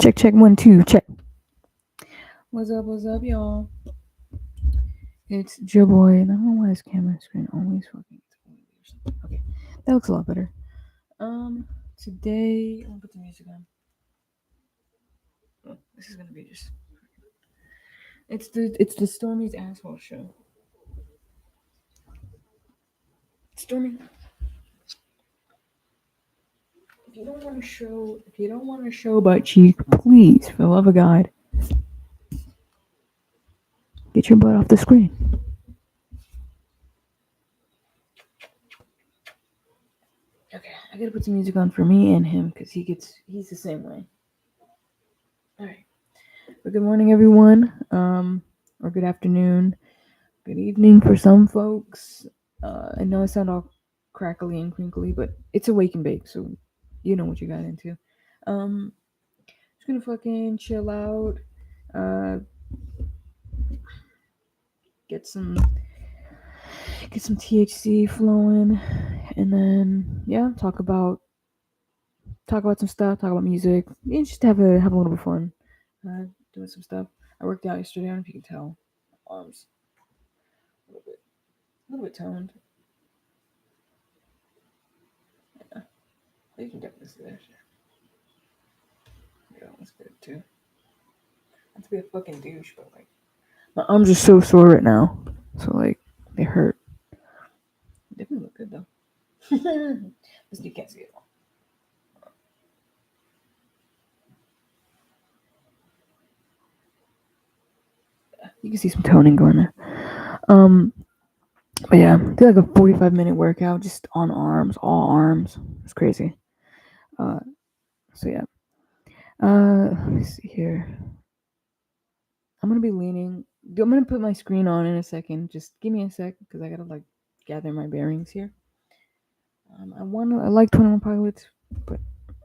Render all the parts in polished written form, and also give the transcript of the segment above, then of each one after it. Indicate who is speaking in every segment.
Speaker 1: Check, 1, 2, check. What's up, y'all? It's Joe Boy, and I don't know why this camera screen always fucking. Okay, that looks a lot better. Today I'm gonna put the music on. Oh, this is gonna be just. It's the Stormy's asshole show. Stormy, if you don't want to show butt cheek, please, for the love of God, get your butt off the screen. Okay, I gotta put some music on for me and him because he's the same way. All right, but good morning, everyone. Or good afternoon, good evening for some folks. I know I sound all crackly and crinkly, but it's a wake and bake, so you know what you got into. Just gonna fucking chill out. Uh, get some THC flowing, and then talk about some stuff, talk about music, and just have a little bit of fun. Doing some stuff. I worked out yesterday. I don't know if you can tell. Arms a little bit toned. Yeah, you can definitely see that shit. Yeah, that's good too. Not to be a fucking douche, but like my arms are so sore right now, so like they hurt. Definitely look good though. Just you can't see it all. Yeah, you can see some toning going there. But yeah, did like a 45-minute workout just on arms, all arms. It's crazy. Uh, so yeah. Let me see here. I'm gonna be leaning. I'm gonna put my screen on in a second. Just give me a sec because I gotta like gather my bearings here. I like 21 Pilots, but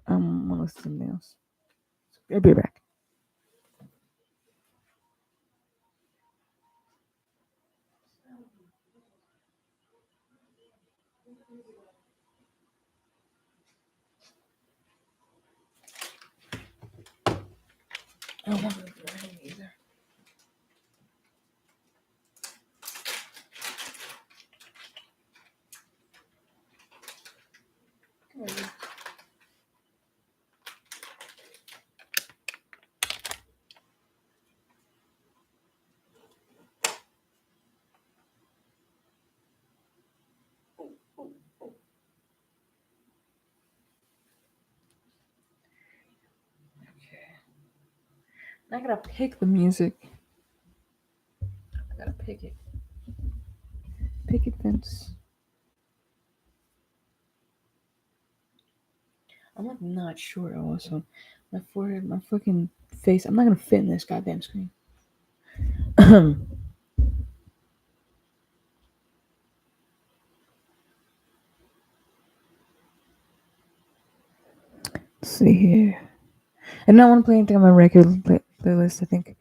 Speaker 1: I want to listen to something else. I'll be right back. I don't want to be running either. Okay. I gotta pick the music. I gotta pick it. Pick it, Vince. I'm like not short also. My forehead, my fucking face. I'm not gonna fit in this goddamn screen. Let's see here. I don't want to play anything on my regular playlist. I think.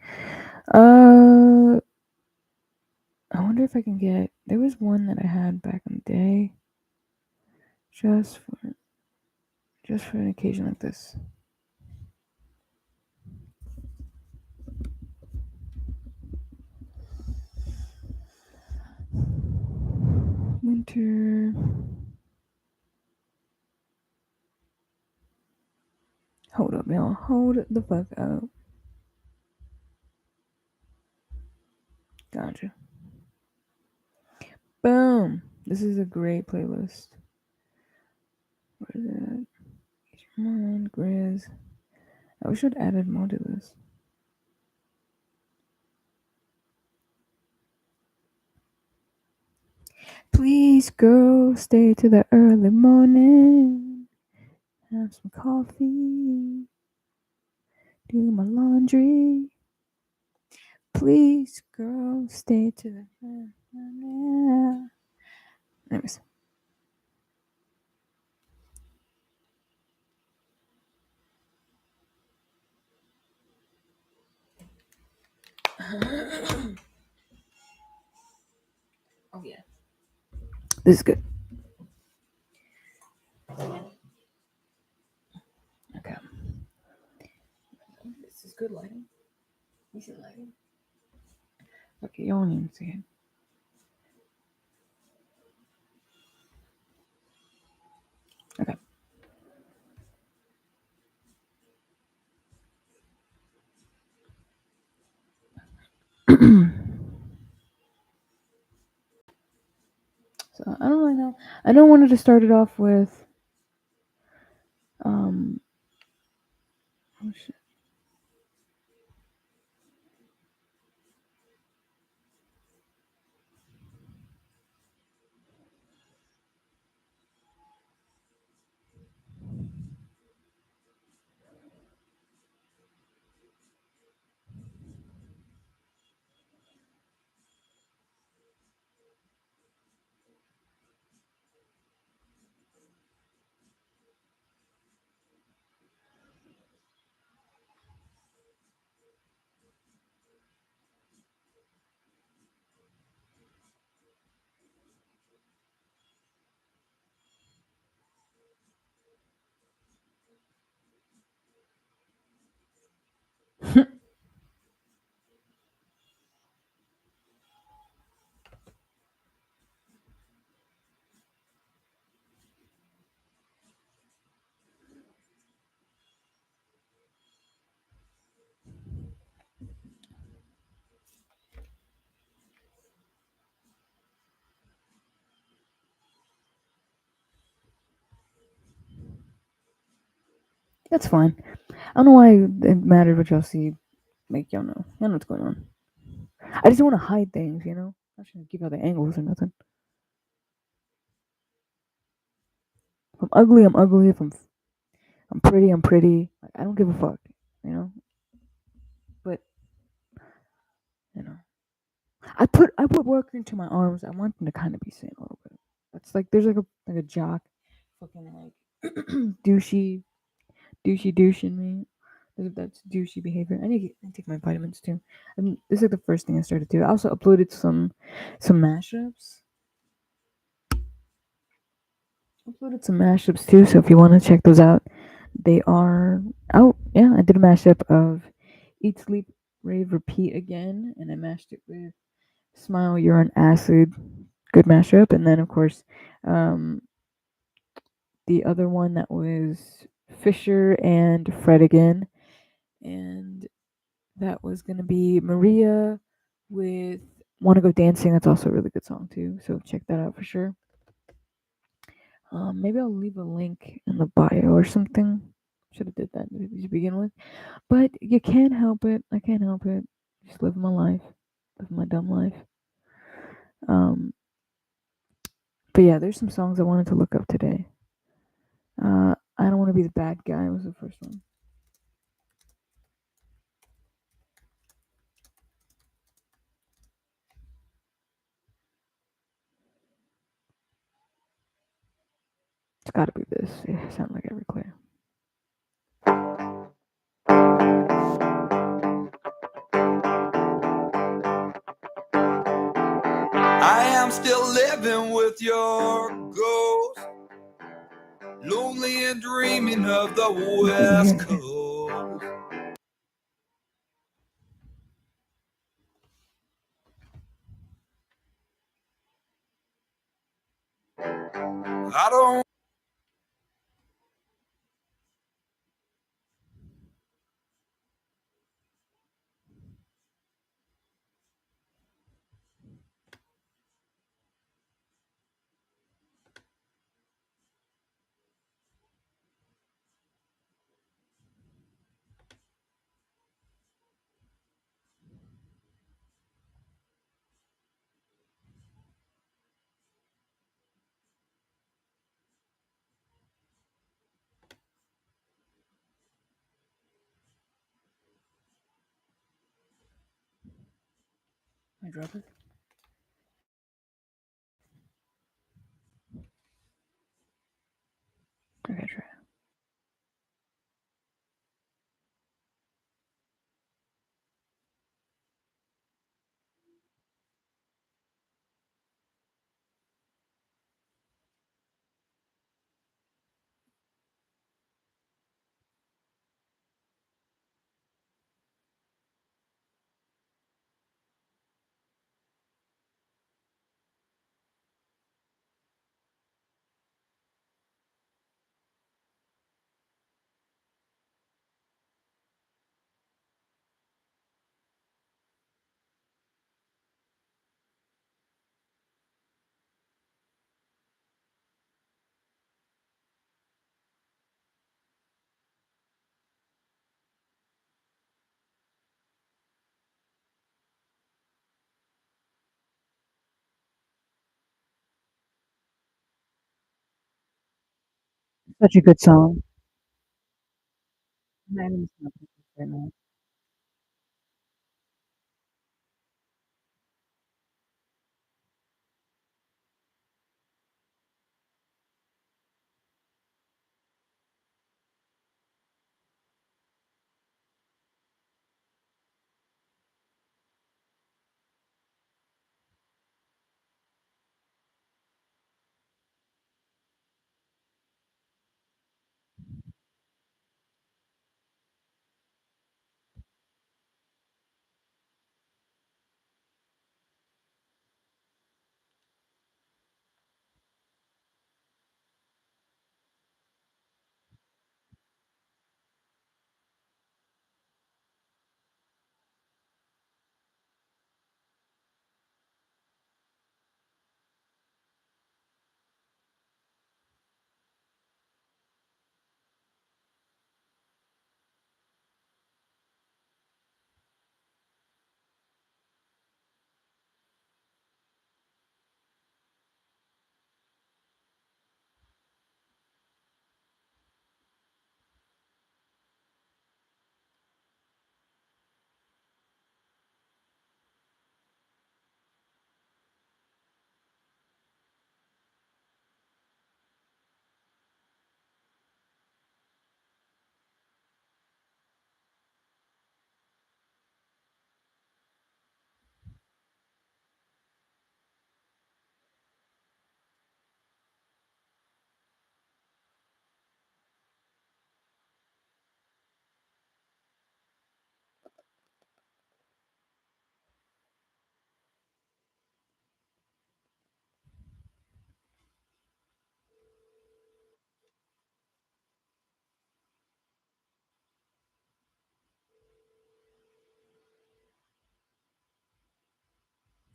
Speaker 1: I wonder if I can get. There was one that I had back in the day. Just for an occasion like this. Winter. Hold up, y'all. Hold the fuck up. Gotcha. Boom. This is a great playlist. Where is it? Mine, Grizz. I wish I'd added more to this. Please go stay to the early morning. Have some coffee. Do my laundry. Please go stay to the. Anyways. Oh yeah. This is good. Okay. this good lighting? Decent lighting. Okay, you won't even see it. Okay. So I don't really know. I know I wanted to start it off with um oh shit. That's fine. I don't know why it mattered what y'all see. Make y'all know. Y'all know what's going on. I just don't want to hide things, you know? I shouldn't give out the angles or nothing. If I'm ugly, I'm ugly. If I'm pretty, I'm pretty. Like, I don't give a fuck, you know? But, you know. I put work into my arms. I want them to kind of be seen a little bit. That's like there's like a jock, fucking like douchey in me. That's douchey behavior. I take my vitamins too. I mean, this is like the first thing I started to do. I also uploaded some mashups. Uploaded some mashups too. So if you want to check those out, they are out. Yeah, I did a mashup of Eat, Sleep, Rave, Repeat Again, and I mashed it with Smile, Urine, Acid. Good mashup. And then of course, um, the other one that was Fisher and Fred again, and that was gonna be Maria with "Wanna Go Dancing." That's also a really good song too, so check that out for sure. Maybe I'll leave a link in the bio or something. Should have did that to begin with, but you can't help it. I can't help it. Just living my life, living my dumb life. Um, but yeah, there's some songs I wanted to look up today. I don't want to be the bad guy was the first one. It's got to be this. It sounds like every clear. I am still living with your ghost, lonely and dreaming of the West Coast. I don't. I drop it. Okay, try. Such a good song. I'm not even listening to this right now.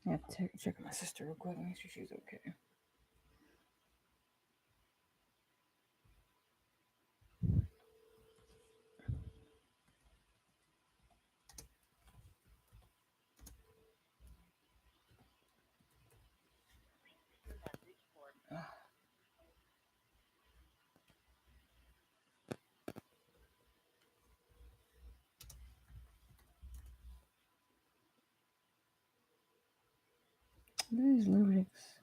Speaker 1: I have to check my sister real quick, make sure she's okay. These lyrics.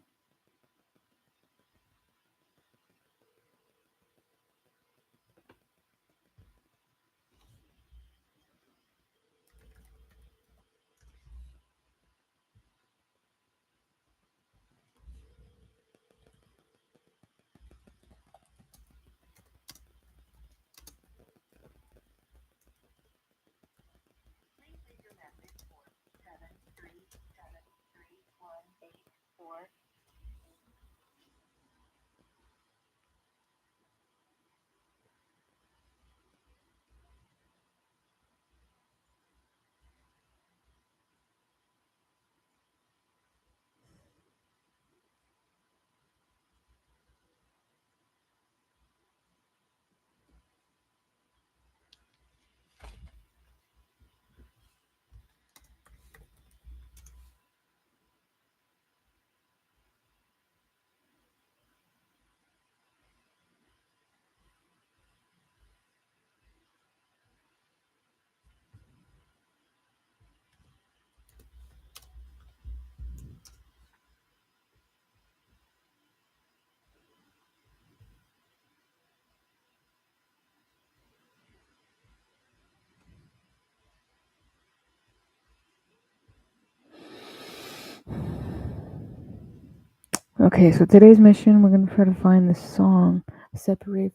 Speaker 1: Okay, so today's mission, we're gonna try to find this song, separate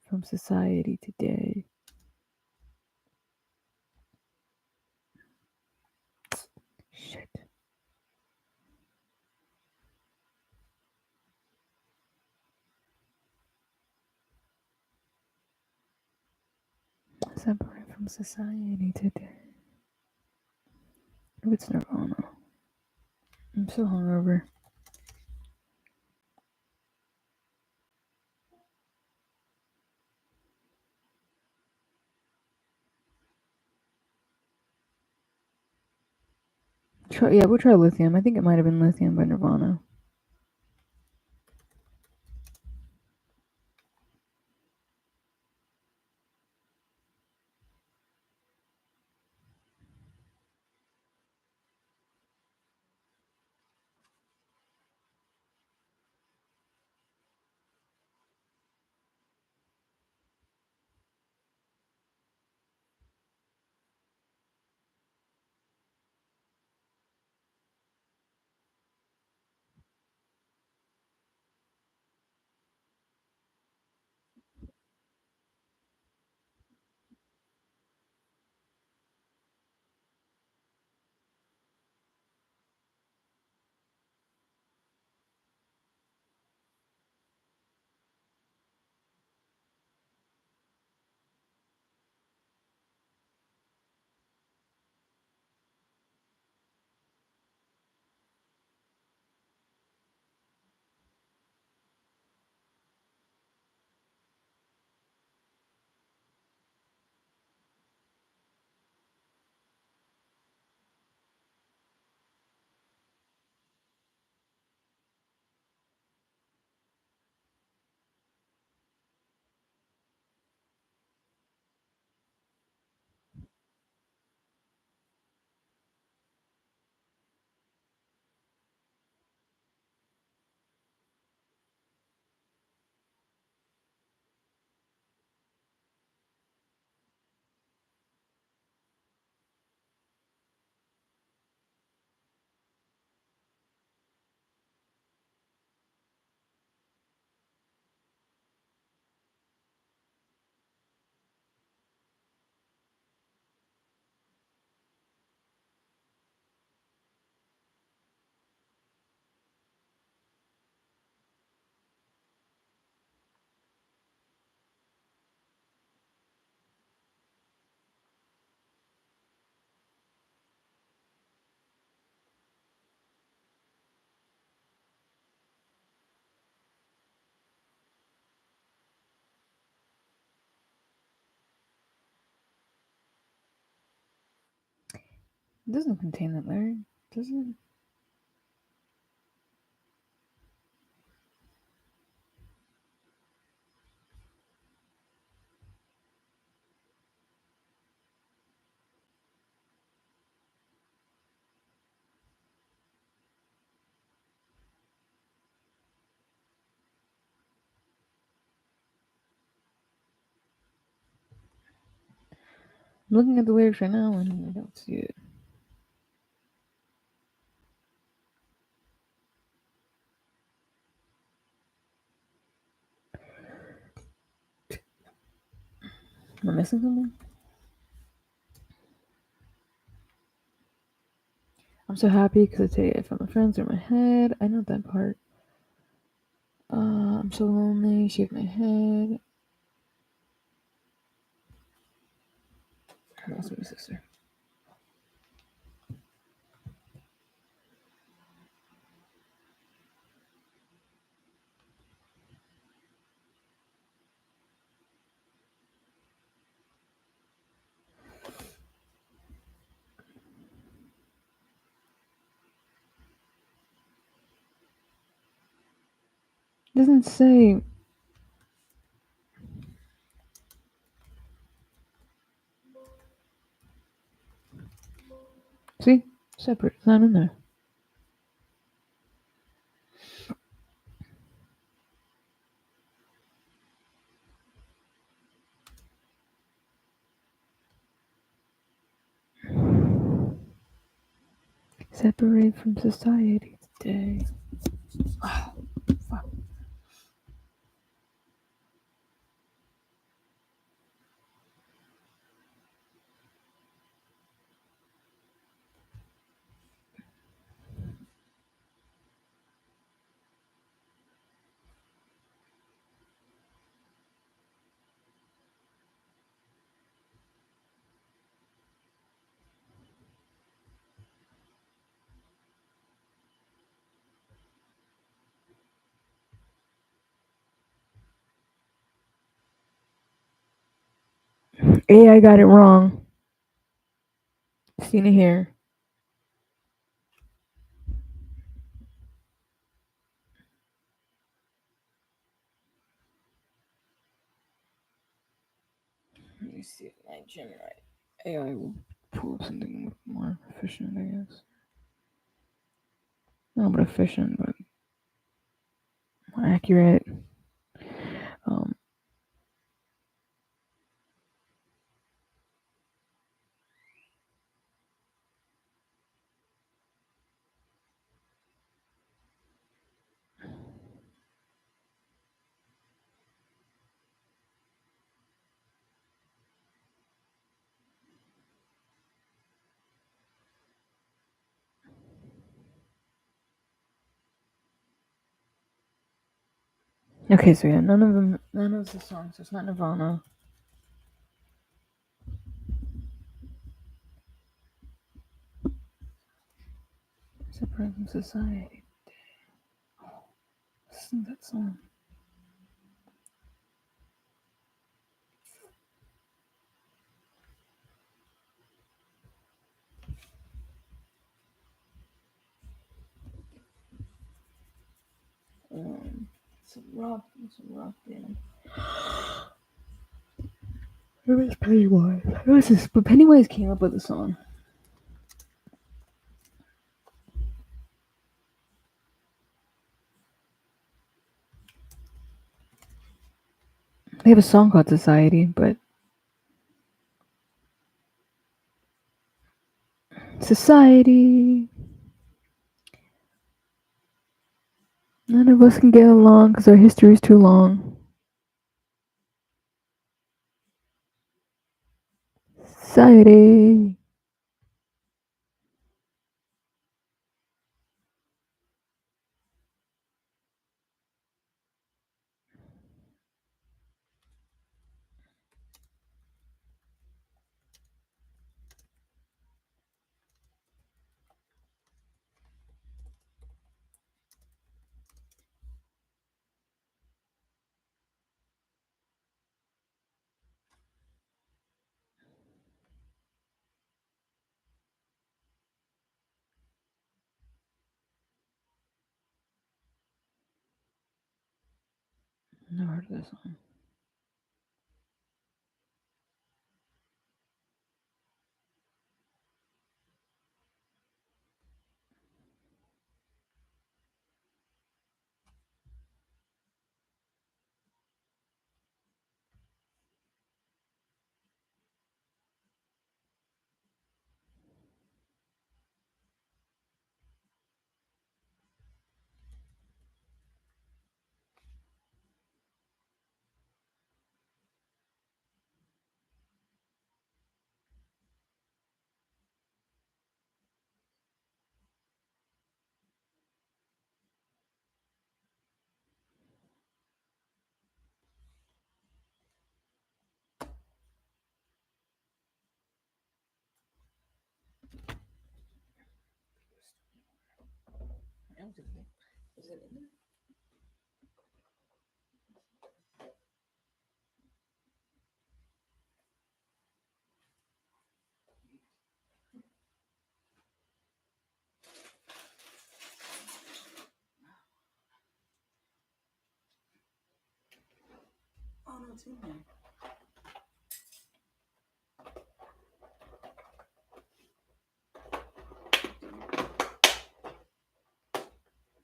Speaker 1: from society today. Shit. Separate from society today. Oh, it's Nirvana. I'm so hungover. Yeah, we'll try Lithium. I think it might have been Lithium by Nirvana. It doesn't contain that lyric, does it? I'm looking at the lyrics right now and I don't see it. Am I missing something? I'm so happy because I tell you, I found my friends through my head. I know that part. I'm so lonely. Shake my head. I lost my sister. It doesn't say. See? Separate. It's not in there. Separate from society today. Oh, fuck. AI got it wrong. Seen it here. Let me see if my Gemini AI will pull up something more efficient, I guess. Not but efficient, but more accurate. Um, okay, so yeah, none of the songs. It's not Nirvana. Separate from society. Listen to that song. It's a rock band. It was Pennywise. It was this, but Pennywise came up with the song. They have a song called Society, but Society. None of us can get along because our history is too long. Society. part of this song. Is it in there? Oh no, it's in there.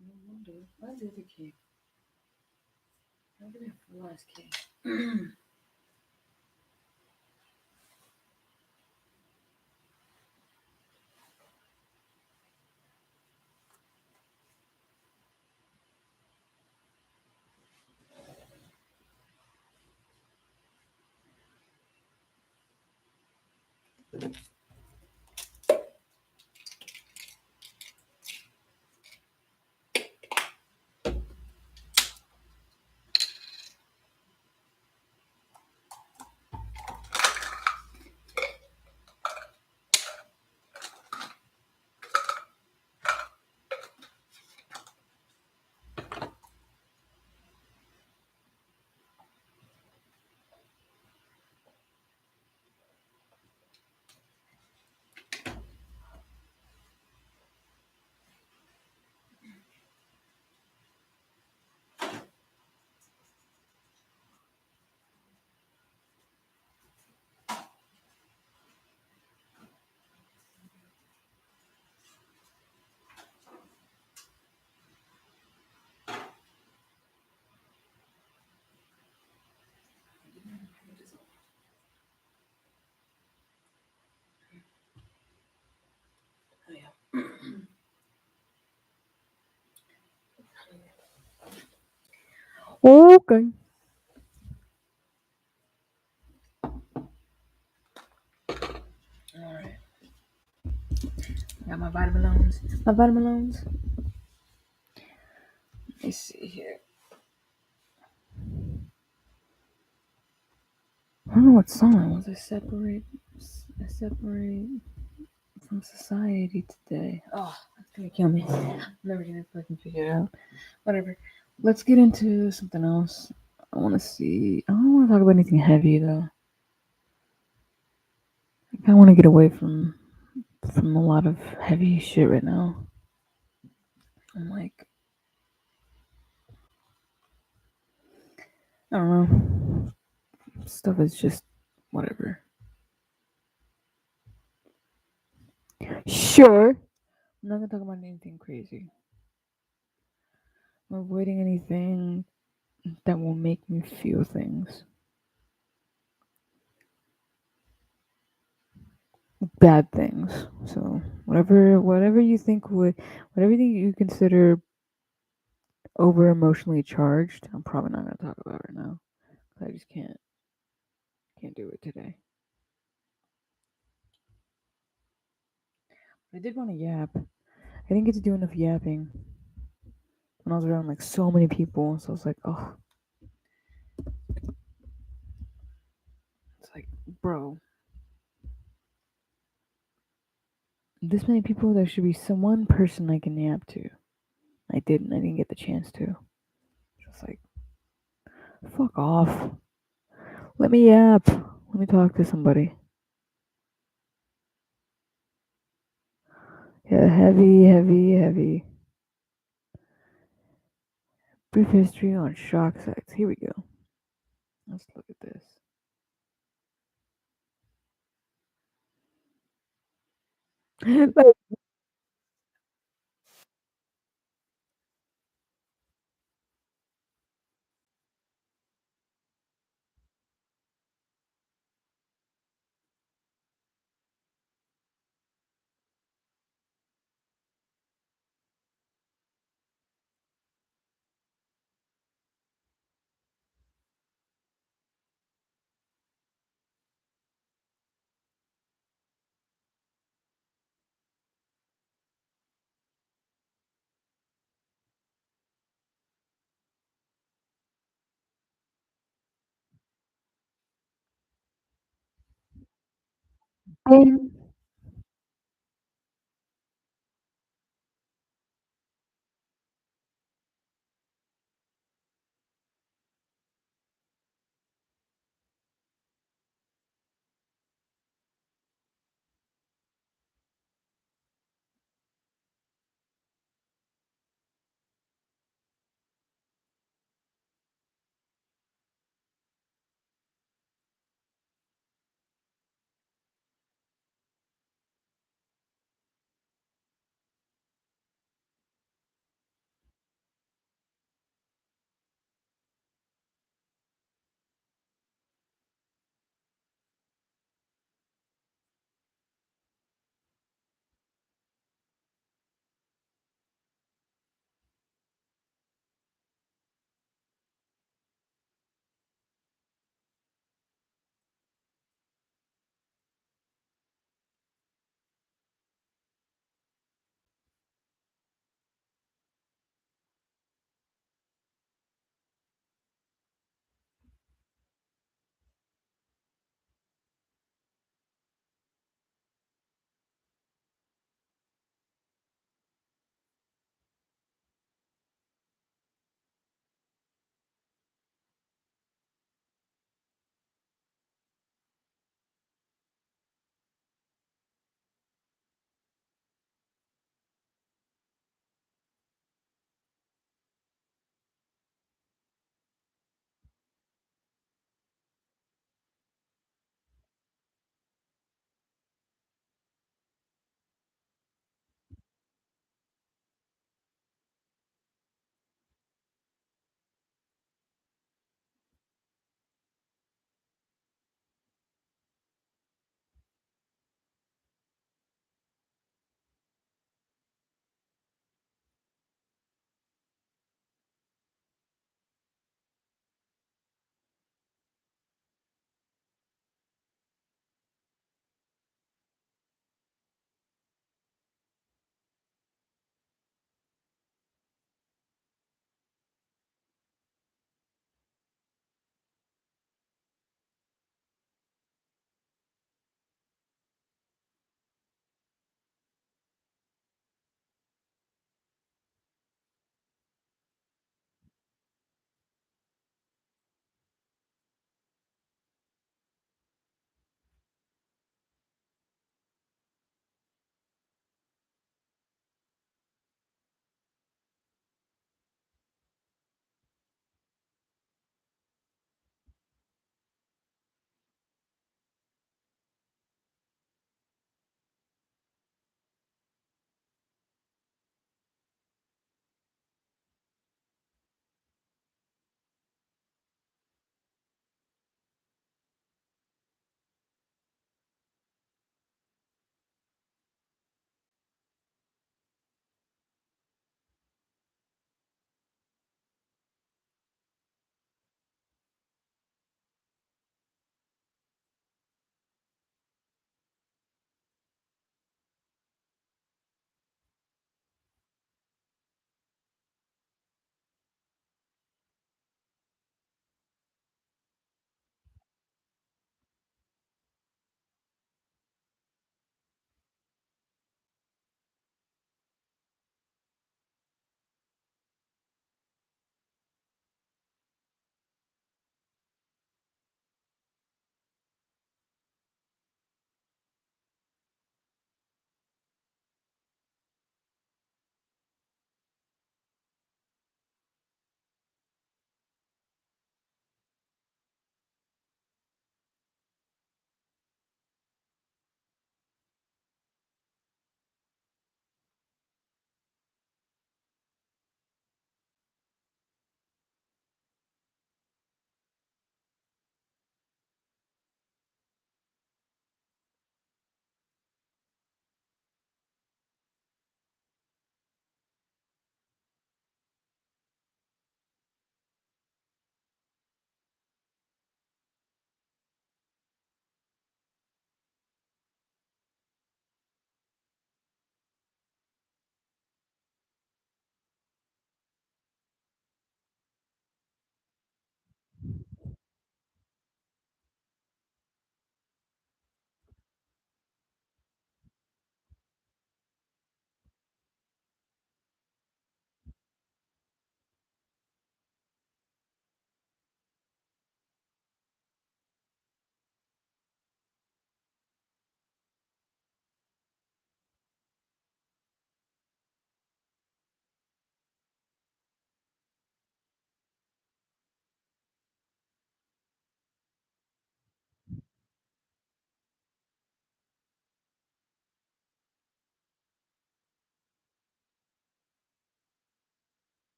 Speaker 1: No wonder. Where's the other key? I'll give me a full ass key. Oh yeah. Okay. All right. Got my vitamin loans. My vitamin loans. Let me see here. I don't know what song it was. I separate from society today. Oh, that's gonna kill me. I'm never gonna fucking figure it out. Whatever. Let's get into something else. I want to see. I don't want to talk about anything heavy though. I want to get away from a lot of heavy shit right now. I'm like, I don't know. Stuff is just whatever. Sure. I'm not gonna talk about anything crazy. I'm avoiding anything that will make me feel things. Bad things. So whatever you think would whatever you consider over emotionally charged, I'm probably not gonna talk about right now. I just can't do it today. I did want to yap. I didn't get to do enough yapping when I was around like so many people. So I was like, oh, it's like, bro, this many people, there should be some one person I can yap to. I didn't. I didn't get the chance to. Just like, fuck off. Let me yap. Let me talk to somebody. Yeah, heavy, heavy, heavy. Brief history on shock sites. Here we go. Let's look at this. Like, ding.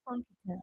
Speaker 1: Funky town.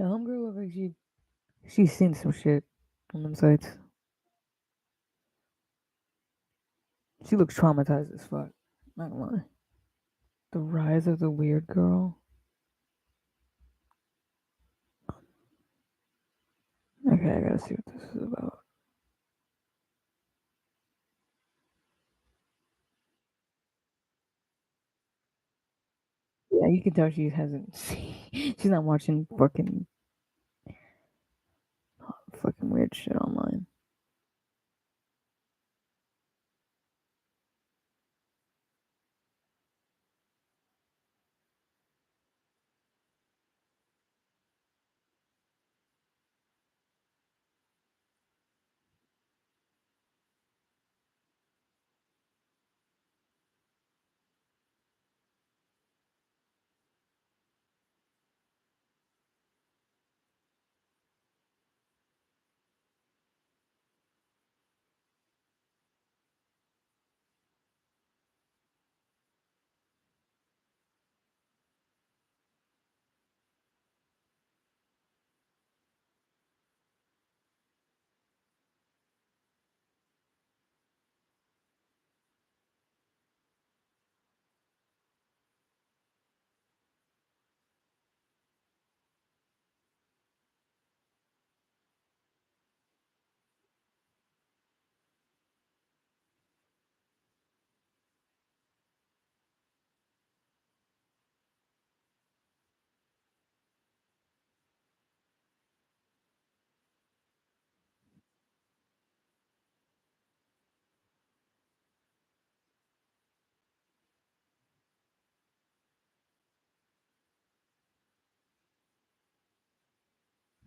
Speaker 1: Yeah, homegirl look like she's seen some shit on them sites. She looks traumatized as fuck. Not gonna lie. The rise of the weird girl. Okay, I gotta see what this is about. Yeah, you can tell she hasn't. She's not watching fucking weird shit online.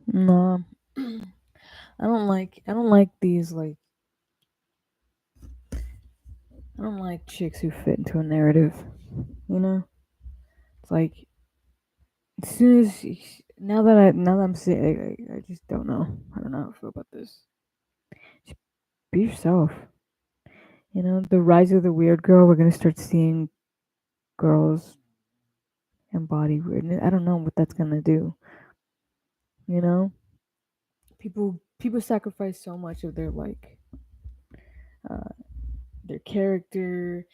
Speaker 1: No, I don't like these like I don't like chicks who fit into a narrative. You know, it's like as soon as now that I'm seeing, I just don't know. I don't know how I feel about this. Just be yourself. You know, the rise of the weird girl. We're gonna start seeing girls embody weirdness. I don't know what that's gonna do. You know, people sacrifice so much of uh, their character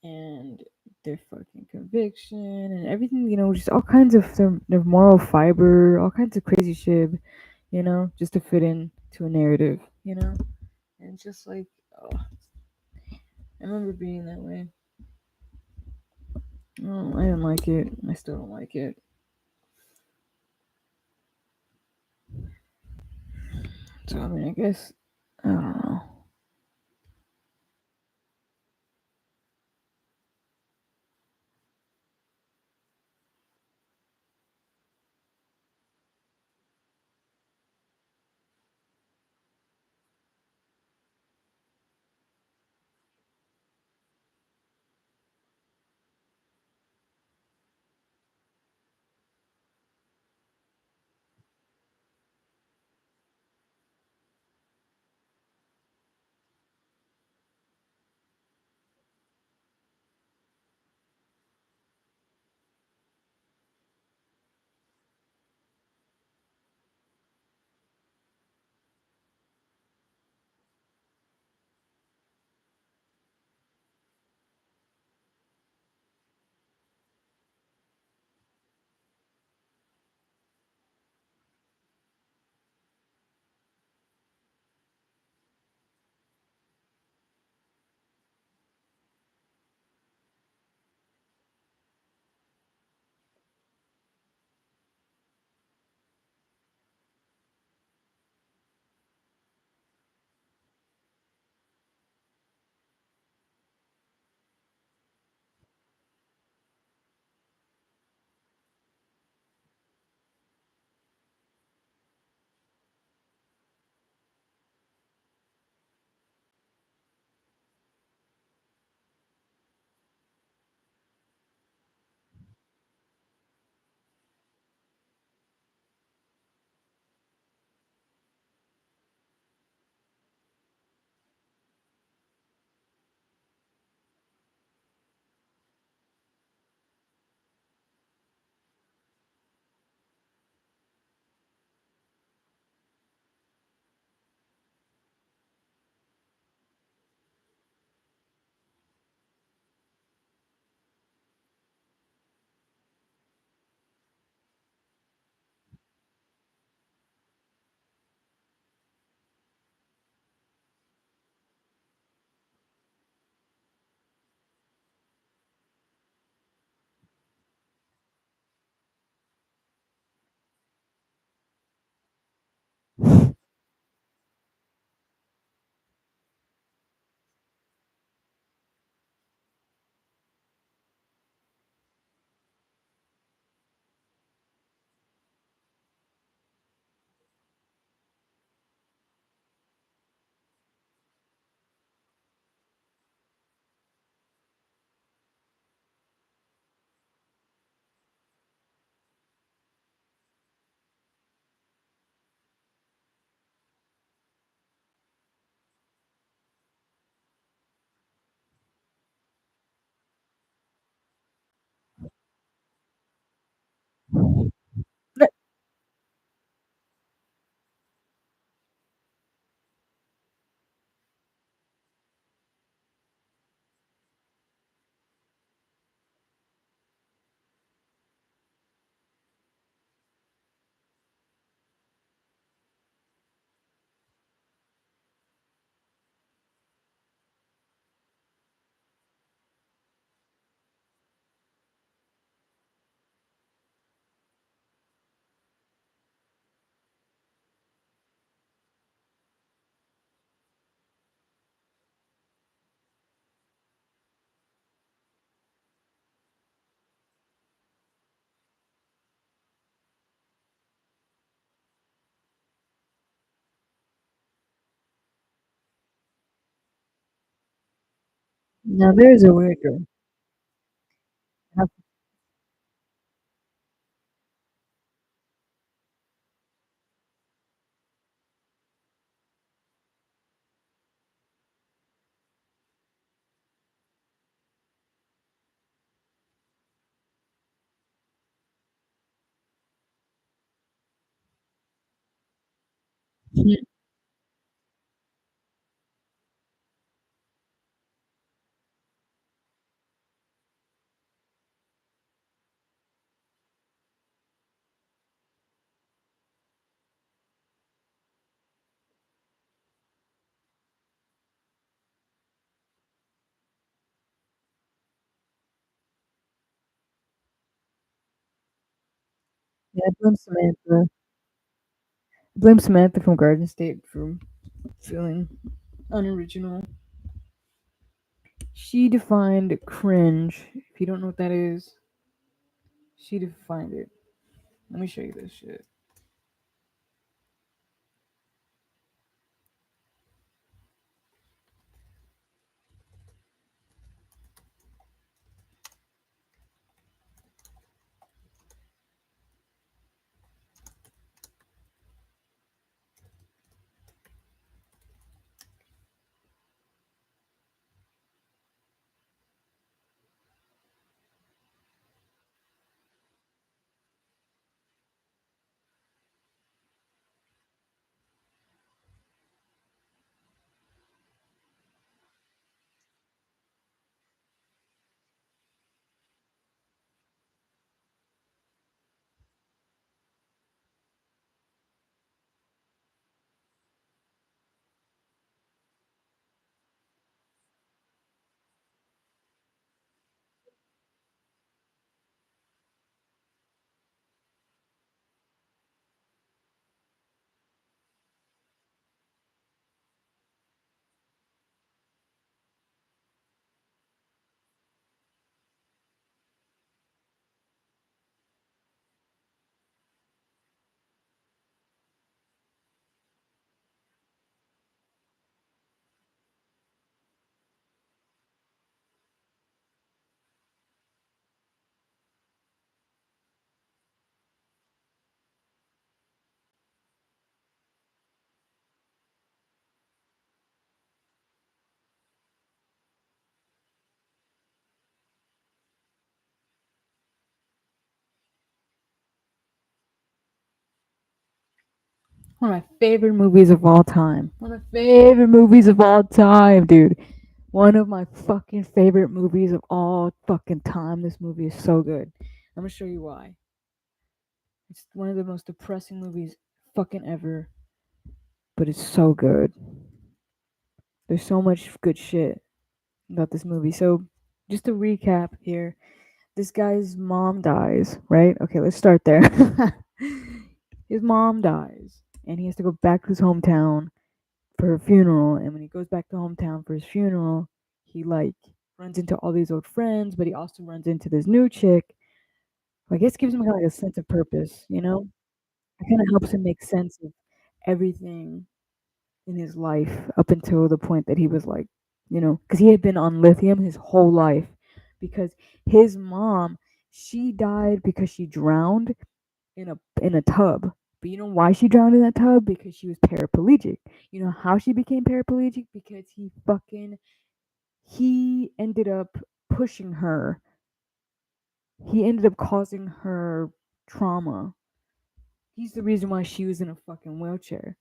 Speaker 1: and their fucking conviction and everything. You know, just all kinds of their moral fiber, all kinds of crazy shit. You know, just to fit in to a narrative. You know, and just like oh, I remember being that way. Oh, I didn't like it. I still don't like it. So I mean, I guess I don't know. Now there's a weird girl. Yeah, I blame Samantha. Blame Samantha from Garden State for feeling unoriginal. She defined cringe. If you don't know what that is, she defined it. Let me show you this shit. One of my favorite movies of all time. One of my favorite movies of all time, dude. One of my fucking favorite movies of all fucking time. This movie is so good. I'm gonna show you why. It's one of the most depressing movies fucking ever, but it's so good. There's so much good shit about this movie. So, just to recap here, this guy's mom dies, right? Okay, let's start there. His mom dies, and he has to go back to his hometown for her funeral. And when he goes back to hometown for his funeral, he like runs into all these old friends, but he also runs into this new chick. I guess gives him kind of like a sense of purpose, you know? It kind of helps him make sense of everything in his life up until the point that he was like, because he had been on lithium his whole life. Because his mom, she died because she drowned in a tub. But you know why she drowned in that tub? Because she was paraplegic. You know how she became paraplegic? Because he ended up pushing her. He ended up causing her trauma. He's the reason why she was in a fucking wheelchair.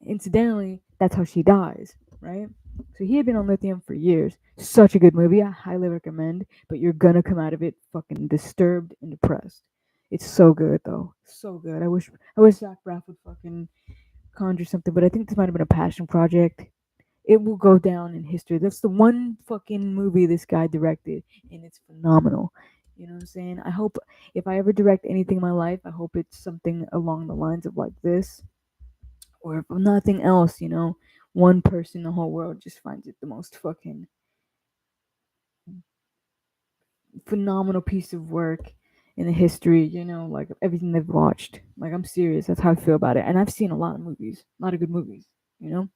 Speaker 1: Incidentally, that's how she dies, right? So he had been on lithium for years. Such a good movie. I highly recommend, but you're gonna come out of it fucking disturbed and depressed. It's so good though. So good. I wish Zach Braff would fucking conjure something, but I think this might have been a passion project. It will go down in history. That's the one fucking movie this guy directed, and it's phenomenal. You know what I'm saying? I hope if I ever direct anything in my life, I hope it's something along the lines of like this, or if nothing else, one person in the whole world just finds it the most fucking phenomenal piece of work in the history, like everything they've watched. Like I'm serious. That's how I feel about it. And I've seen a lot of movies, a lot of good movies, you know?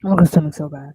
Speaker 1: Oh, my stomach's so bad.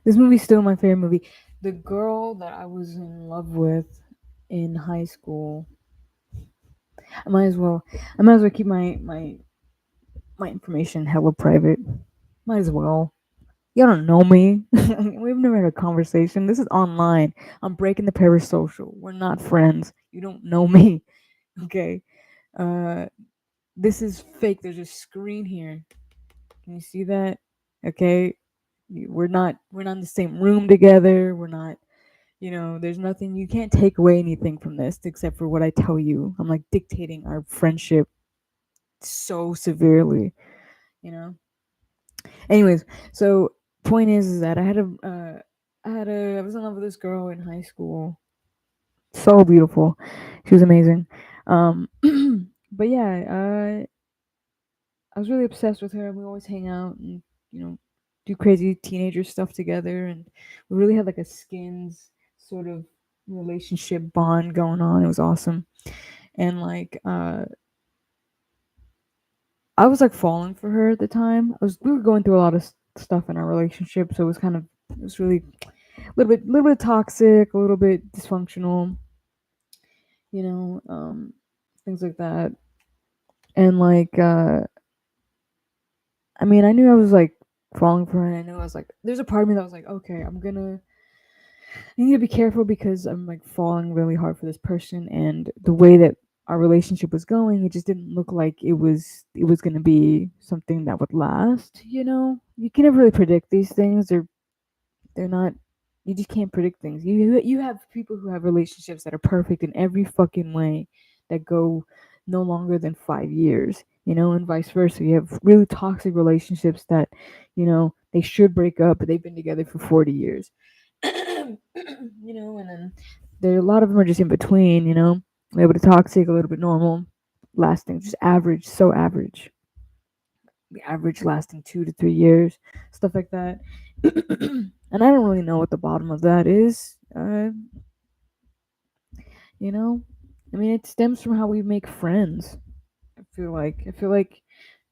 Speaker 1: This movie's still my favorite movie. The girl that I was in love with in high school. I might as well. I might as well keep my information hella private. Might as well. You don't know me. We've never had a conversation. This is online. I'm breaking the parasocial. We're not friends. You don't know me. Okay. Uh, this is fake. There's a screen here. Can you see that? Okay. We're not in the same room together. We're not, there's nothing, you can't take away anything from this except for what I tell you. I'm like dictating our friendship so severely, you know? Anyways, so point is that I was in love with this girl in high school. So beautiful. She was amazing. Um, but yeah, I was really obsessed with her. We always hang out and do crazy teenager stuff together, and we really had like a skins sort of relationship bond going on. It was awesome, and like I was like falling for her at the time. We were going through a lot of stuff in our relationship, so it was really a little bit toxic, a little bit dysfunctional, you know, um, things like that, and like I mean, I knew I was like falling for her, and I knew I was like, there's a part of me that was like, okay, I need to be careful because I'm like falling really hard for this person, and the way that our relationship was going, it just didn't look like it was gonna be something that would last. You can never really predict these things. They're not. You just can't predict things. You have people who have relationships that are perfect in every fucking way, that go no longer than 5 years. And vice versa. You have really toxic relationships that, they should break up, but they've been together for 40 years. And then there a lot of them are just in between. A little bit toxic, a little bit normal, lasting just average, so average. The average lasting 2 to 3 years, stuff like that. And I don't really know what the bottom of that is. You know, I mean, it stems from how we make friends. I feel like,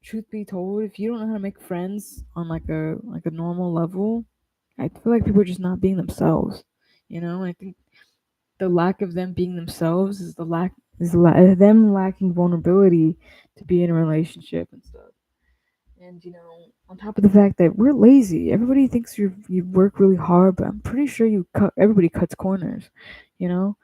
Speaker 1: truth be told, if you don't know how to make friends on like a normal level, I feel like people are just not being themselves. I think the lack of them being themselves is them lacking vulnerability to be in a relationship and stuff. And on top of the fact that we're lazy, everybody thinks you work really hard, but I'm pretty sure everybody cuts corners, you know.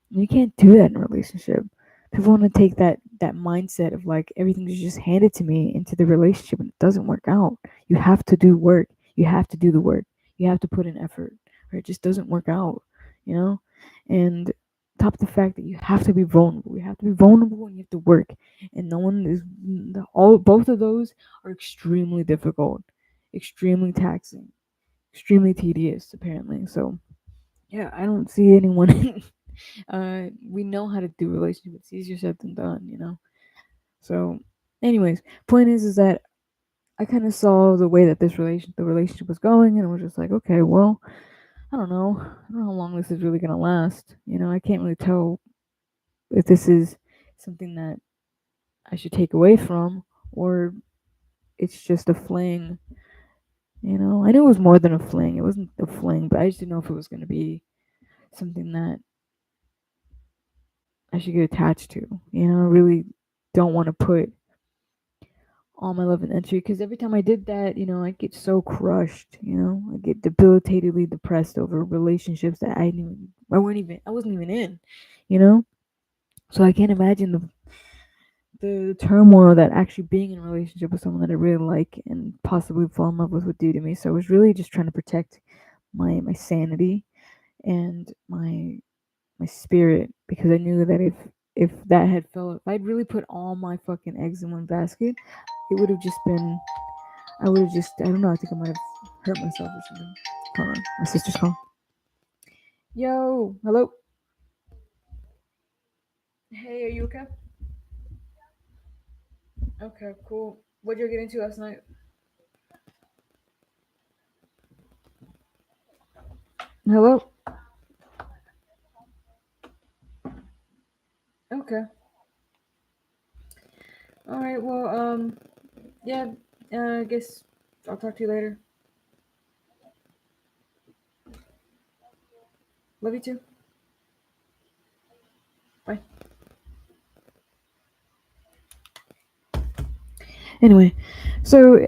Speaker 1: And you can't do that in a relationship. People want to take that mindset of like everything's just handed to me into the relationship, and it doesn't work out. You have to do work. You have to do the work. You have to put in effort, or it just doesn't work out, you know. And top of the fact that you have to be vulnerable. You have to be vulnerable, and you have to work. And no one is all both of those are extremely difficult, extremely taxing, extremely tedious. Apparently, so yeah, I don't see anyone. We know how to do relationships. It's easier said than done. So, anyways, point is that I kind of saw the way that the relationship was going, and was just like, okay, well, I don't know, I don't know how long this is really gonna last. I can't really tell if this is something that I should take away from, or it's just a fling. I knew it was more than a fling. It wasn't a fling, but I just didn't know if it was gonna be something that I should get attached to. I really don't want to put all my love and energy because every time I did that, I get so crushed. I get debilitatingly depressed over relationships that I wasn't even in. You know, so I can't imagine the turmoil that actually being in a relationship with someone that I really like and possibly fall in love with would do to me. So I was really just trying to protect my sanity and my spirit because I knew that if that had fell, if I'd really put all my fucking eggs in one basket, it would have just been. I would have just. I don't know. I think I might have hurt myself or something. Hold on, my sister's calling. Yo, hello. Hey, are you okay? Okay, cool. What'd you get into last night? Hello. Okay. All right. Well, yeah. I guess I'll talk to you later. Love you too. Bye. Anyway, so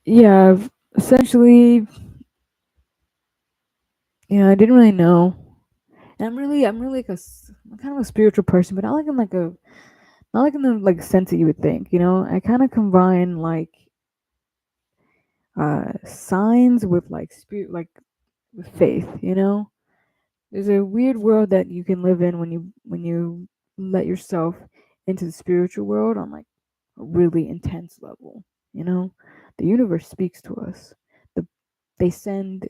Speaker 1: yeah, essentially, I didn't really know. And I'm really I'm kind of a spiritual person, but not like in like a not like in the like sense that you would think. I kind of combine like signs with like spirit, like with faith. There's a weird world that you can live in when you let yourself into the spiritual world on like a really intense level. You know, the universe speaks to us. The They send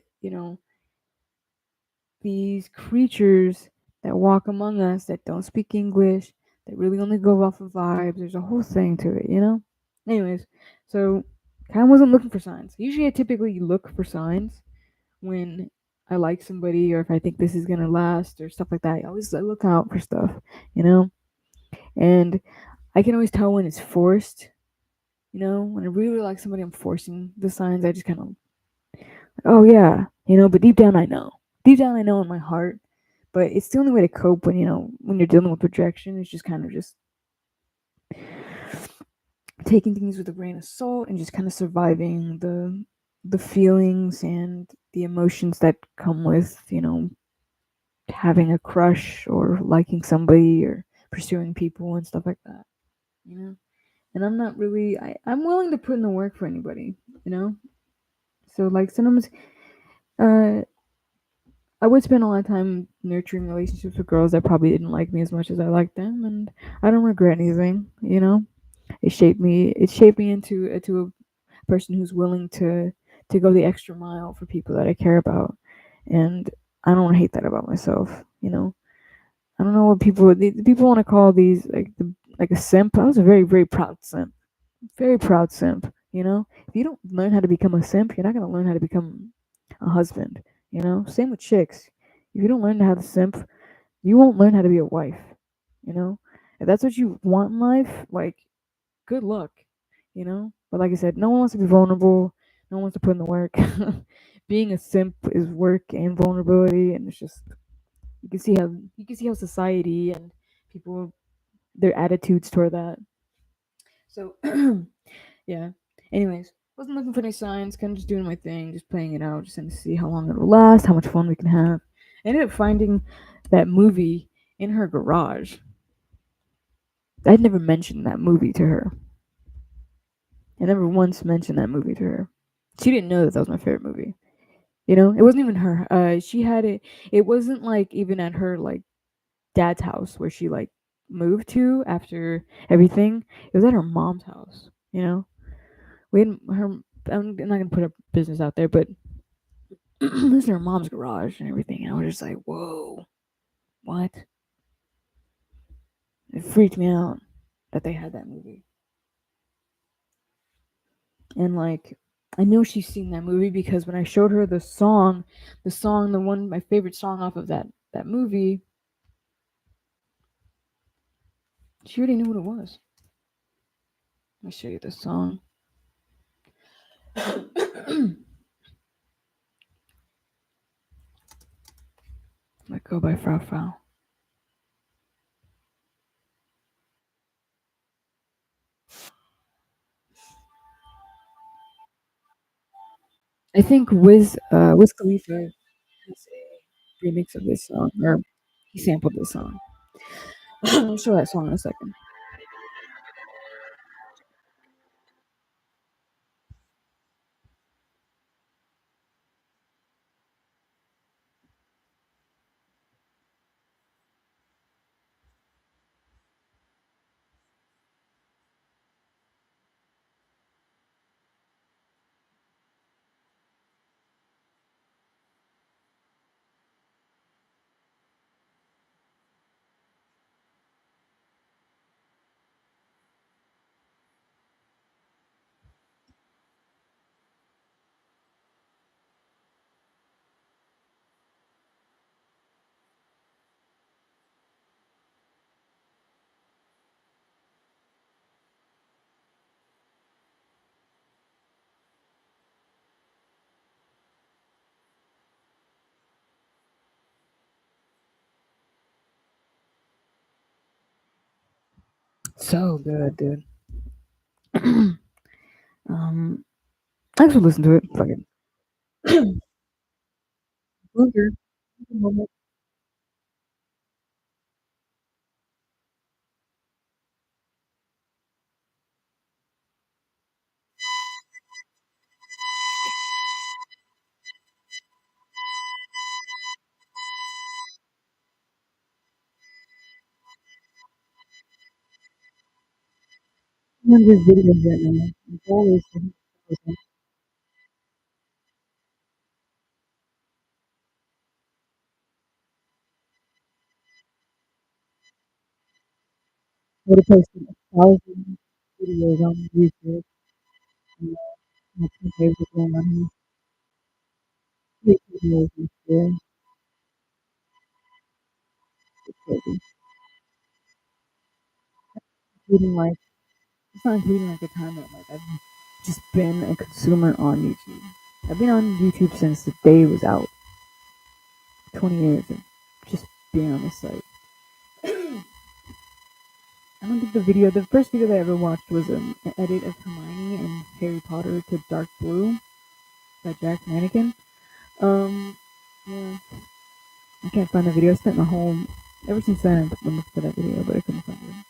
Speaker 1: these creatures that walk among us that don't speak English, that really only go off of vibes. There's a whole thing to it. Anyways, so kind of wasn't looking for signs. Usually, I typically look for signs when I like somebody or if I think this is gonna last or stuff like that. I look out for stuff, you know, and I can always tell when it's forced. When I really like somebody, I'm forcing the signs. I just kind of, oh yeah, but deep down I know. Deep down I know in my heart. But it's the only way to cope when you're dealing with rejection. It's just kind of just taking things with a grain of salt and just kind of surviving the feelings and the emotions that come with having a crush or liking somebody or pursuing people and stuff like that. You know, and I'm not really. I'm willing to put in the work for anybody. You know, so like sometimes, uh, I would spend a lot of time nurturing relationships with girls that probably didn't like me as much as I liked them, and I don't regret anything. It shaped me. It shaped me into a person who's willing to go the extra mile for people that I care about, and I don't hate that about myself. I don't know what the people want to call these like a simp. I was a very very proud simp, very proud simp. If you don't learn how to become a simp, you're not gonna learn how to become a husband. Same with chicks. If you don't learn how to simp, you won't learn how to be a wife. You know, if that's what you want in life, like good luck. But like I said, no one wants to be vulnerable. No one wants to put in the work. Being a simp is work and vulnerability, and it's just you can see how society and people their attitudes toward that. So Yeah. Anyways, wasn't looking for any signs, kind of just doing my thing, just playing it out, just to see how long it'll last, how much fun we can have. I ended up finding that movie in her garage. I'd never mentioned that movie to her. I never once mentioned that movie to her. She didn't know that that was my favorite movie. You know, it wasn't even her. She had it. It wasn't like even at her like dad's house where she like moved to after everything. It was at her mom's house. You know, we had her. I'm not gonna put her business out there, but it was in her mom's garage and everything. And I was just like, whoa, what? It freaked me out that they had that movie. And like, I know she's seen that movie because when I showed her the one my favorite song off of that movie, she already knew what it was. Let me show you the song. Let go by Frau Frau. I think Wiz Khalifa has a remix of this song, or he sampled this song. I'll show that song in a second. So good, dude. um, I actually listen to it. Fucking Booger. One of his videos right now. The goal is to would have posted 1,000 videos on YouTube. And that's my favorite one on here. Videos and shit. It's crazy. Including like, it's not including like the time that like I've just been a consumer on YouTube. I've been on YouTube since the day it was out. 20 years of just being on this site. I don't think the first video that I ever watched was an edit of Hermione and Harry Potter to Dark Blue by Jack Mannequin. Yeah, I can't find the video. I spent my whole, ever since then, I've been looking for that video, but I couldn't find it.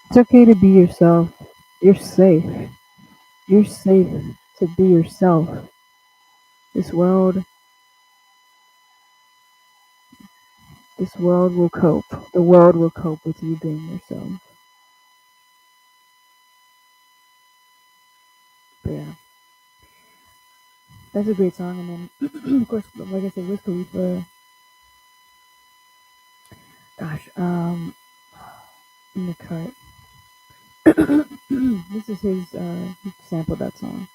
Speaker 1: It's okay to be yourself. You're safe. You're safe to be yourself. This world, this world will cope. The world will cope with you being yourself. But yeah, that's a great song. And then, of course, like I said, Wiz Khalifa. Gosh, in the cut. This is his. He sampled that song.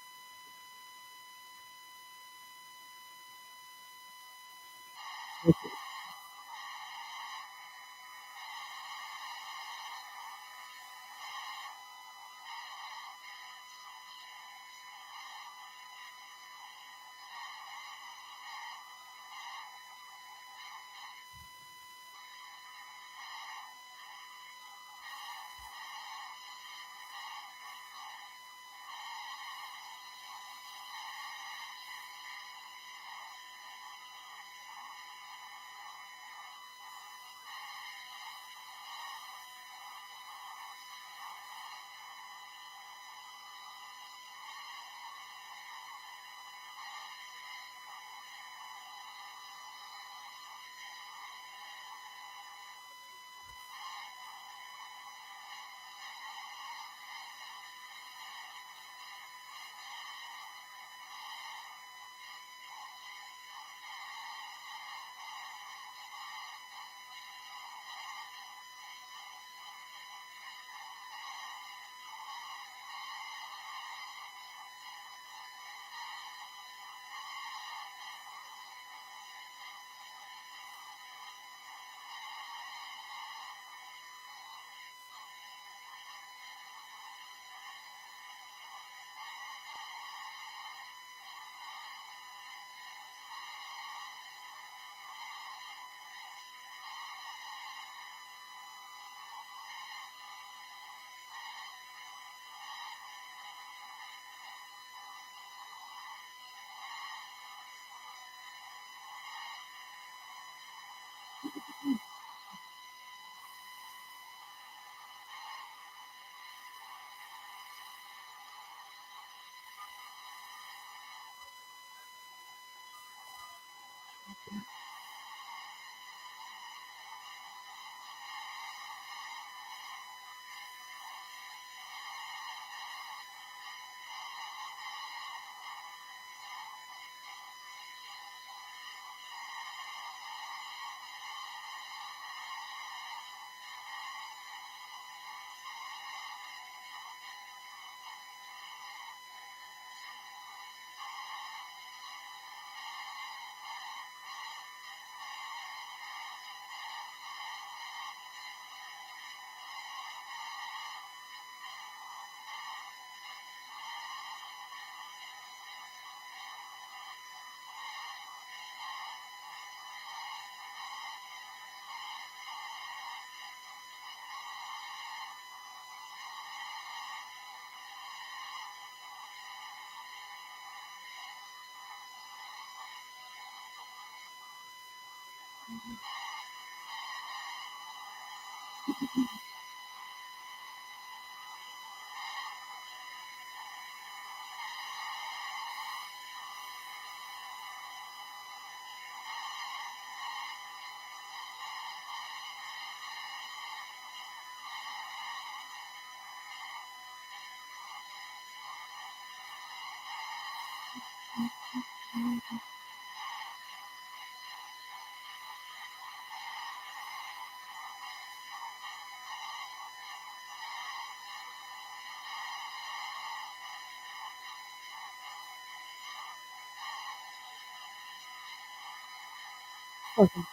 Speaker 1: Fucking,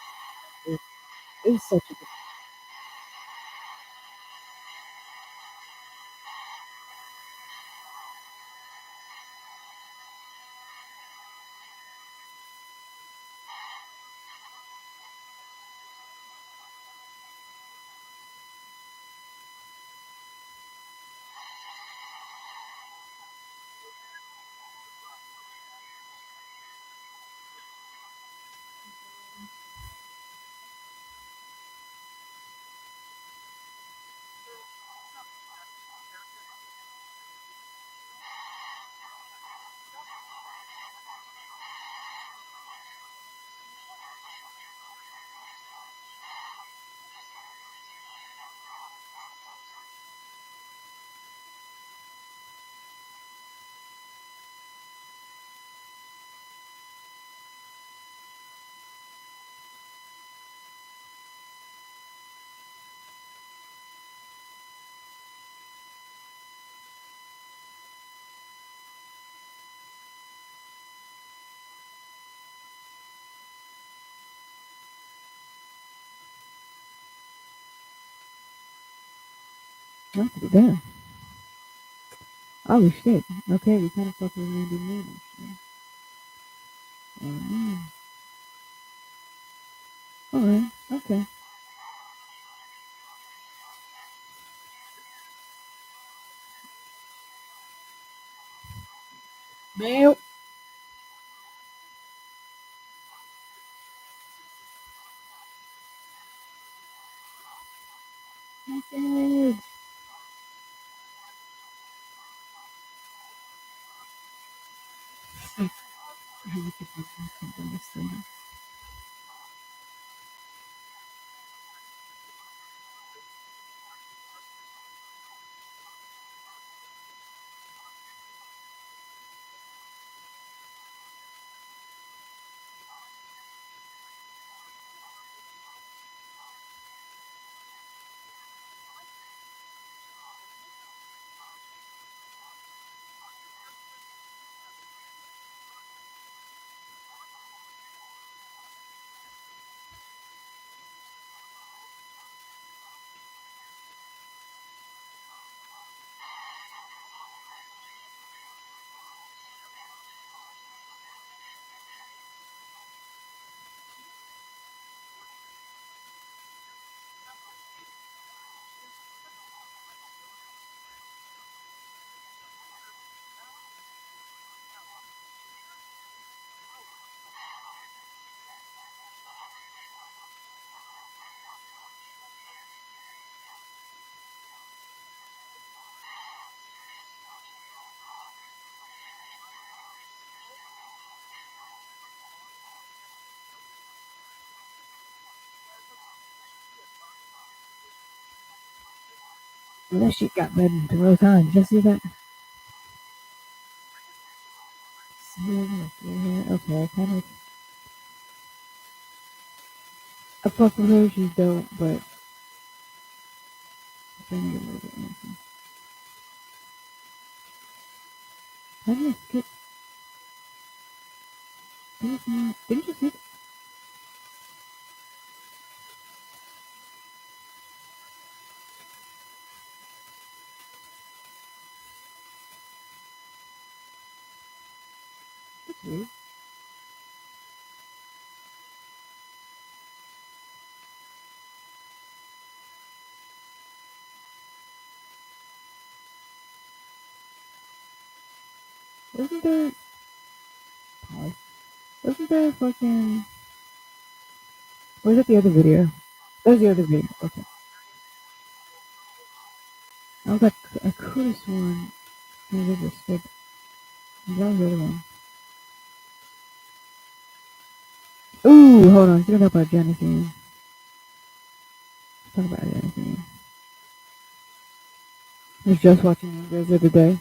Speaker 1: it's such a good. Oh, damn. Oh shit. Okay, we kind of fucked with Randy Moon. Oh, alright. Okay. Mail. Message. Well, that shit got bad into real time. Did you see that? Yeah, okay, I kind of. I fuck with her, she's dope, but I think I'm a little bit antsy. How did I skip? Didn't you skip? That's weird. Wasn't there. Pause. Wasn't there a fucking. Or was that the other video? That was the other video. Okay. I was like, I could have sworn I was a skip. That was the other one. Ooh, hold on. Let's talk about Genesee. Let's talk about Genesee. I was just watching this the other day.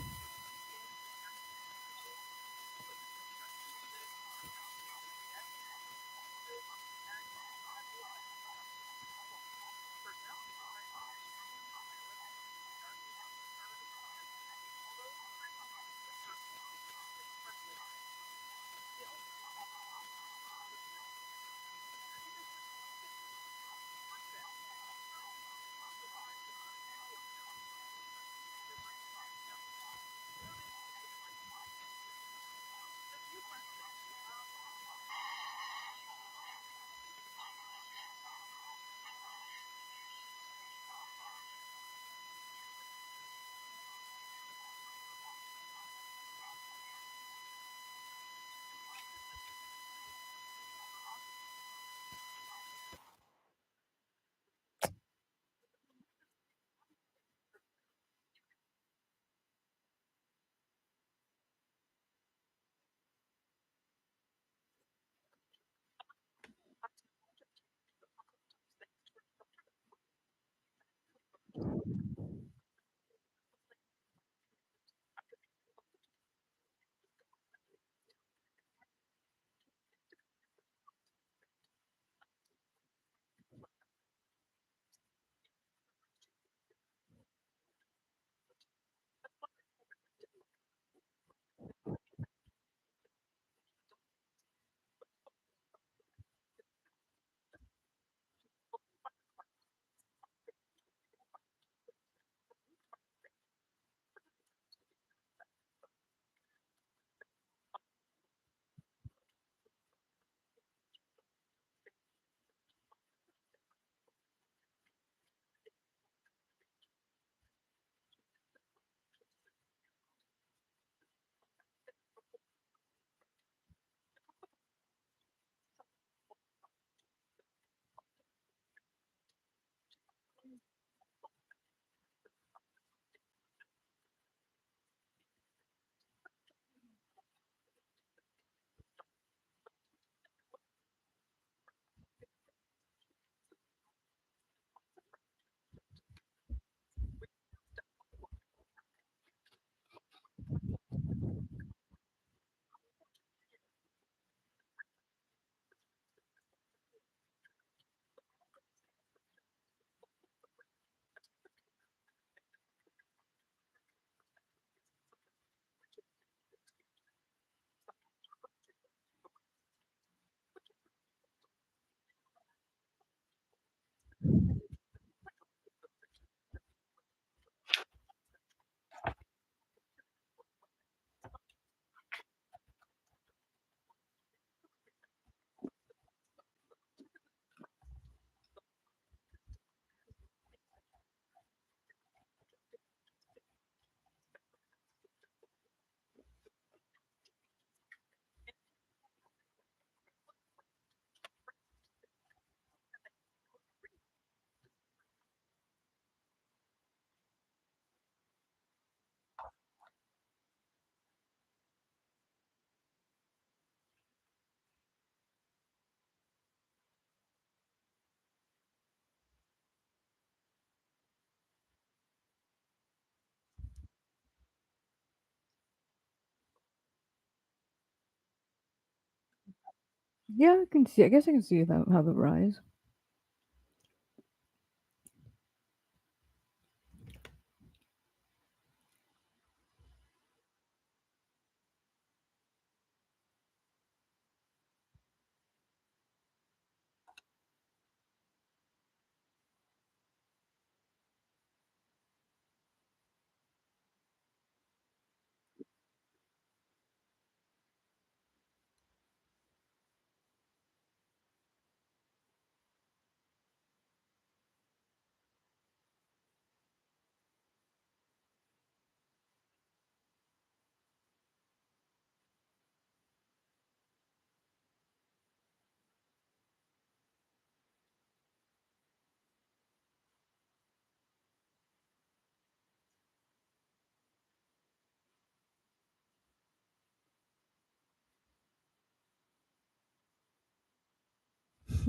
Speaker 1: Yeah, I can see. I guess I can see that how the rise.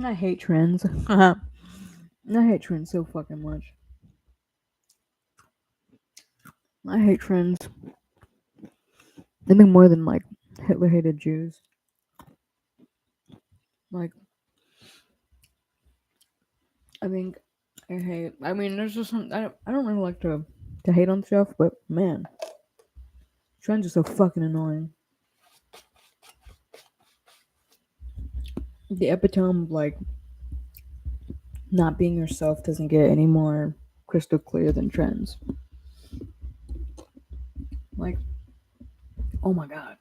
Speaker 1: I hate trends. I hate trends so fucking much. I hate trends. I think more than like Hitler hated Jews. Like I think I hate. I mean, there's just some. I don't really like to hate on stuff, but man, trends are so fucking annoying. The epitome of like not being yourself doesn't get any more crystal clear than trends. Like, oh my god,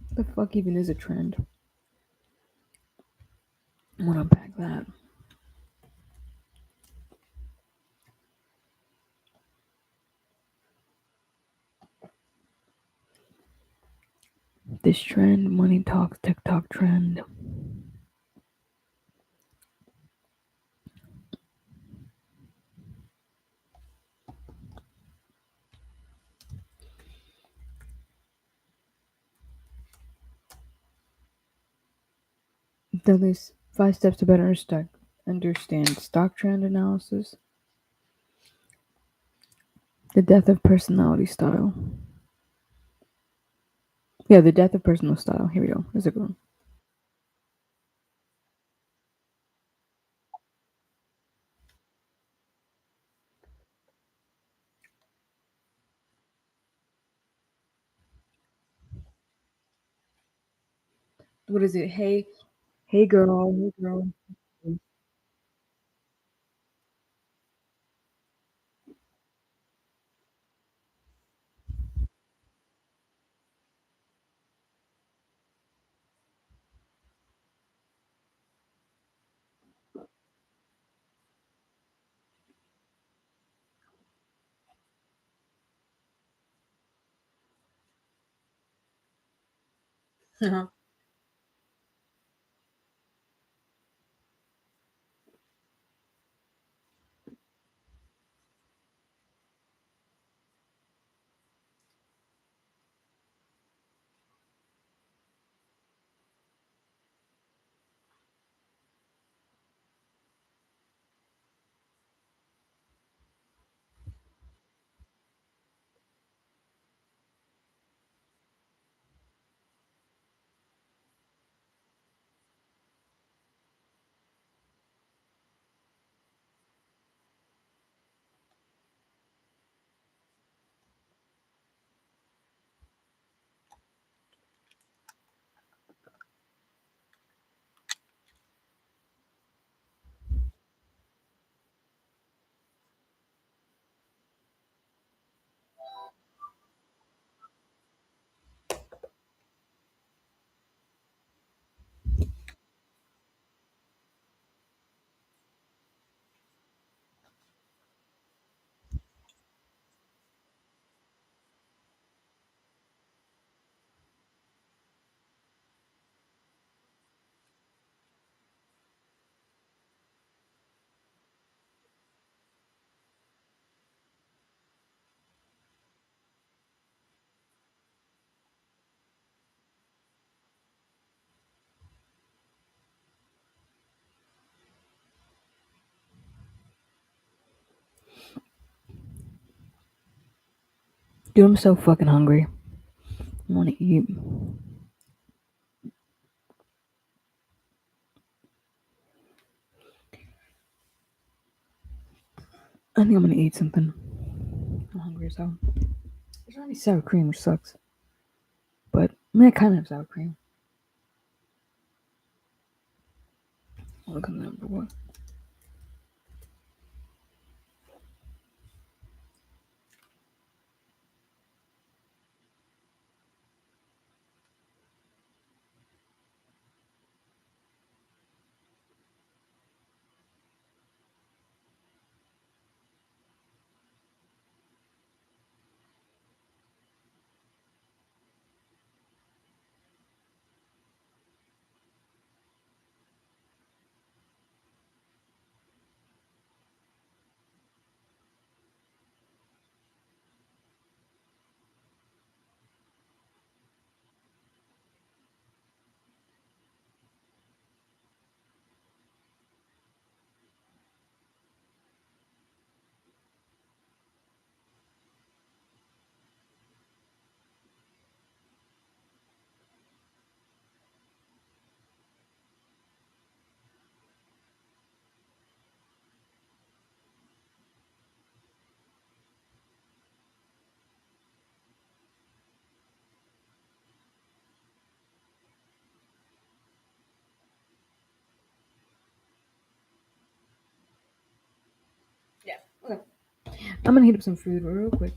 Speaker 1: what the fuck even is a trend? I want to unpack that. This trend, money talks, TikTok trend. There's 5 steps to better understand stock trend analysis. The death of personality style. Yeah, the death of personal style. Here we go. Here's a good one. What is it? Hey, hey girl, hey girl. Dude, I'm so fucking hungry. I want to eat. I think I'm gonna eat something. I'm hungry as hell. There's not any sour cream, which sucks. But I mean, I kind of have sour cream. I'll look at the number one. Yeah. Okay. I'm gonna heat up some food real quick.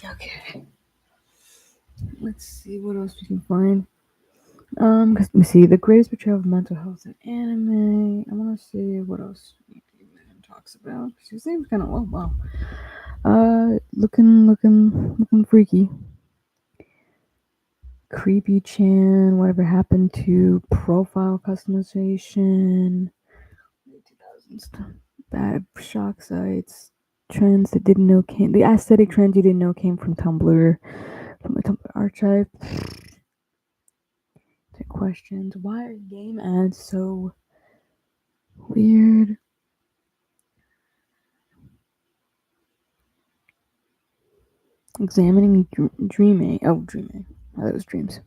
Speaker 1: Okay. Let's see what else we can find. 'Cause let me see. The greatest portrayal of mental health in anime. I want to see what else man talks about. She seems kind of oh wow. Looking freaky. Creepy Chan, whatever happened to profile customization? 2000s bad shock sites, trends that didn't know came, the aesthetic trends you didn't know came from Tumblr, from the Tumblr archive. Questions: why are game ads so weird? Examining dreaming. Oh, dreaming. Oh, that was dreams.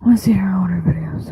Speaker 1: I want to see her older videos.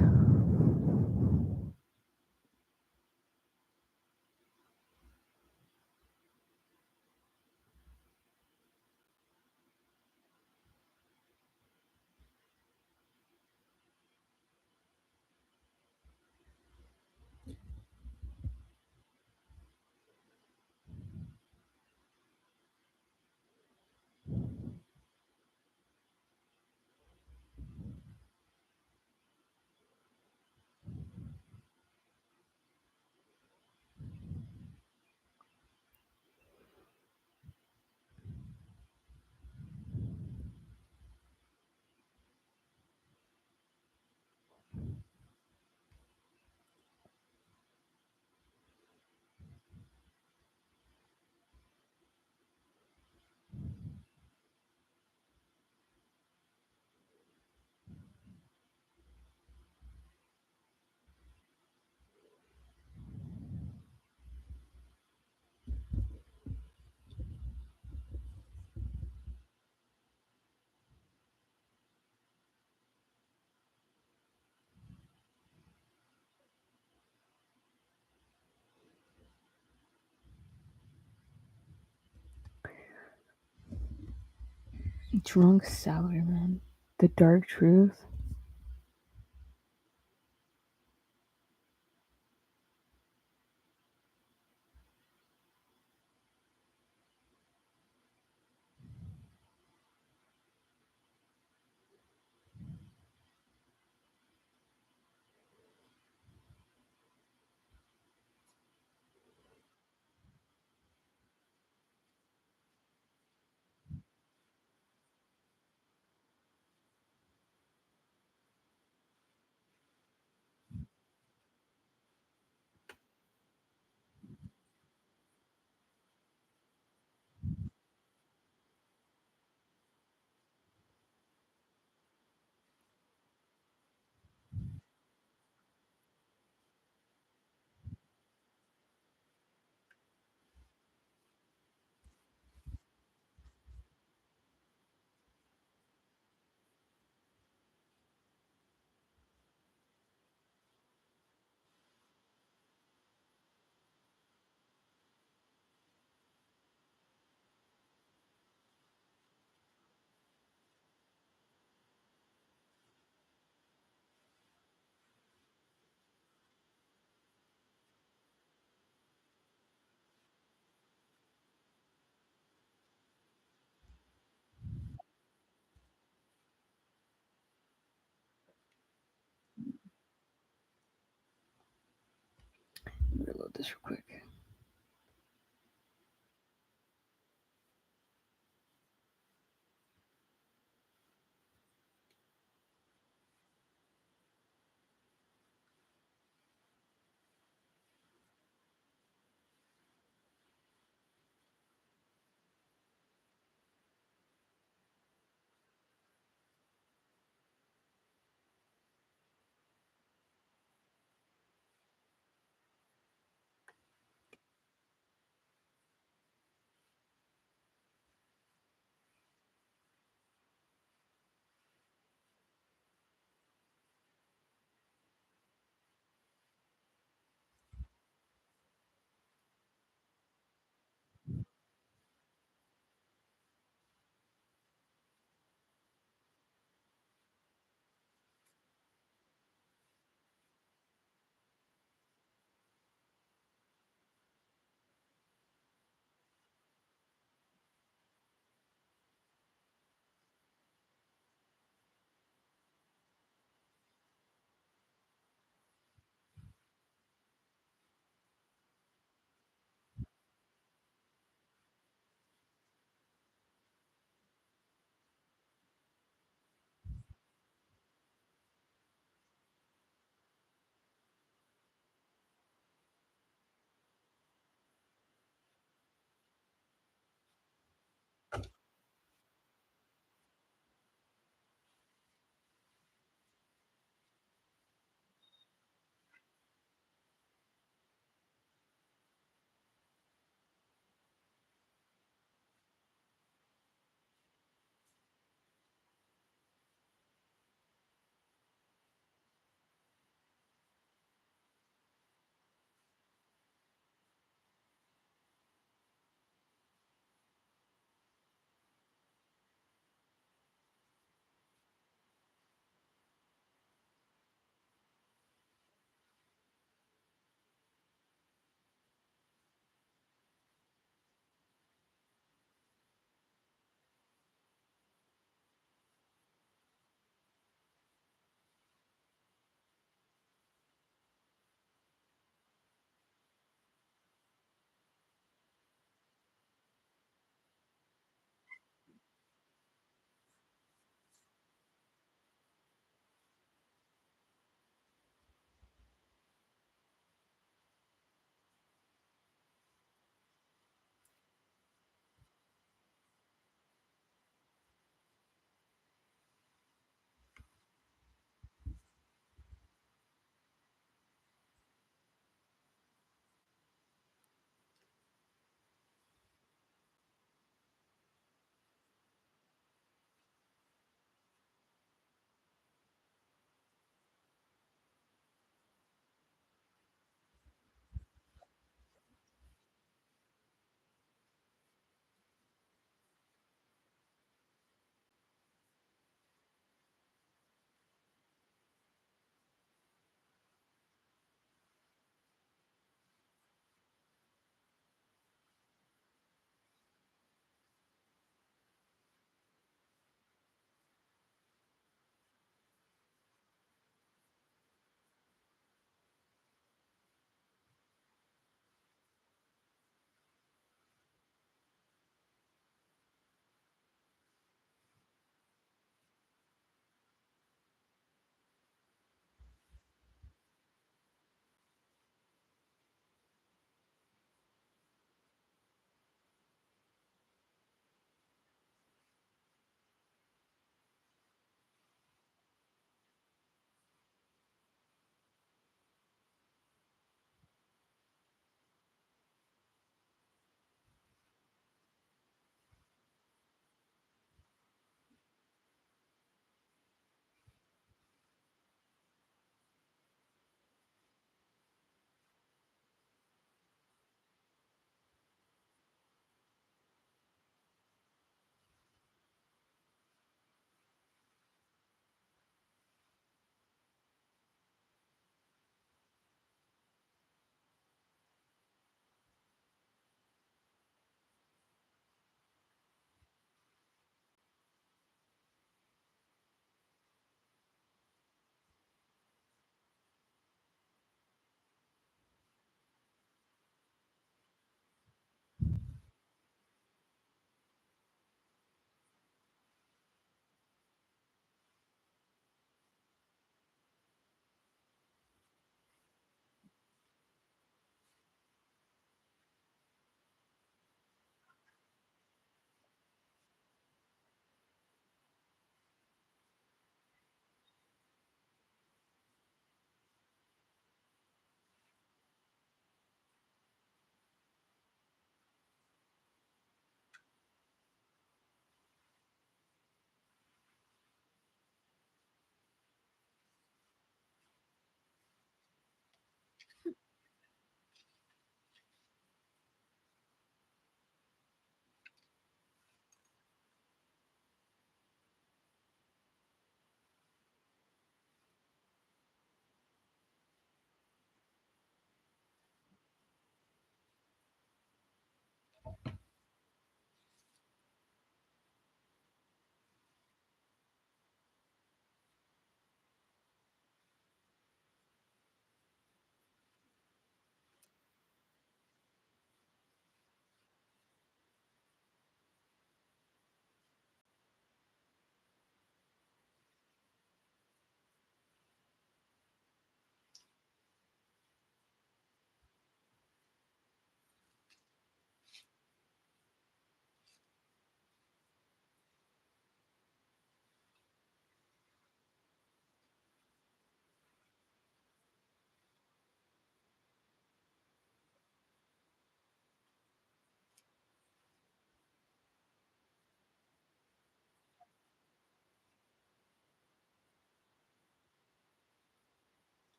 Speaker 1: Drunk Salaryman. The Dark Truth. Let me reload this real quick.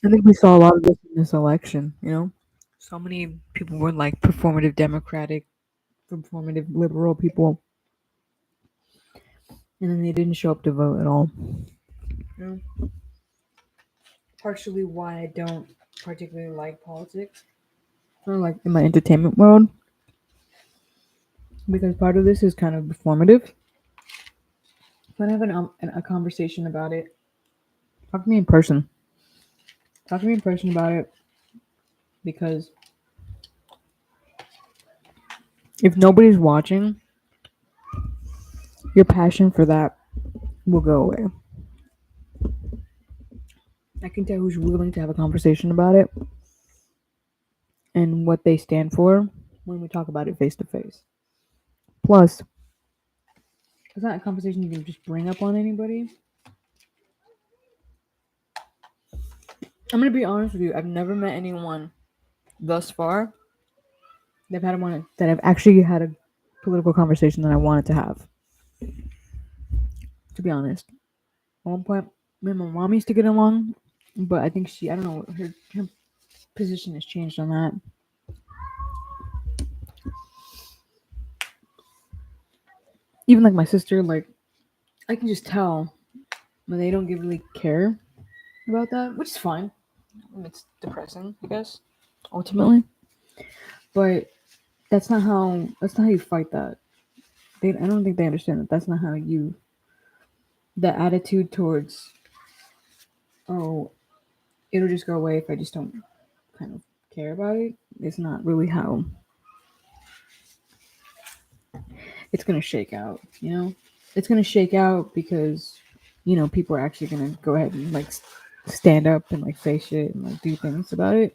Speaker 1: I think we saw a lot of this in this election, you know? So many people were like performative democratic, performative liberal people, and then they didn't show up to vote at all. You know? Partially why I don't particularly like politics, or like in my entertainment world, because part of this is kind of performative. If I have a conversation about it, talk to me in person. Talk to me in person about it, because if nobody's watching, your passion for that will go away. I can tell who's willing to have a conversation about it and what they stand for when we talk about it face to face. Plus, it's not a conversation you can just bring up on anybody. I'm gonna be honest with you. I've never met anyone thus far that I've actually had a political conversation that I wanted to have. To be honest, at one point, me and my mom used to get along, but I think I don't know, her position has changed on that. Even like my sister, like I can just tell when they don't really care about that, which is fine. It's depressing, I guess, ultimately. But that's not how you fight that. I don't think they understand that that's not how you the attitude towards, oh, it'll just go away if I just don't kind of care about it, is not really how it's gonna shake out, you know? It's gonna shake out because, people are actually gonna go ahead and like stand up and like say shit and like do things about it.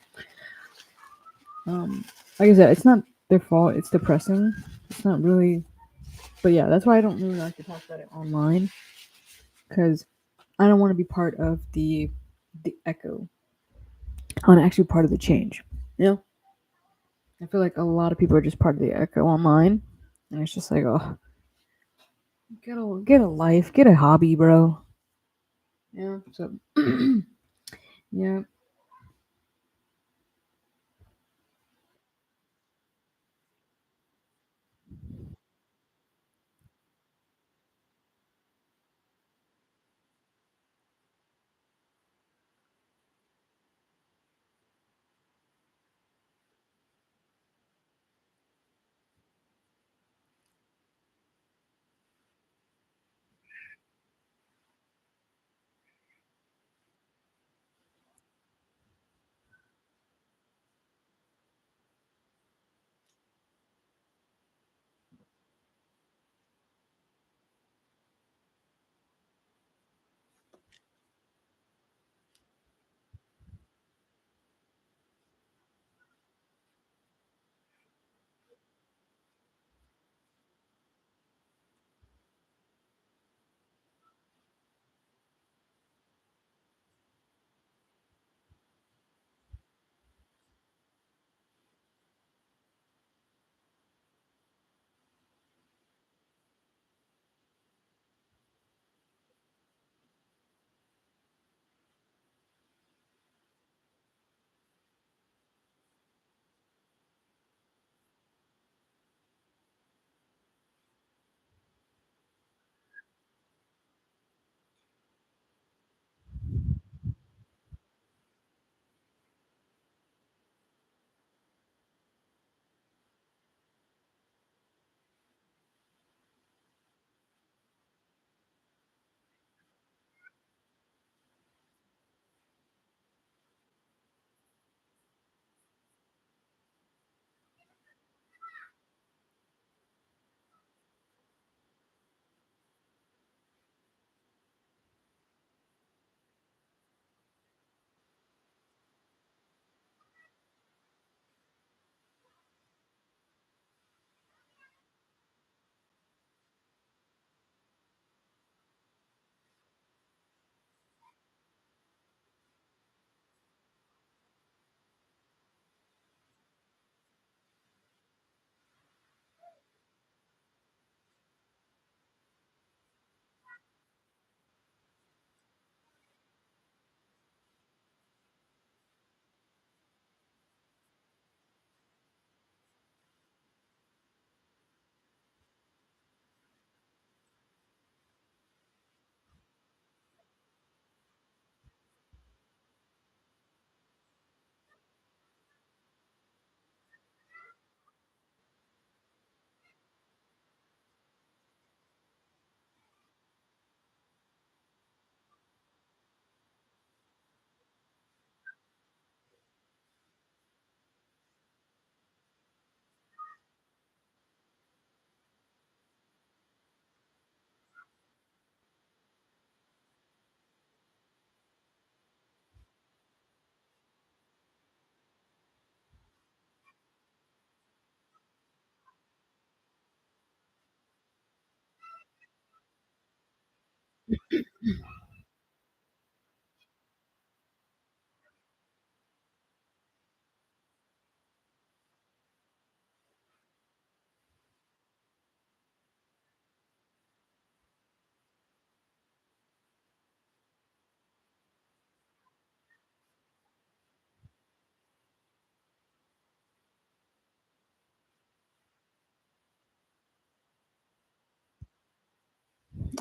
Speaker 1: Um, like I said, it's not their fault. It's depressing. It's not really, but yeah, that's why I don't really like to talk about it online, because I don't want to be part of the echo. I want to actually be part of the change. You know, I feel like a lot of people are just part of the echo online, and it's just like, oh, get a life, get a hobby, bro. Yeah. So yeah.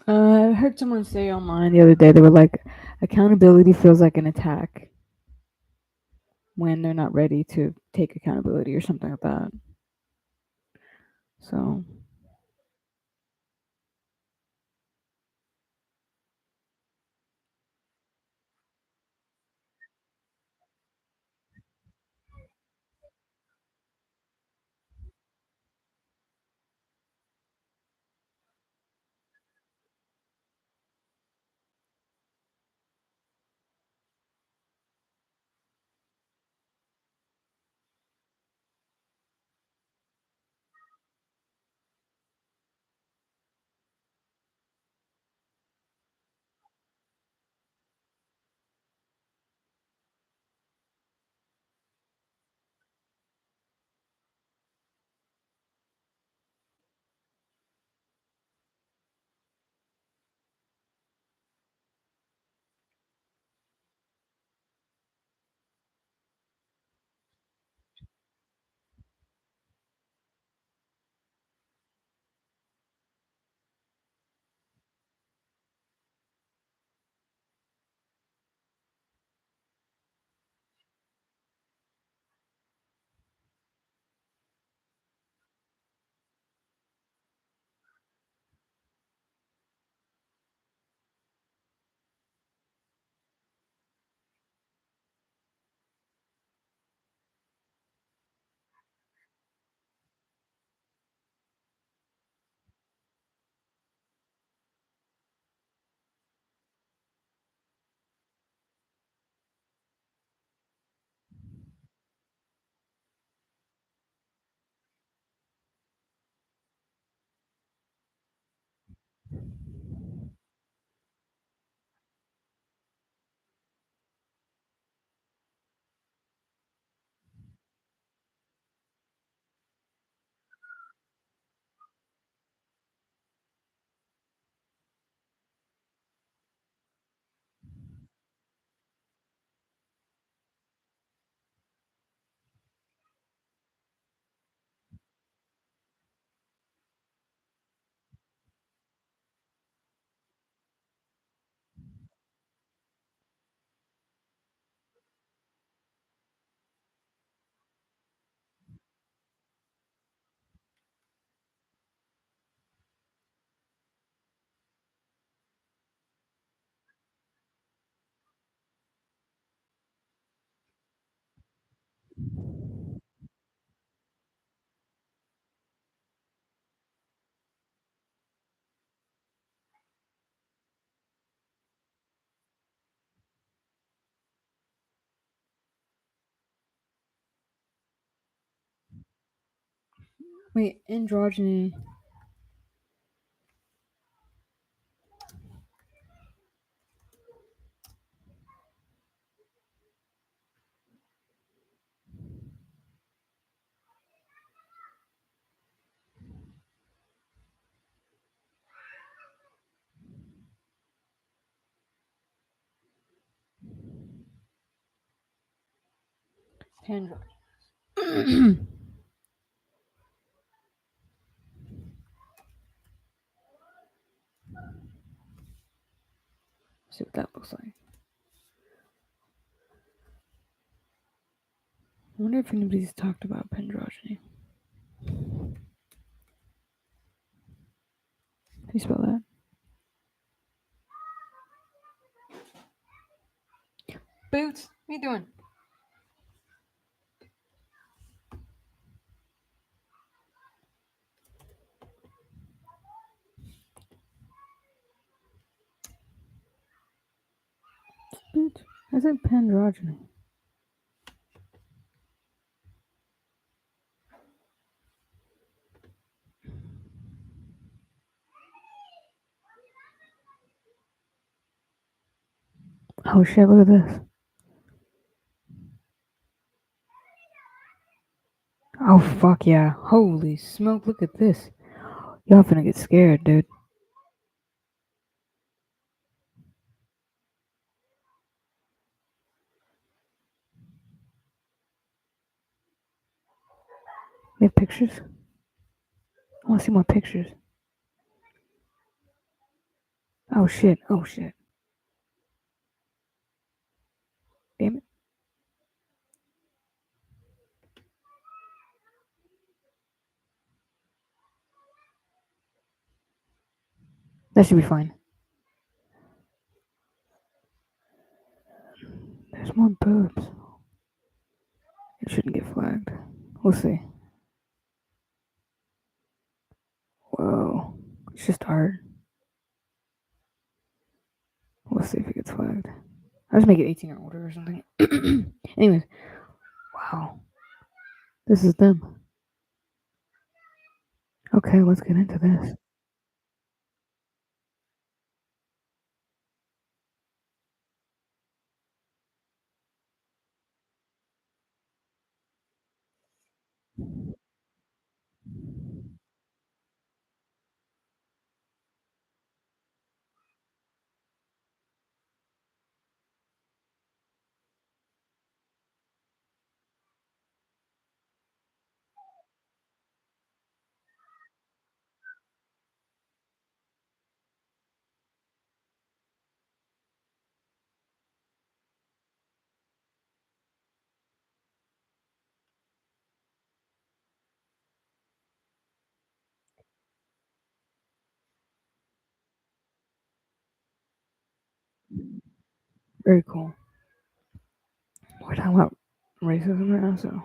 Speaker 1: I heard someone say online the other day, they were like, accountability feels like an attack when they're not ready to take accountability or something like that. So, wait, androgyny. Androgyny. See what that looks like. I wonder if anybody's talked about androgyny. How do you spell that? Boots, what are you doing? Boots. I said pandrogyny. Oh shit, look at this. Oh fuck yeah. Holy smoke, look at this. Y'all finna get scared, dude. We have pictures? I wanna see more pictures. Oh shit. Oh shit. Damn it. That should be fine. There's more boobs. It shouldn't get flagged. We'll see. Whoa. It's just art. We'll see if it gets flagged. I'll just make it 18 or older or something. Anyways, wow. This is them. Okay, let's get into this. Very cool. We're talking about racism right now, so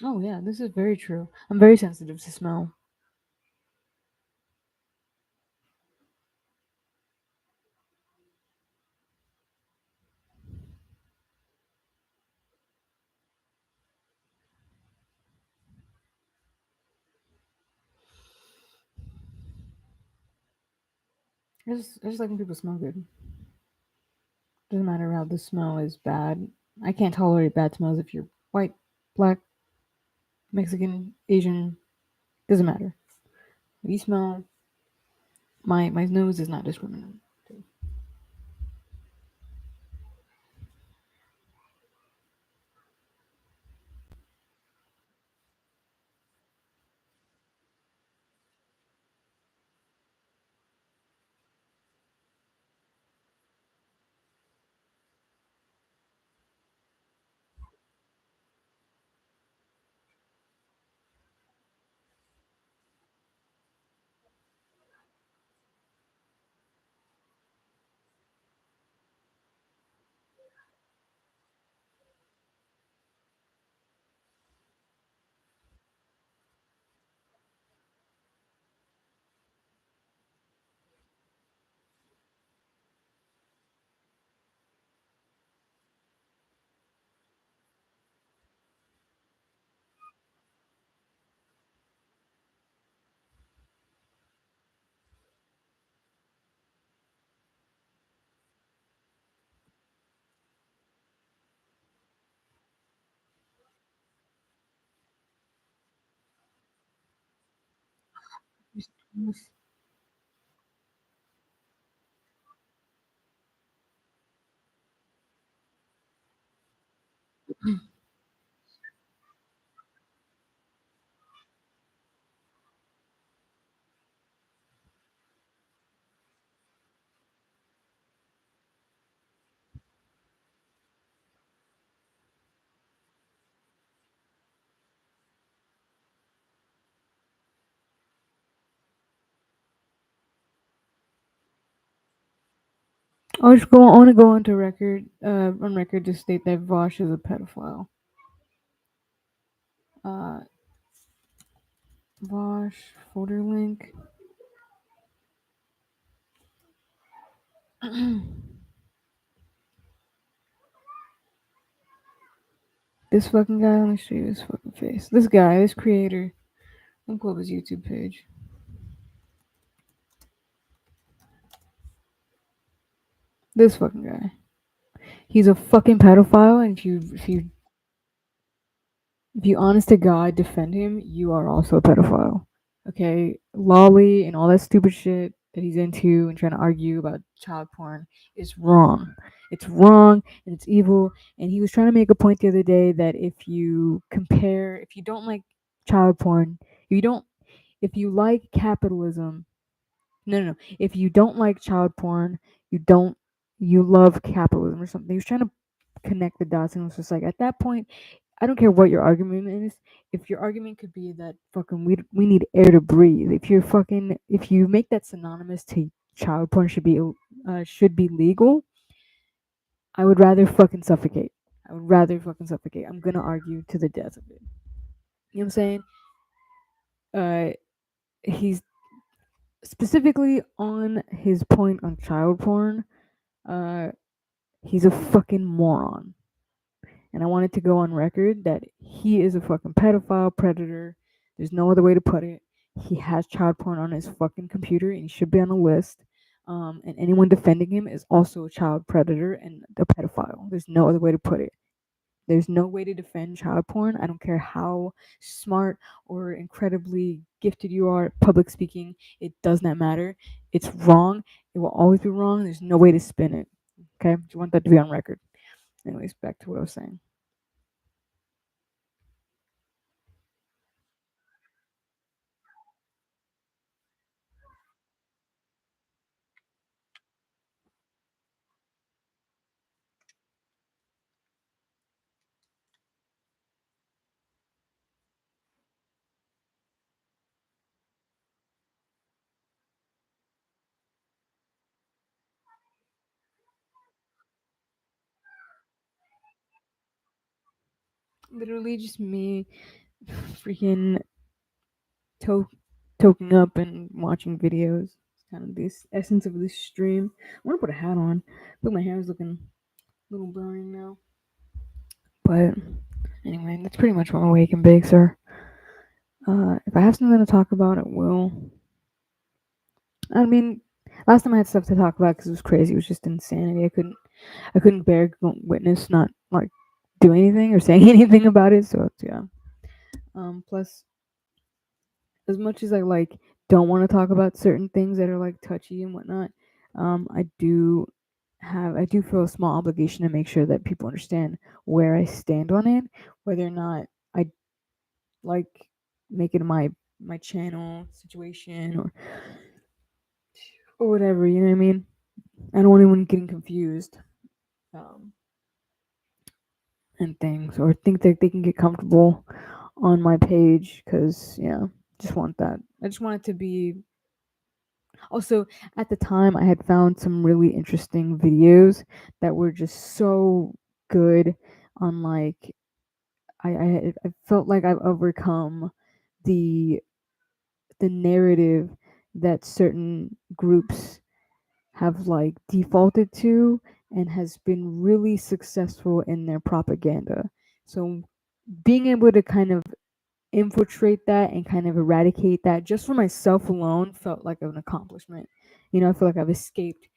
Speaker 1: Oh yeah, this is very true. I'm very sensitive to smell. I just like when people smell good. Doesn't matter how the smell is bad. I can't tolerate bad smells if you're white, black, Mexican, Asian. Doesn't matter. You smell. My nose is not discriminating. I want to go on record to state that Vosh is a pedophile. Uh, Vosh folder link. This fucking guy. Let me show you his fucking face. This guy, this creator. Let me pull up his YouTube page. This fucking guy. He's a fucking pedophile, and if you honest to God defend him, you are also a pedophile. Okay, lolly and all that stupid shit that he's into and trying to argue about child porn is wrong. It's wrong and it's evil. And he was trying to make a point the other day that if you don't like child porn, if you don't, if you like capitalism, no, no, no. If you don't like child porn, you don't, you love capitalism or something. He was trying to connect the dots, and it was just like at that point, I don't care what your argument is. If your argument could be that fucking we need air to breathe. If you make that synonymous to child porn should be legal, I would rather fucking suffocate. I would rather fucking suffocate. I'm gonna argue to the death of it. You know what I'm saying? Uh, he's specifically on his point on child porn. Uh, he's a fucking moron. And I wanted to go on record that he is a fucking pedophile predator. There's no other way to put it. He has child porn on his fucking computer and he should be on a list. And anyone defending him is also a child predator and a pedophile. There's no other way to put it. There's no way to defend child porn. I don't care how smart or incredibly gifted you are at public speaking. It does not matter. It's wrong. It will always be wrong. There's no way to spin it. Okay? Do you want that to be on record? Anyways, back to what I was saying. Literally just me. freaking to- toking up and watching videos. It's kind of this essence of this stream. I want to put a hat on. But my hair is looking a little boring now. But anyway, that's pretty much what my wake and bakes are. If I have something to talk about, I will. I mean, last time I had stuff to talk about because it was crazy. It was just insanity. I couldn't bear witness not like doing anything or saying anything about it. So yeah. Plus, as much as I like don't want to talk about certain things that are like touchy and whatnot, I do feel a small obligation to make sure that people understand where I stand on it, whether or not I like make it my channel situation or whatever. You know what I mean? I don't want anyone getting confused um, and things or think that they can get comfortable on my page because yeah, just want that. I just want it to be. Also, at the time, I had found some really interesting videos that were just so good on like I felt like I've overcome the the narrative that certain groups have like defaulted to and has been really successful in their propaganda. So being able to kind of infiltrate that and kind of eradicate that just for myself alone felt like an accomplishment. You know, I feel like I've escaped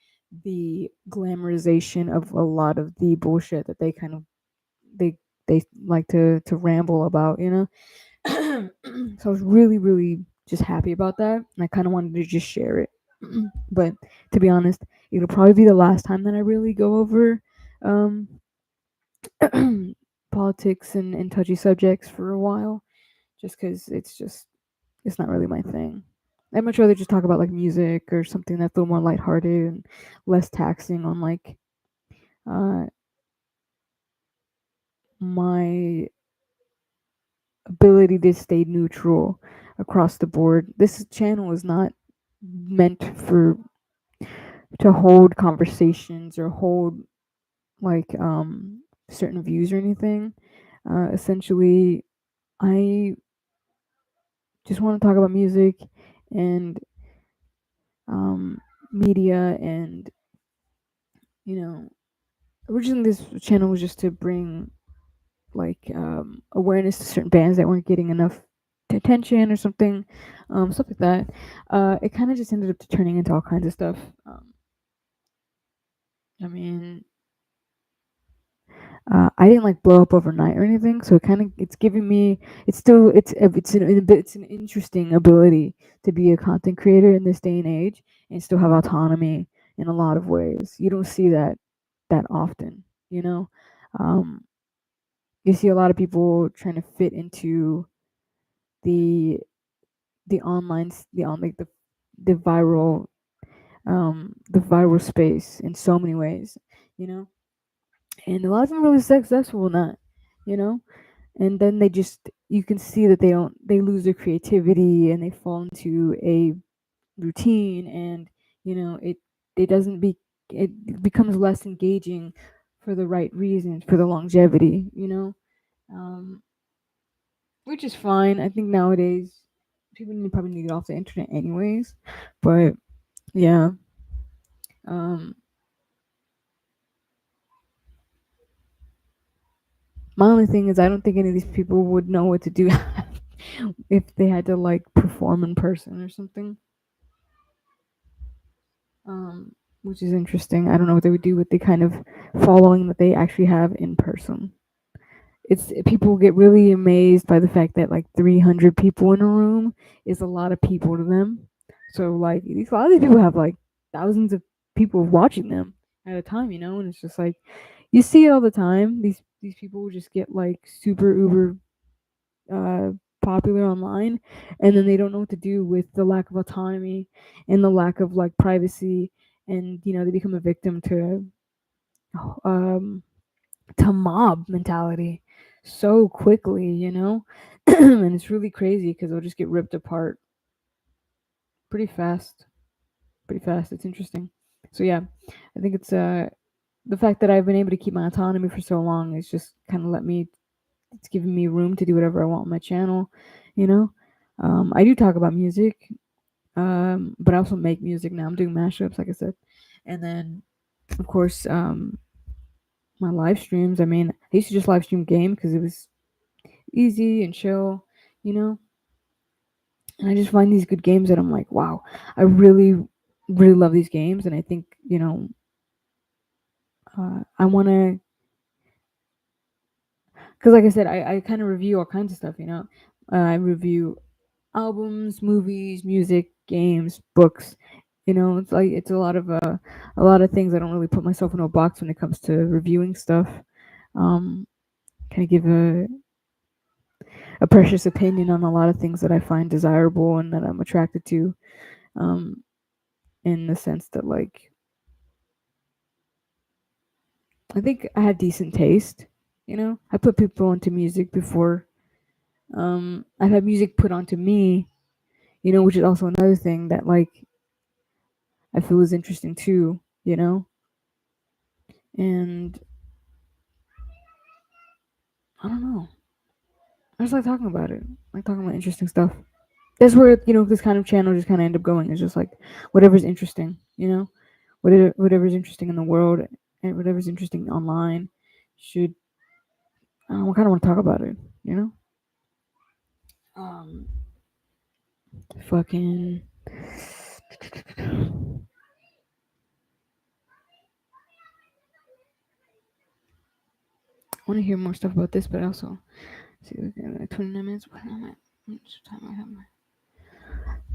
Speaker 1: the glamorization of a lot of the bullshit that they kind of they they like to ramble about, you know? So I was really just happy about that and I kind of wanted to just share it. But to be honest, it'll probably be the last time that I really go over um politics and touchy subjects for a while just because it's not really my thing. I'd much rather just talk about like music or something that's a little more lighthearted and less taxing on like uh, my ability to stay neutral across the board. This channel is not meant for to hold conversations or hold like certain views or anything. Essentially, I just want to talk about music and um, media and you know originally this channel was just to bring like awareness to certain bands that weren't getting enough attention or something, stuff like that. It kind of just ended up turning into all kinds of stuff. I mean, I didn't like blow up overnight or anything, so it's giving me it's an interesting ability to be a content creator in this day and age and still have autonomy in a lot of ways. You don't see that often, you know. Um, you see a lot of people trying to fit into the the on like the viral space in so many ways, you know, and a lot of them are really successful in that, you know, and then they just you can see that they lose their creativity and they fall into a routine and you know it doesn't be it becomes less engaging for the right reasons for the longevity, you know. um which is fine. I think nowadays people probably need it off the internet anyways. But yeah, um, my only thing is I don't think any of these people would know what to do if they had to like perform in person or something. Um, which is interesting. I don't know what they would do with the kind of following that they actually have in person. It's people get really amazed by the fact that like 300 people in a room is a lot of people to them. So like a lot of these people have like thousands of people watching them at a time, you know, and it's just like you see it all the time. These people just get like super uber uh popular online and then they don't know what to do with the lack of autonomy and the lack of like privacy and you know they become a victim um to mob mentality so quickly, you know? And it's really crazy because they'll just get ripped apart pretty fast. Pretty fast. It's interesting. So yeah, I think it's the fact that I've been able to keep my autonomy for so long is just kind of let me it's giving me room to do whatever I want on my channel, you know. I do talk about music, but I also make music now. I'm doing mashups, like I said, and then of course my live streams. I mean, I used to just live stream game because it was easy and chill, you know. And I just find these good games that I'm like, wow, I really, really love these games, and I think I want to, because like I said, I kind of review all kinds of stuff, you know. I review albums, movies, music, games, books. You know, it's like it's a lot of things. I don't really put myself in a box when it comes to reviewing stuff. Um, kind of give a precious opinion on a lot of things that I find desirable and that I'm attracted to. Um, in the sense that like I think I have decent taste. You know, I put people into music before. I've had music put onto me. You know, which is also another thing that like I feel is interesting too. You know, and I don't know. I just like talking about it. I like talking about interesting stuff. That's where this kind of channel just kind of end up going. It's just like whatever's interesting. You know, whatever's interesting in the world and whatever's interesting online should. I don't kind of want to talk about it. You know. Um. Fucking. I want to hear more stuff about this, but also see, we got 29 minutes. What am I? How much time I have?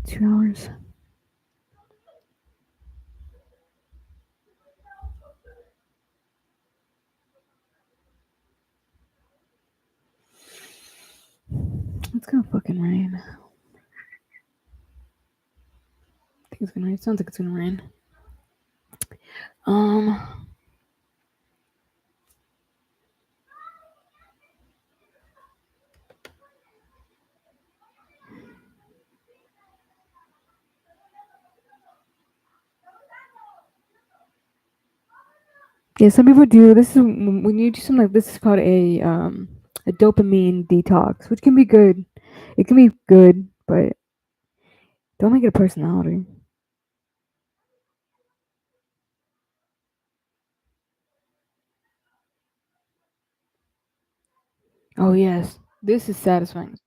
Speaker 1: 2 hours. It's gonna fucking rain. I think it's gonna rain. It sounds like it's gonna rain. Um. Yeah, some people do. This is when you do something like this. Is called a dopamine detox, which can be good. It can be good, but don't make it a personality. Oh yes, this is satisfying.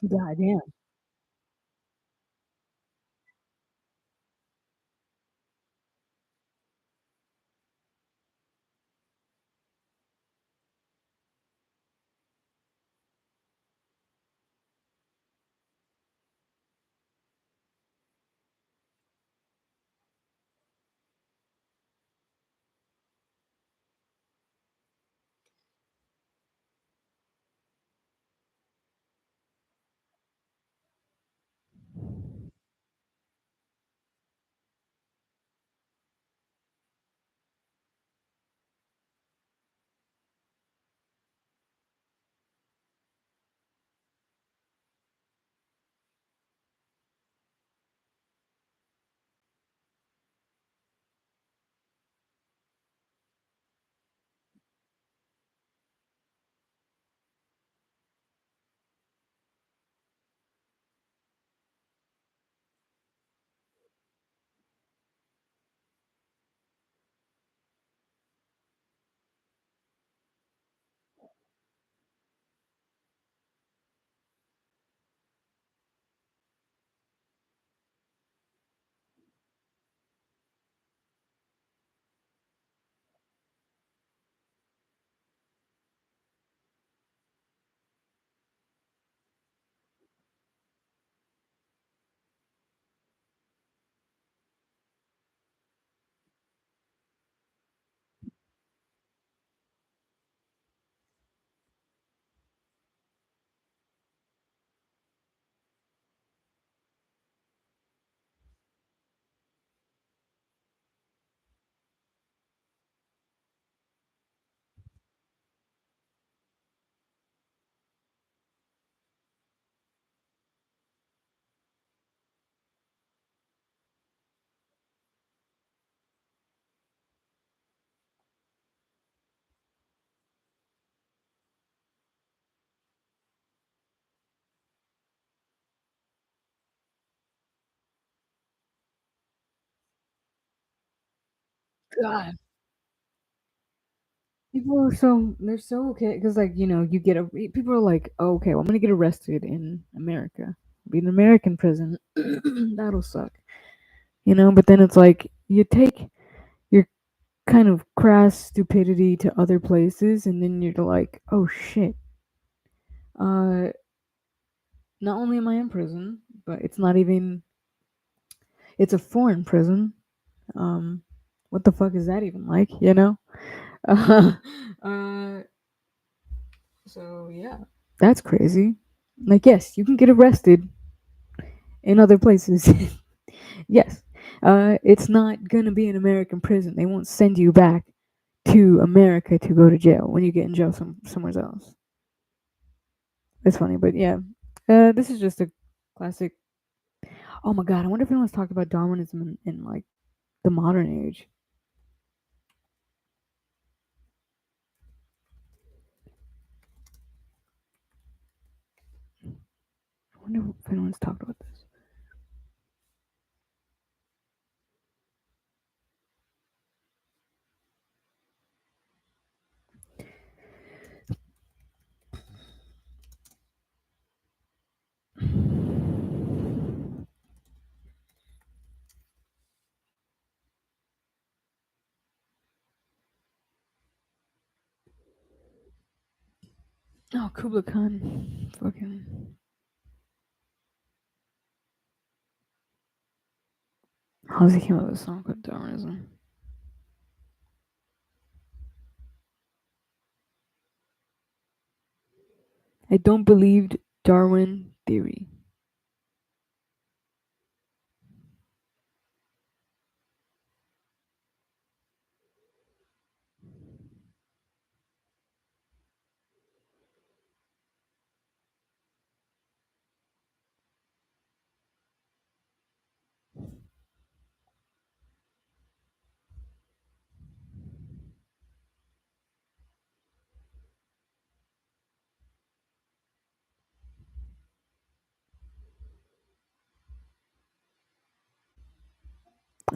Speaker 1: God damn. God. People are so they're so okay because like you get a people are like, oh, okay, well, I'm gonna get arrested in America, be in an American prison. That'll suck, But then it's like you take your kind of crass stupidity to other places, and then you're like, oh shit. Uh, Not only am I in prison, but it's not even. It's a foreign prison. Um, what the fuck is that even like? Uh, uh, so yeah, that's crazy. Like, yes, you can get arrested in other places. Yes, it's not gonna be an American prison. They won't send you back to America to go to jail when you get in jail somewhere else. It's funny, but yeah, this is just a classic. Oh my god, I wonder if anyone's talked about Darwinism in like the modern age. I wonder if anyone's talked about this. Oh, Kubla Khan, fucking. How's he came up with a song called Darwinism? I don't believe Darwin theory.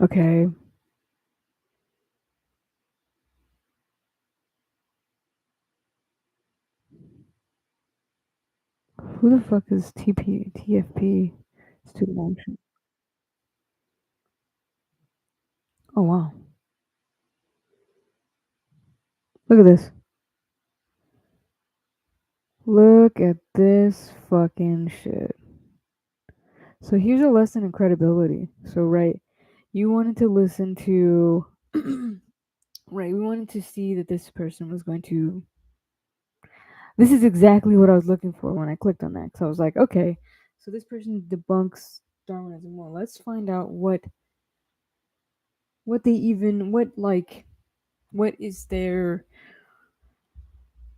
Speaker 1: Okay. Who the fuck is TFP? Student action. Oh wow. Look at this. Look at this fucking shit. So here's a lesson in credibility. So right, you wanted to listen to right, we wanted to see that this person was going to this is exactly what I was looking for when I clicked on that. So I was like, okay, so this person debunks Darwinism. Well, let's find out what they even what is their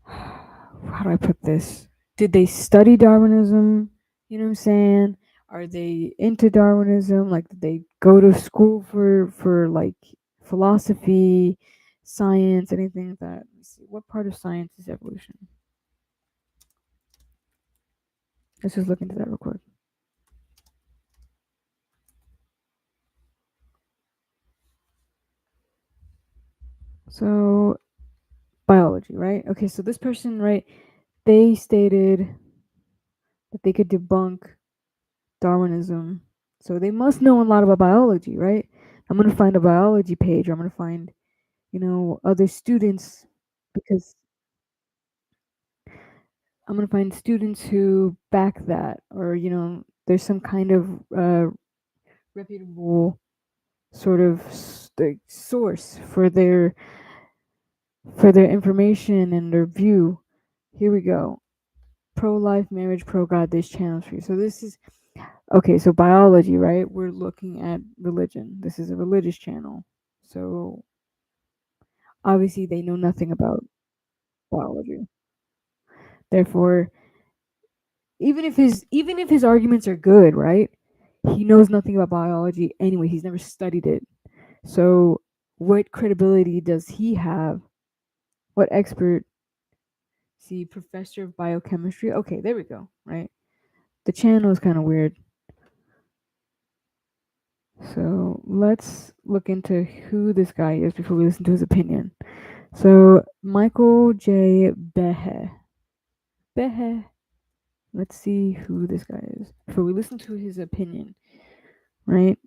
Speaker 1: how do I put this? Did they study Darwinism? You know what I'm saying? Are they into Darwinism? Like, did they go to school for like philosophy, science, anything like that? Let me see. What part of science is evolution? Let's just look into that real quick. So, biology, right? Okay, so this person, right? They stated that they could debunk Darwinism. So they must know a lot about biology, right? I'm gonna find a biology page. Or I'm gonna find other students because I'm gonna find students who back that, or there's some kind of reputable sort of source for their information and their view. Here we go. Pro life, marriage, pro God. There's channels for you. So this is okay. So biology, right? We're looking at religion. This is a religious channel. So obviously they know nothing about biology. Therefore, even if his arguments are good, right? He knows nothing about biology anyway. He's never studied it. So what credibility does he have? What expert? See, professor of biochemistry. Okay, there we go. Right. The channel is kind of weird. So let's look into who this guy is before we listen to his opinion. So Michael J. Behe. Behe. Let's see who this guy is before we listen to his opinion. Right.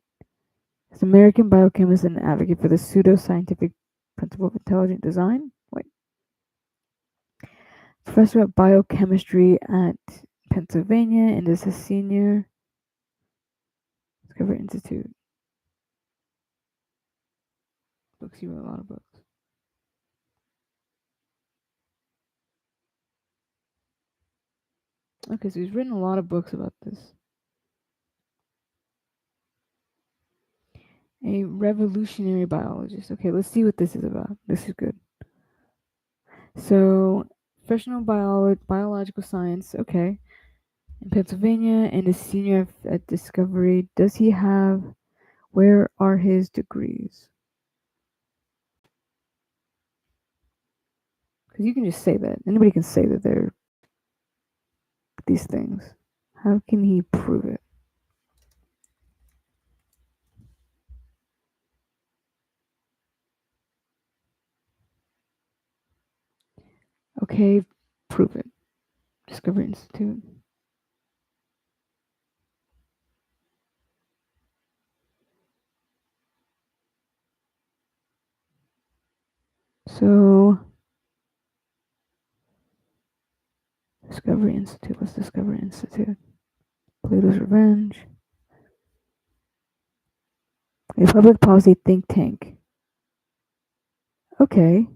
Speaker 1: He's an American biochemist and advocate for the pseudoscientific principle of intelligent design. Wait. Professor of biochemistry at Pennsylvania and is a senior Discovery Institute. Books, he wrote a lot of books. Okay, so he's written a lot of books about this. A revolutionary biologist. Okay, let's see what this is about. This is good. So, professional biological science. Okay, in Pennsylvania and is senior at Discovery. Does he have? Where are his degrees? Because you can just say that. Anybody can say that they're these things. How can he prove it? Okay, prove it. Discovery Institute. So, Discovery Institute. What's Discovery Institute? Plato's Revenge. A public policy think tank. Okay.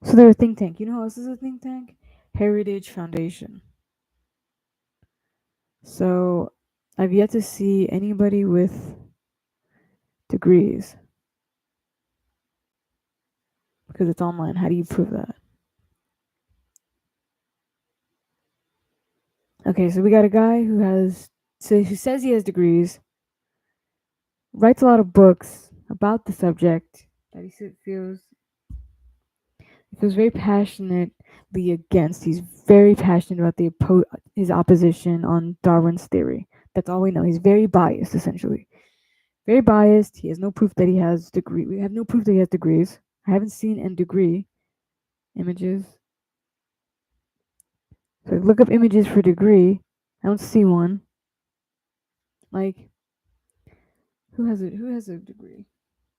Speaker 1: So they're a think tank. You know who else is a think tank? Heritage Foundation. So I've yet to see anybody with degrees because it's online. How do you prove that? Okay, so we got a guy who says he has degrees, writes a lot of books about the subject that he feels very passionately against. He's very passionate about his opposition on Darwin's theory. That's all we know. He's very biased, essentially. Very biased. He has no proof that he has degree. We have no proof that he has degrees. I haven't seen any degree images. So look up images for degree. I don't see one. Like, who has it? Who has a degree?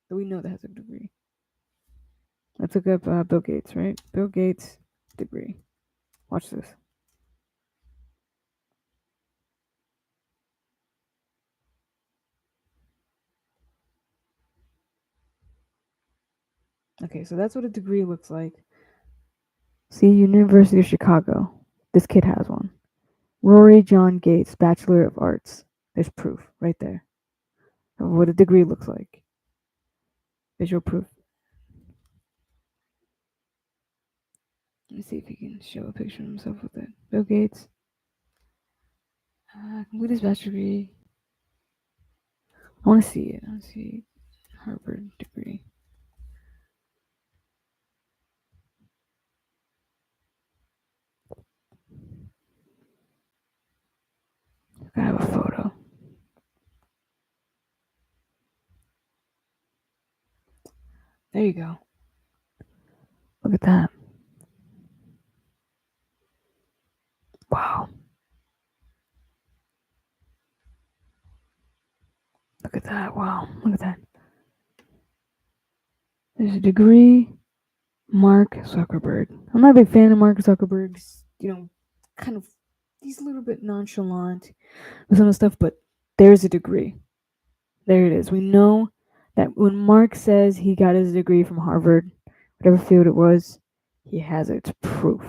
Speaker 1: That we know that has a degree. Let's look up Bill Gates, right? Bill Gates degree. Watch this. Okay, so that's what a degree looks like. See, University of Chicago. This kid has one. Rory John Gates, Bachelor of Arts. There's proof right there of what a degree looks like. Visual proof. Let me see if he can show a picture of himself with it. Bill Gates. Complete his bachelor degree. I want to see it. I want to see Harvard degree. I have a photo. There you go. Look at that. Wow. Look at that. Wow. Look at that. There's a degree. Mark Zuckerberg. I'm not a big fan of Mark Zuckerberg's, kind of, he's a little bit nonchalant with some of the stuff, but there's a degree. There it is. We know that when Mark says he got his degree from Harvard, whatever field it was, he has it. It's proof.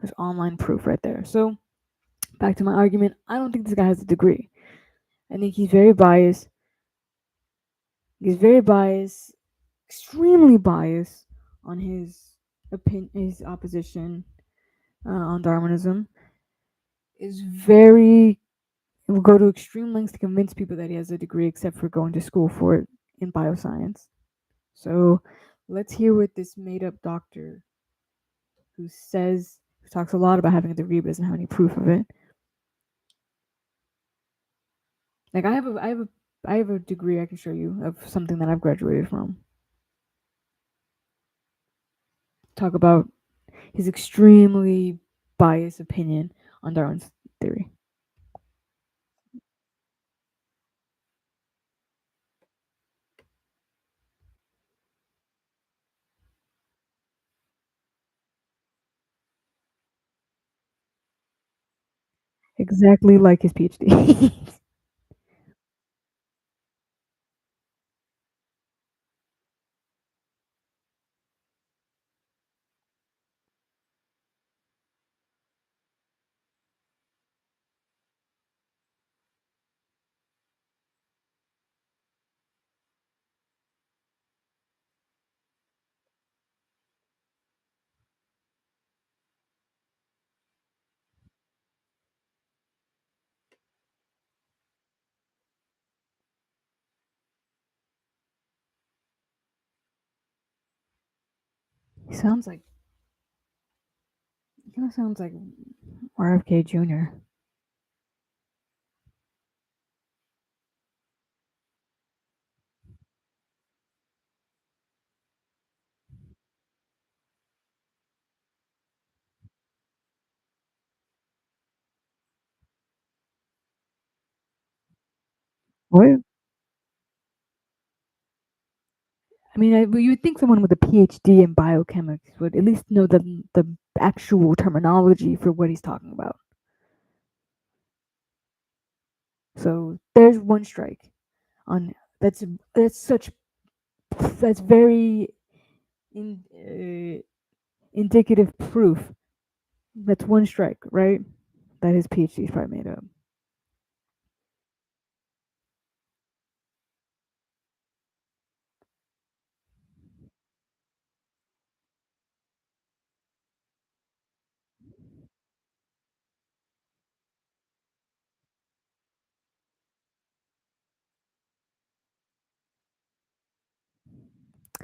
Speaker 1: There's online proof right there. So, back to my argument, I don't think this guy has a degree. I think he's very biased. He's very biased, extremely biased on his opinion, his opposition on Darwinism. Is very will go to extreme lengths to convince people that he has a degree, except for going to school for it in bioscience. So let's hear what this made-up doctor who talks a lot about having a degree but doesn't have any proof of it. Like I have a degree I can show you of something that I've graduated from. Talk about his extremely biased opinion on Darwin's theory. Exactly like his PhD. he sounds like he kind of sounds like RFK Jr. What? I mean, you would think someone with a PhD in biochemics would at least know the actual terminology for what he's talking about. So there's one strike on that's that's such that's very indicative proof. That's one strike, right? That his PhD is probably made up.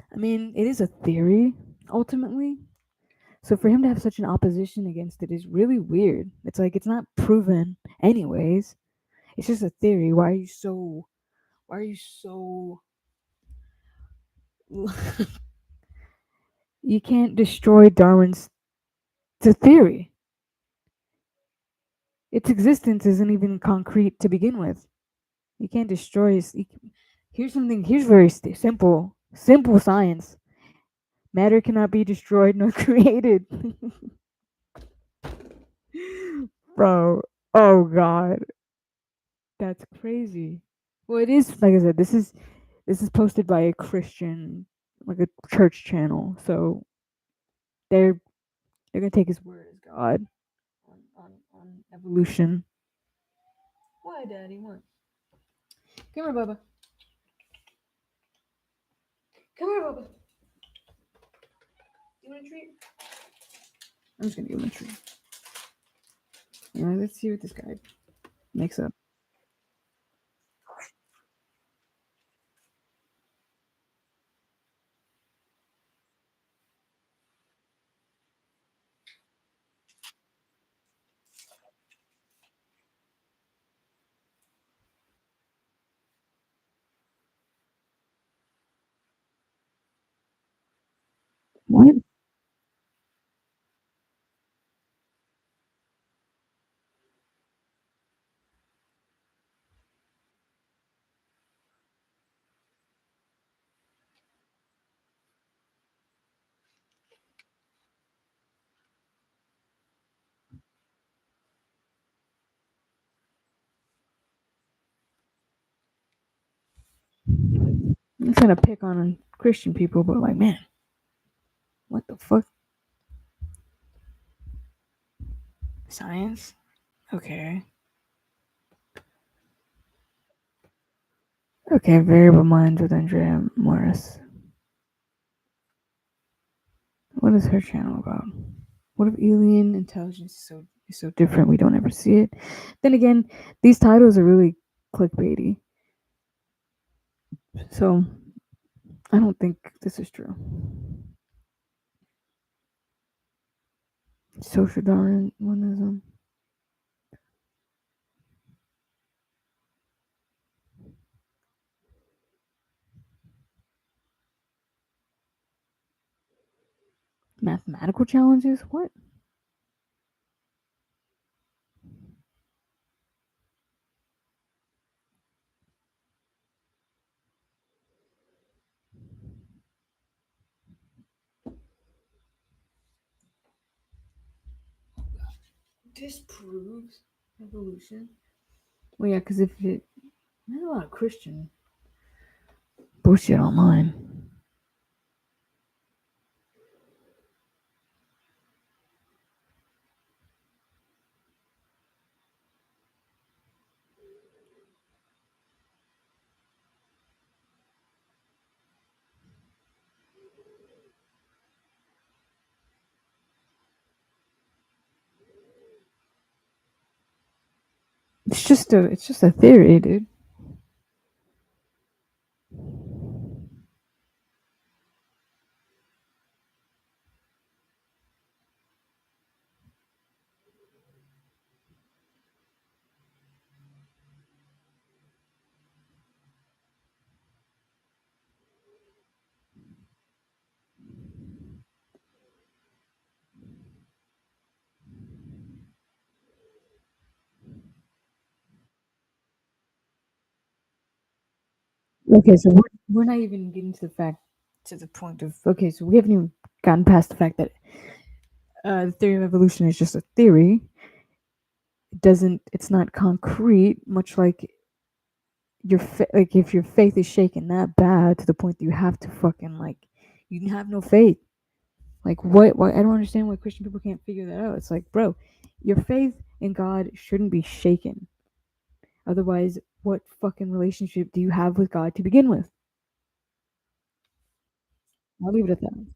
Speaker 1: I mean, it is a theory ultimately. So for him to have such an opposition against it is really weird. It's like it's not proven anyways. It's just a theory. Why are you so you can't destroy Darwin's the theory. Its existence isn't even concrete to begin with. You can't destroy. Here's something. Here's very simple. Simple science. Matter cannot be destroyed nor created. Bro. Oh God. That's crazy. Well, it is like I said. This is posted by a Christian, like a church channel. So they're they're gonna take his word as God on evolution. Why, Daddy? What? Come here, Bubba. Come here, Bubba. You want a treat? I'm just gonna give him a treat. All right, let's see what this guy makes up. What? I'm trying to pick on Christian people, but like, man, what the fuck? Science? Okay. Okay, Variable Minds with Andrea Morris. What is her channel about? What if alien intelligence is so different we don't ever see it? Then again, these titles are really clickbaity. So I don't think this is true. Social Darwinism. Mathematical challenges? What? Disproves evolution? Well, yeah, because if it. There's a lot of Christian bullshit online. It's just a theory, dude. Okay, so we're not even getting to the point of okay, so we haven't even gotten past the fact that the theory of evolution is just a theory. It's not concrete, much like like if your faith is shaken that bad to the point that you have to fucking like you can have no faith. Like what? Why I don't understand why Christian people can't figure that out. It's like, bro, your faith in God shouldn't be shaken. Otherwise, what fucking relationship do you have with God to begin with? I'll leave it at that.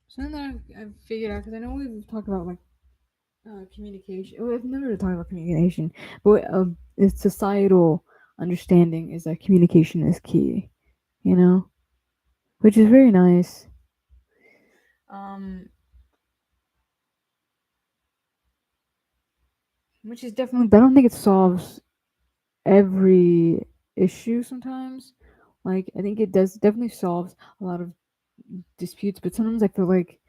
Speaker 1: Something that I've figured out because I know we've talked about like communication. Well, I've never really talked about communication, but it's societal understanding is that communication is key. You know, which is very nice. Um, which is definitely. But I don't think it solves every issue. Sometimes, like I think it does definitely solves a lot of disputes. But sometimes I feel like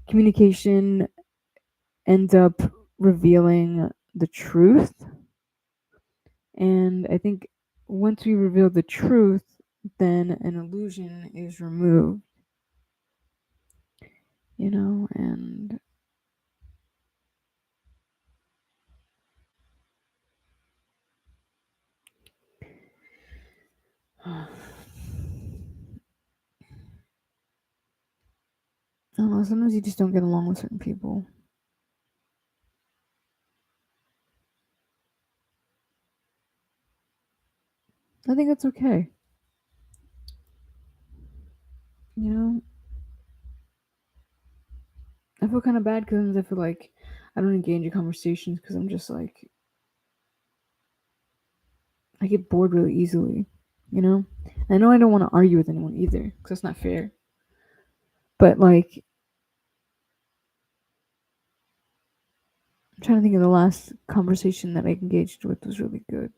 Speaker 1: communication ends up revealing the truth. And I think once we reveal the truth, then an illusion is removed, and I don't know, sometimes you just don't get along with certain people. I think that's okay. You know, I feel kind of bad because I feel like I don't engage in conversations because I'm just like, I get bored really easily, you know? I know I don't want to argue with anyone either because that's not fair. But like, I'm trying to think of the last conversation that I engaged with was really good.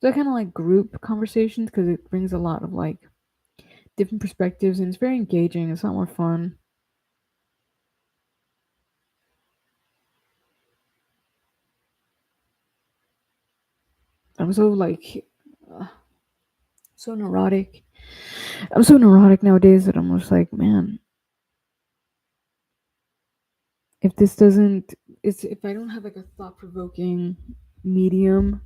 Speaker 1: So I kind of like group conversations because it brings a lot of like different perspectives and it's very engaging. It's a lot more fun. I'm so like uh, so neurotic. I'm so neurotic nowadays that I'm just like, man, if this doesn't, it's if I don't have like a thought provoking medium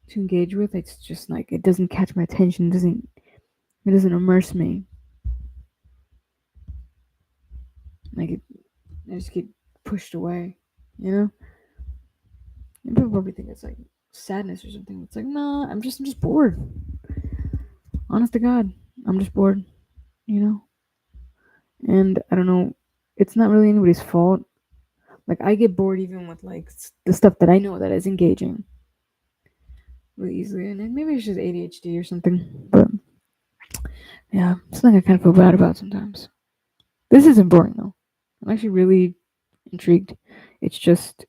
Speaker 1: to engage with, it's just like it doesn't catch my attention. It doesn't immerse me. Like I just get pushed away. You know, and people probably think it's like sadness or something. It's like, nah, I'm just bored. Honest to God, I'm just bored. You know, and I don't know. It's not really anybody's fault. Like I get bored even with like the stuff that I know that is engaging really easily, and maybe it's just ADHD or something. But yeah, something I kind of feel bad about sometimes. This isn't boring though. I'm actually really intrigued. It's just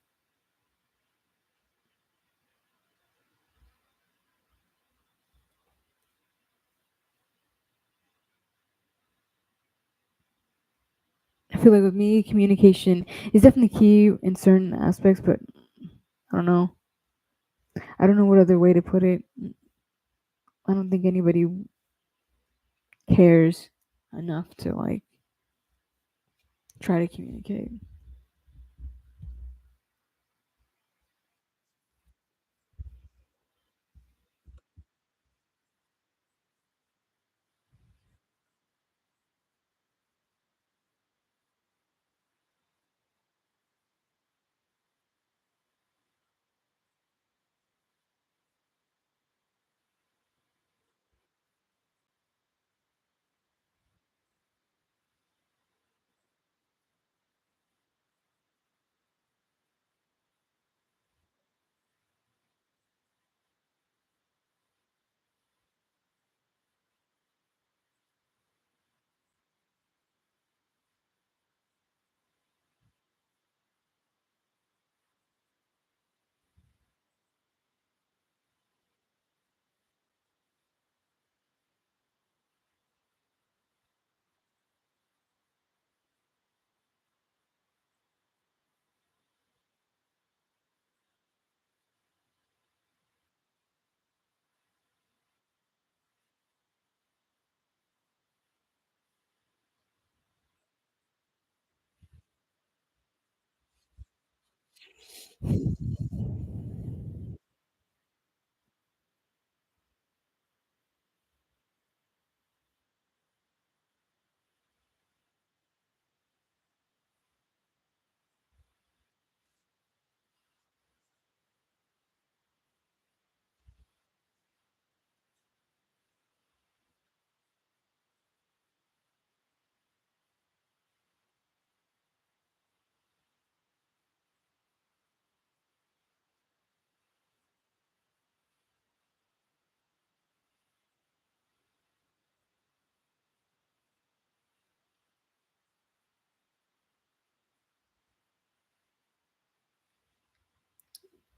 Speaker 1: I feel like with me, communication is definitely key in certain aspects, but I don't know. I don't know what other way to put it. I don't think anybody cares enough to like try to communicate.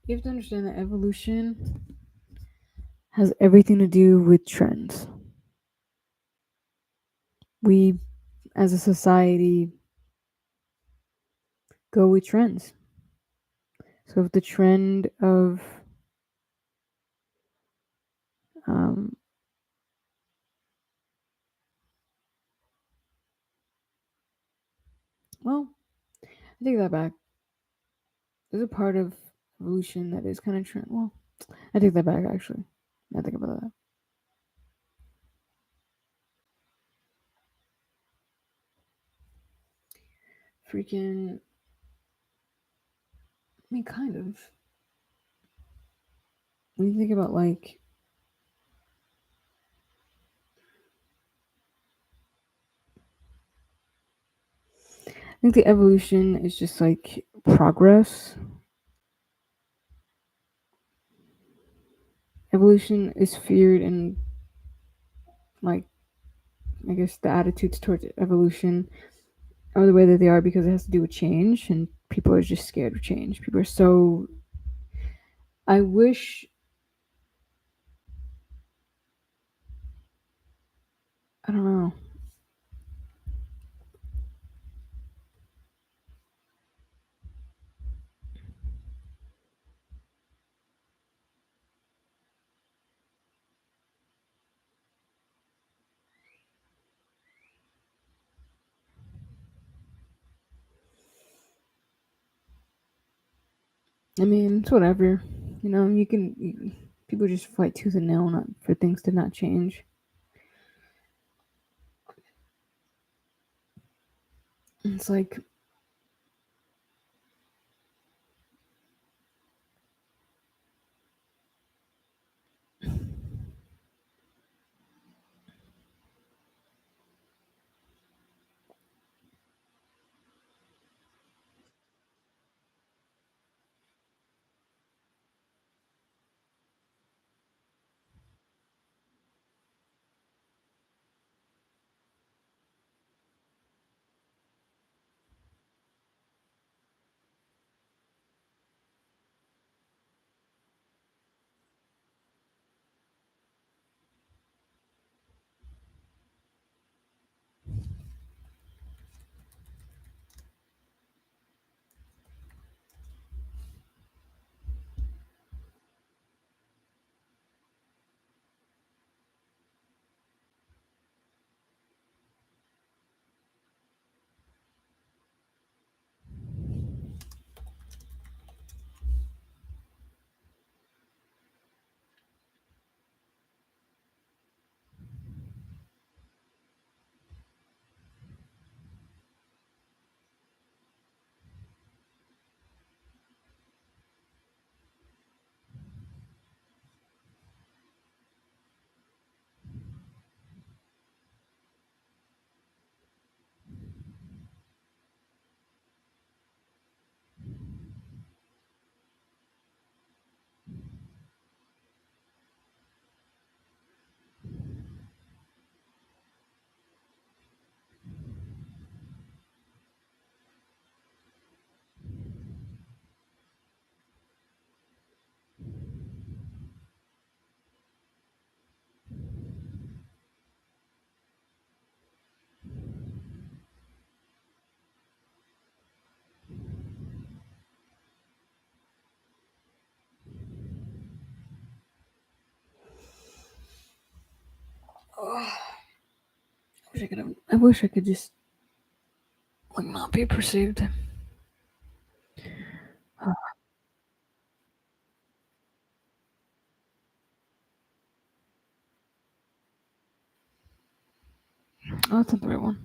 Speaker 1: You have to understand that evolution has everything to do with trends. We, as a society, go with trends. So if the trend of um, well, I take that back. There's a part of evolution that is kind of trend. Well, I take that back actually. I think about that. Freaking, I mean, kind of. When you think about like, I think the evolution is just like progress. Evolution is feared and like, I guess the attitudes towards evolution are the way that they are because it has to do with change, and people are just scared of change. People are so. I wish I don't know. I mean, it's whatever. You know, people just fight tooth and nail not for things to not change. It's like, I wish I could just like not be perceived. Oh, that's not the right one.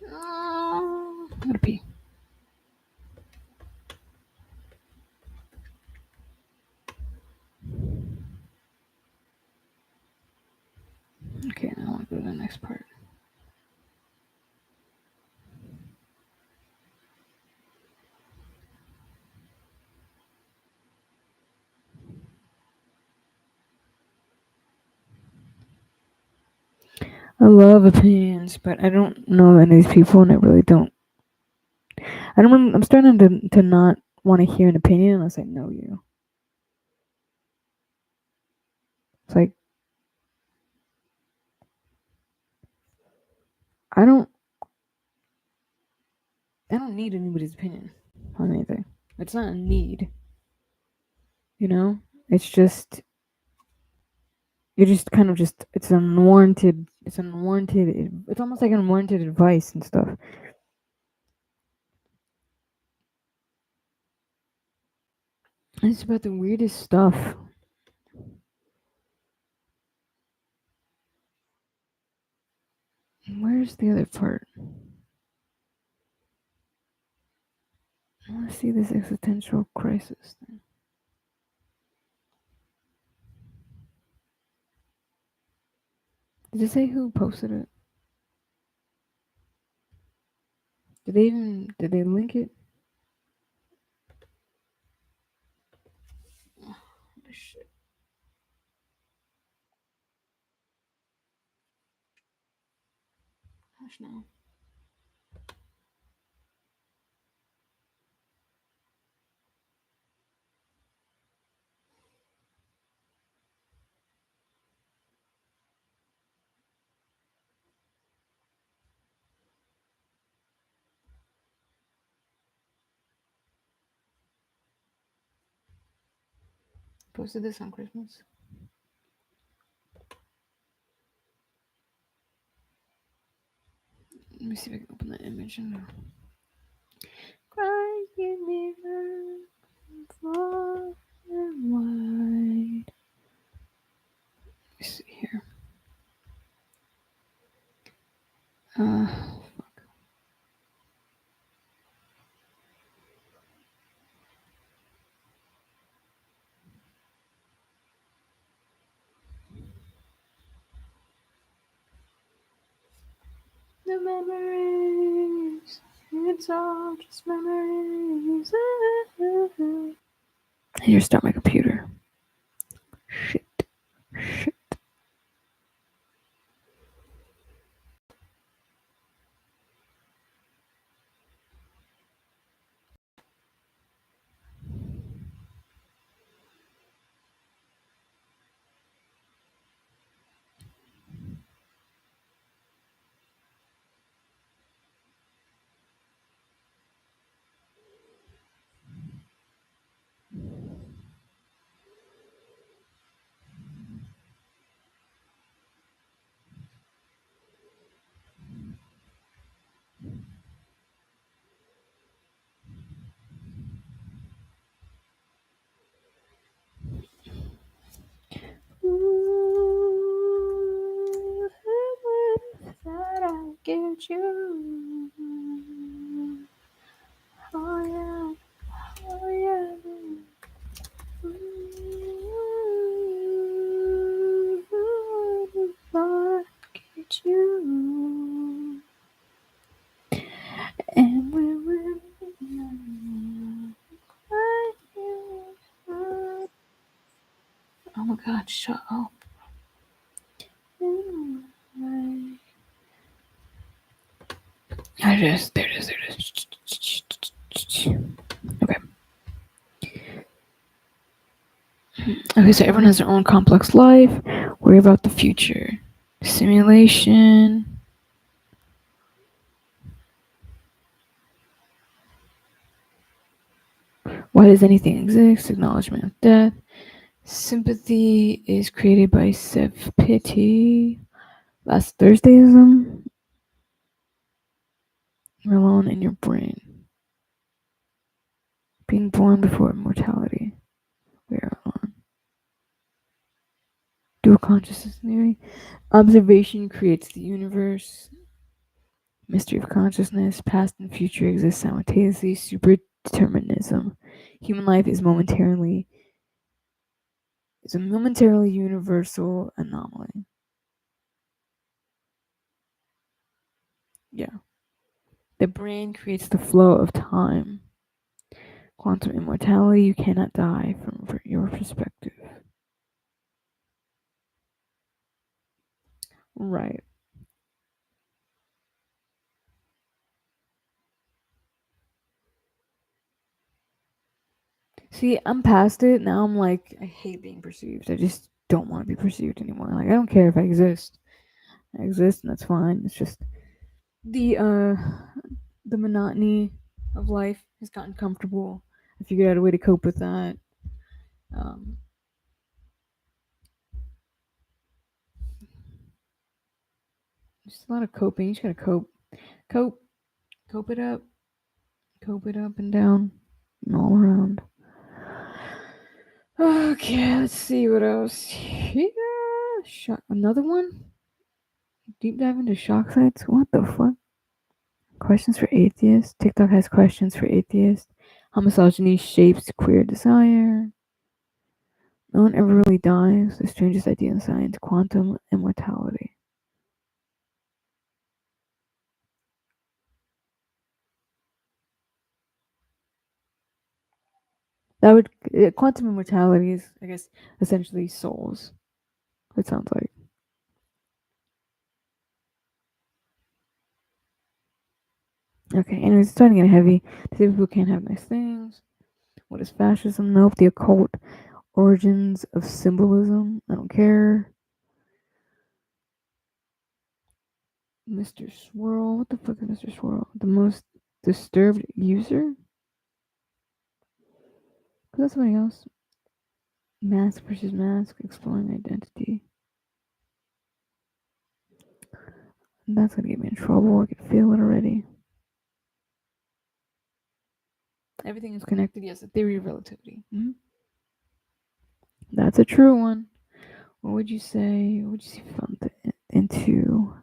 Speaker 1: I gotta pee. Okay, now I want to go to the next part. I love opinions, but I don't know any of these people, and I really don't. I don't. I'm starting to not want to hear an opinion unless I know you. It's like I don't. I don't need anybody's opinion on anything. It's not a need, you know. It's just you're just kind of just. It's unwarranted. It's unwarranted. It's almost like unwarranted advice and stuff. It's about the weirdest stuff. Where's the other part? I want to see this existential crisis thing. Did it say who posted it? Did they link it? Oh, shit. Gosh, no. Posted this on Christmas. Let me see if I can open that image. Cry, give me far and wide. Let me see here. Fuck. The memories, it's all just memories. I need to start my computer. Shit. Shit. Ooh, that I get you. Oh yeah, oh yeah. Ooh, Lord, get you. And when we're oh my God, shut up. There it is. There it is. Okay. Okay, so everyone has their own complex life. Worry about the future. Simulation. Why does anything exist? Acknowledgement of death. Sympathy is created by self-pity. Last Thursdayism. You're alone in your brain. Being born before immortality. We are alone. Dual consciousness theory. Observation creates the universe. Mystery of consciousness. Past and future exist simultaneously. Superdeterminism. Human life is a momentarily universal anomaly. Yeah. The brain creates the flow of time. Quantum immortality, you cannot die from your perspective. Right. See, I'm past it now. I'm like, I hate being perceived. I just don't want to be perceived anymore. Like, I don't care if I exist. I exist, and that's fine. It's just the uh, the monotony of life has gotten comfortable. I figured out a way to cope with that. Um, just a lot of coping. You just gotta cope, cope it up and down, and all around. Okay, let's see what else. Yeah, another one. Deep dive into shock sites. What the fuck? Questions for atheists. TikTok has questions for atheists. How misogyny shapes queer desire. No one ever really dies. The strangest idea in science. Quantum immortality. That would quantum immortality is, I guess, essentially souls. It sounds like. Okay, anyways, it's starting to get heavy. Disabled people can't have nice things. What is fascism? Nope. The occult origins of symbolism. I don't care. Mr. Swirl. What the fuck is Mr. Swirl? The most disturbed user? Was that something else? Mask versus mask. Exploring identity. That's gonna get me in trouble. I can feel it already. Everything is connected. Yes, the theory of relativity. Mm-hmm. That's a true one. What would you say? What would you see from into?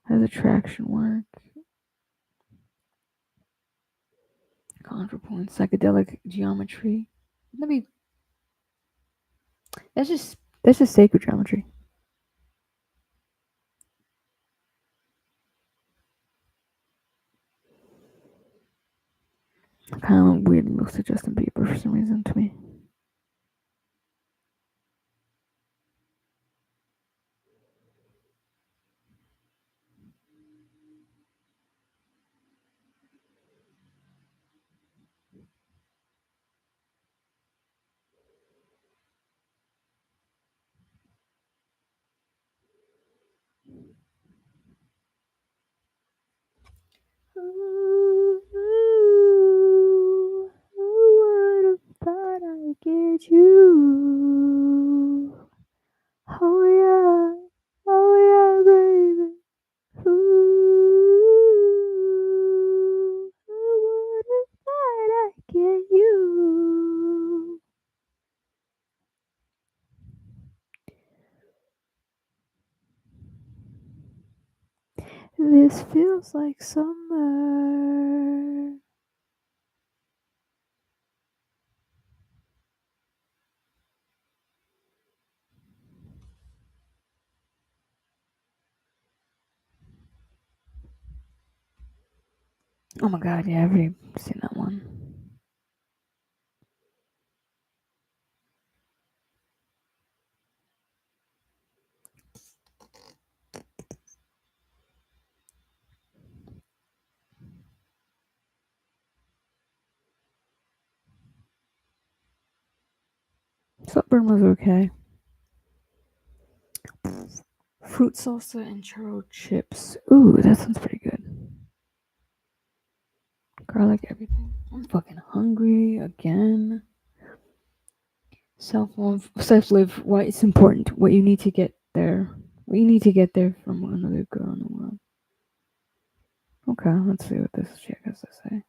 Speaker 1: How does attraction work? Contrapoint, psychedelic geometry. Let me. That's just sacred geometry. Kind of weird looks to Justin Bieber for some reason to me. Ooh, who would have thought I'd get you? Oh yeah, oh yeah, baby. Ooh, who would have thought I'd get you? This feels like summer. Oh my god, yeah, I've already seen that one. Supper was okay. Fruit salsa and churro chips. Ooh, that sounds pretty good. Garlic everything. I'm fucking hungry again. Self love, self live. Why it's important. What you need to get there. What you need to get there from another girl in the world. Okay, let's see what this chick has to say.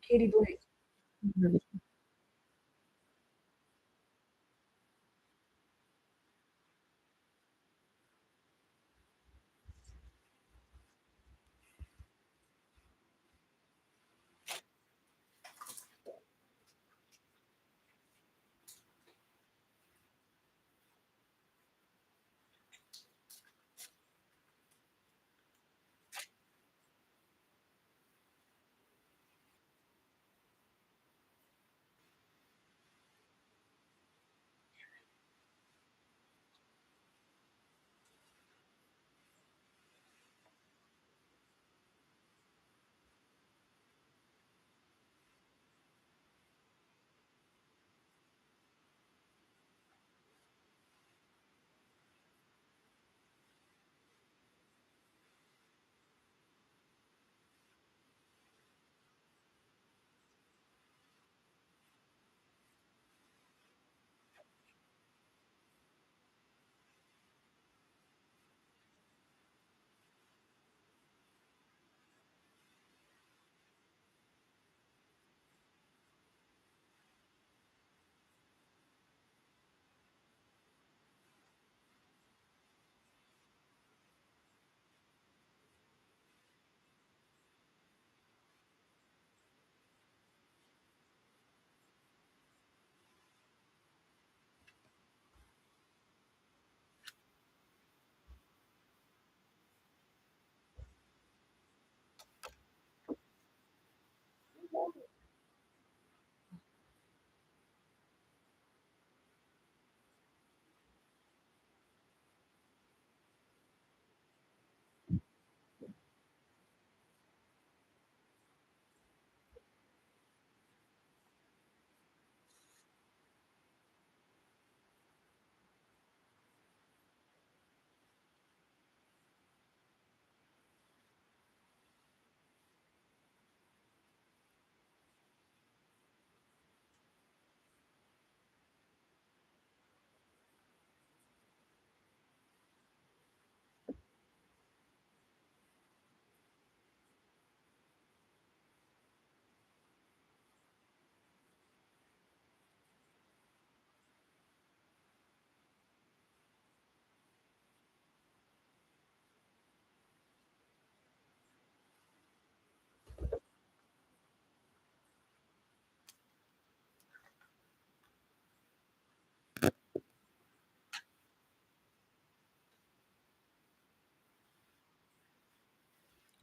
Speaker 1: Katie Blake.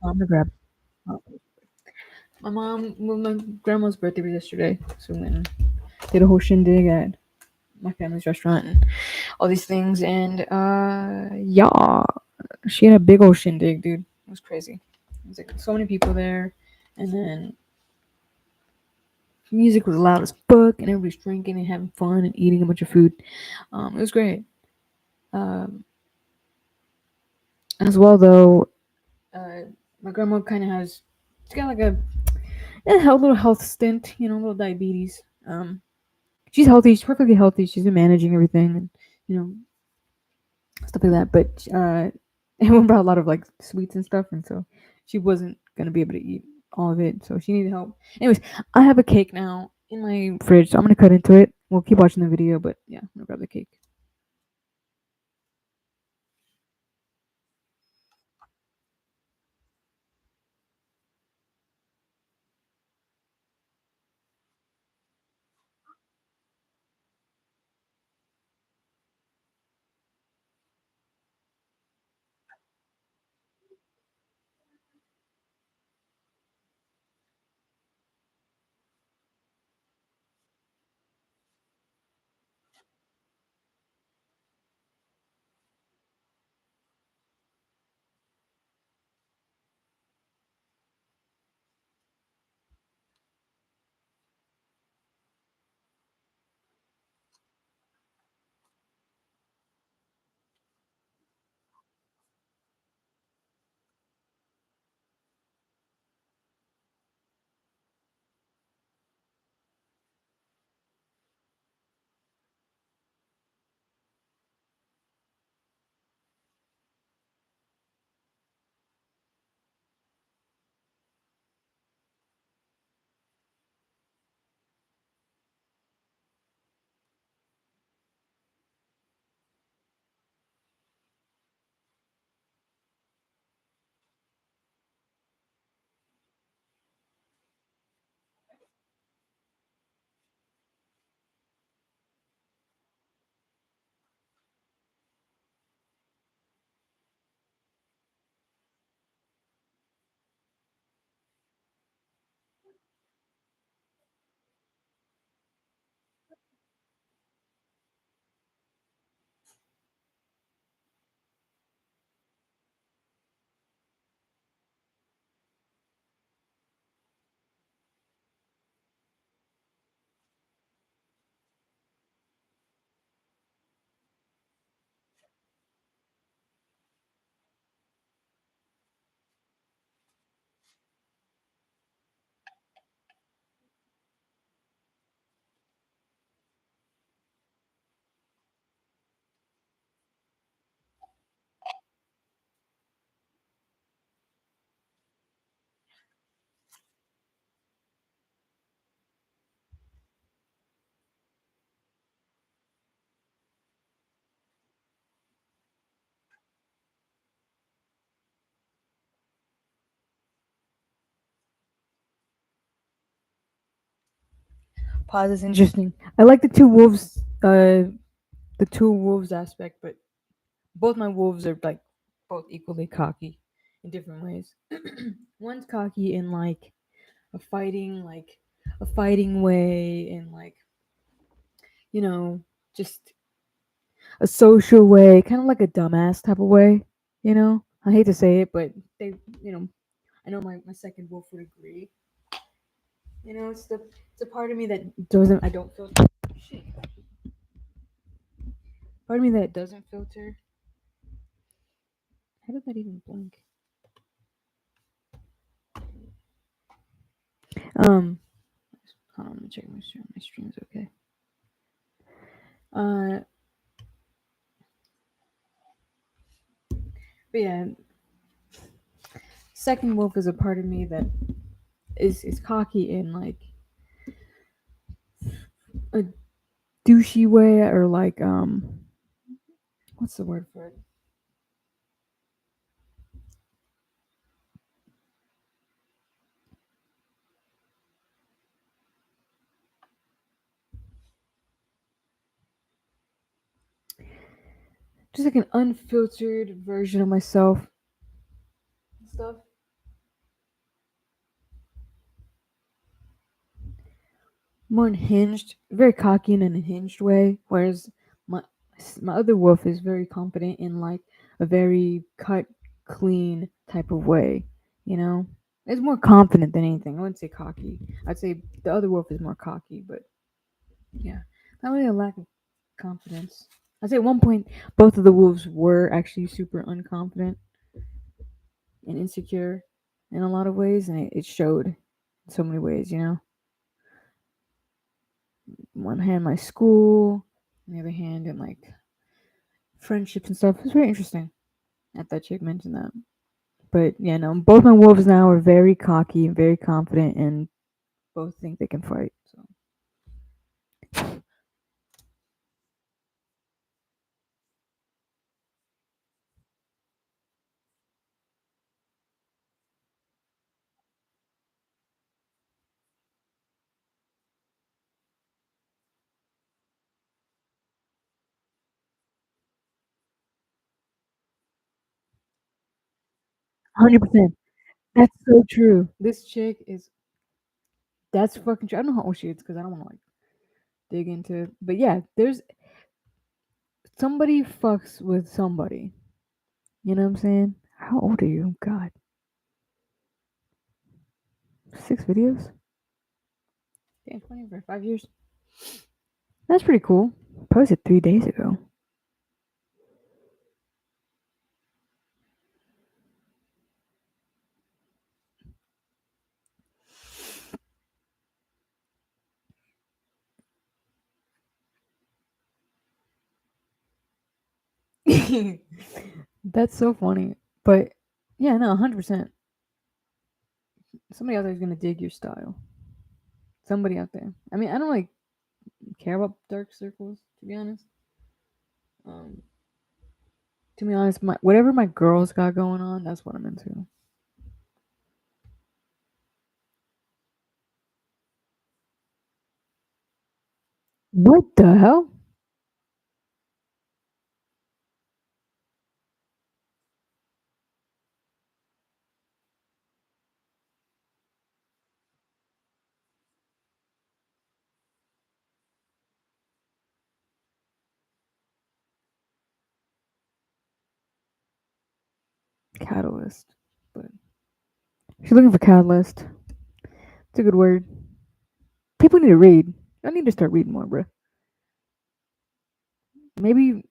Speaker 1: I'm gonna grab. Oh. My grandma's birthday was yesterday, so we went and did a whole shindig at my family's restaurant and all these things. And yeah, she had a big old shindig, dude. It was crazy. It was like so many people there, and then music was loud as fuck, and everybody's drinking and having fun and eating a bunch of food. It was great. Um, as well, though, uh, my grandma kind of has, she's got like a little health stint, a little diabetes. She's healthy. She's perfectly healthy. She's been managing everything and you know stuff like that. But everyone brought a lot of like sweets and stuff, and so she wasn't gonna be able to eat all of it. So she needed help. Anyways, I have a cake now in my fridge, so I'm gonna cut into it. We'll keep watching the video, but yeah, I'm gonna grab the cake. Pause is interesting. I like the two wolves. The two wolves aspect, but both my wolves are like both equally cocky in different ways. One's cocky in like a fighting like a fighting way and like you know just a social way, kind of like a dumbass type of way. I hate to say it, but they you know I know my second wolf would agree. It's a part of me that doesn't I don't filter shit. Part of me that doesn't filter. How did that even blink? Um, hold on, let me check my stream. My stream's okay. Uh, but yeah, second wolf is a part of me that is cocky in like a douchey way or like what's the word for it? Just like an unfiltered version of myself and stuff. More unhinged, very cocky in an unhinged way, whereas my my other wolf is very confident in like a very cut, clean type of way. You know, it's more confident than anything. I wouldn't say cocky. I'd say the other wolf is more cocky, but yeah, not really a lack of confidence. I'd say at one point both of the wolves were actually super unconfident and insecure in a lot of ways, and it showed in so many ways. One hand my school, on the other hand in like friendships and stuff. It's very interesting that that chick mentioned that. But yeah, no, both my wolves now are very cocky and very confident, and both think they can fight. So 100%. That's so true. This chick is that's fucking true. I don't know how old she is because I don't want to like dig into. It. But yeah, there's somebody fucks with somebody. You know what I'm saying? How old are you? God, 6 videos. Damn, 20 for 5 years. That's pretty cool. Posted 3 days ago. That's so funny. But yeah, no, 100%. Somebody out there is gonna dig your style. Somebody out there. I mean, I don't like care about dark circles to be honest. Um, to be honest, my whatever my girls got going on, that's what I'm into. What the hell? Catalyst. But if you're looking for catalyst, it's a good word. People need to read. I need to start reading more, bro. Maybe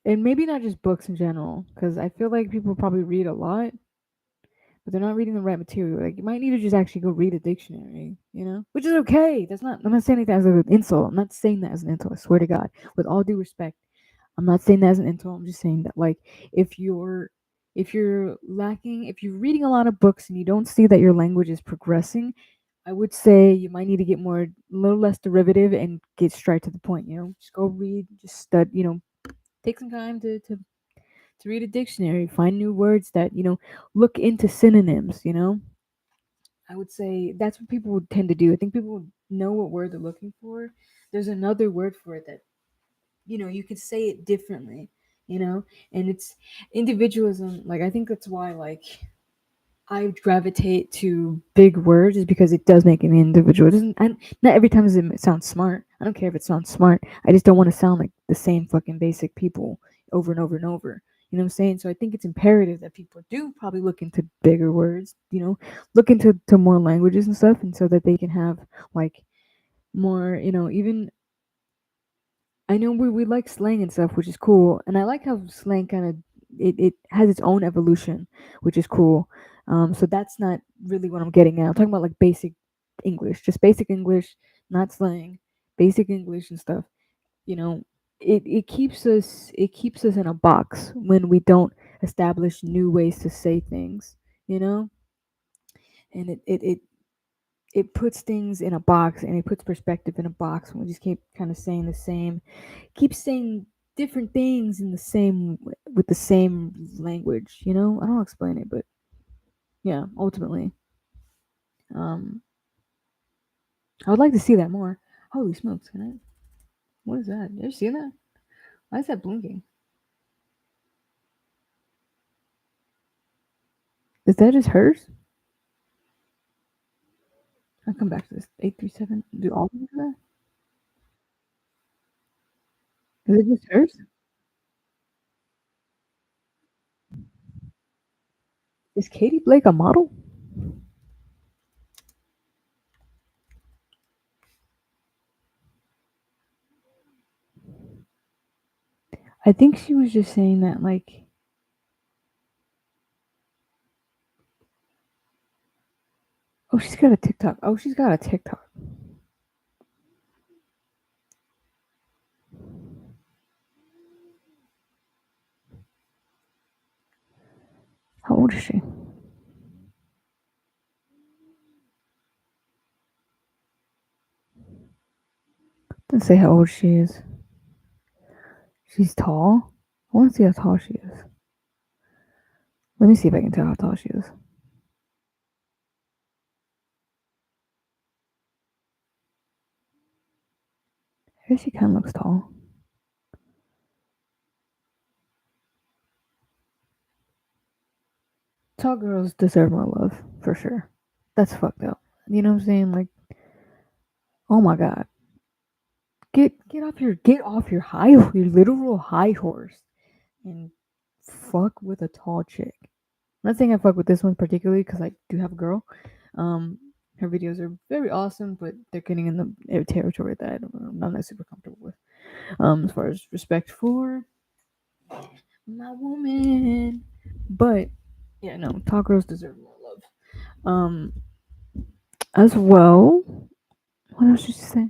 Speaker 1: and maybe not just books in general, because I feel like people probably read a lot, but they're not reading the right material. Like you might need to just actually go read a dictionary, which is okay. That's not. I'm not saying that as an insult. I'm not saying that as an insult. I swear to God, with all due respect, I'm not saying that as an insult. I'm just saying that like if you're if you're lacking, if you're reading a lot of books and you don't see that your language is progressing, I would say you might need to get more, a little less derivative and get straight to the point. Just go read, just stud. Take some time to read a dictionary, find new words that look into synonyms. I would say that's what people would tend to do. I think people know what word they're looking for. There's another word for it that you can say it differently, and it's individualism. Like I think that's why I gravitate to big words is because it does make me an individual. It doesn't, not every time does it sound smart. I don't care if it sounds smart. I just don't want to sound like the same fucking basic people over and over and over. You know what I'm saying? So I think it's imperative that people do probably look into bigger words, look into more languages and stuff, and so that they can have like more, even I know we like slang and stuff, which is cool, and I like how slang kind of it has its own evolution, which is cool. So that's not really what I'm getting at. I'm talking about like basic English, just basic English, not slang, basic English and stuff. You know, it keeps us in a box when we don't establish new ways to say things. You know, and it puts things in a box and it puts perspective in a box when we just keep kind of saying the same keep saying different things in the same with the same language. I don't explain it, but yeah, ultimately, um I would like to see that more. Holy smokes, can I what is that? Did you see that? Why is that blinking? Is that just hers? I'll come back to this. 837, do all of them do that? Is it just hers? Is Katie Blake a model? I think she was just saying that like, oh, she's got a TikTok. Oh, she's got a TikTok. How old is she? Let's say how old she is. She's tall. I want to see how tall she is. Let me see if I can tell how tall she is. I guess she kind of looks tall. Tall girls deserve more love, for sure. That's fucked up. You know what I'm saying? Like, oh my god, get off your your literal high horse and fuck with a tall chick. I'm not saying I fuck with this one particularly because I do have a girl. Um, her videos are very awesome, but they're getting in the territory that I'm not super comfortable with. As far as respect for my woman, but yeah, no, tall girls deserve more love. Um, as well. What else did she say?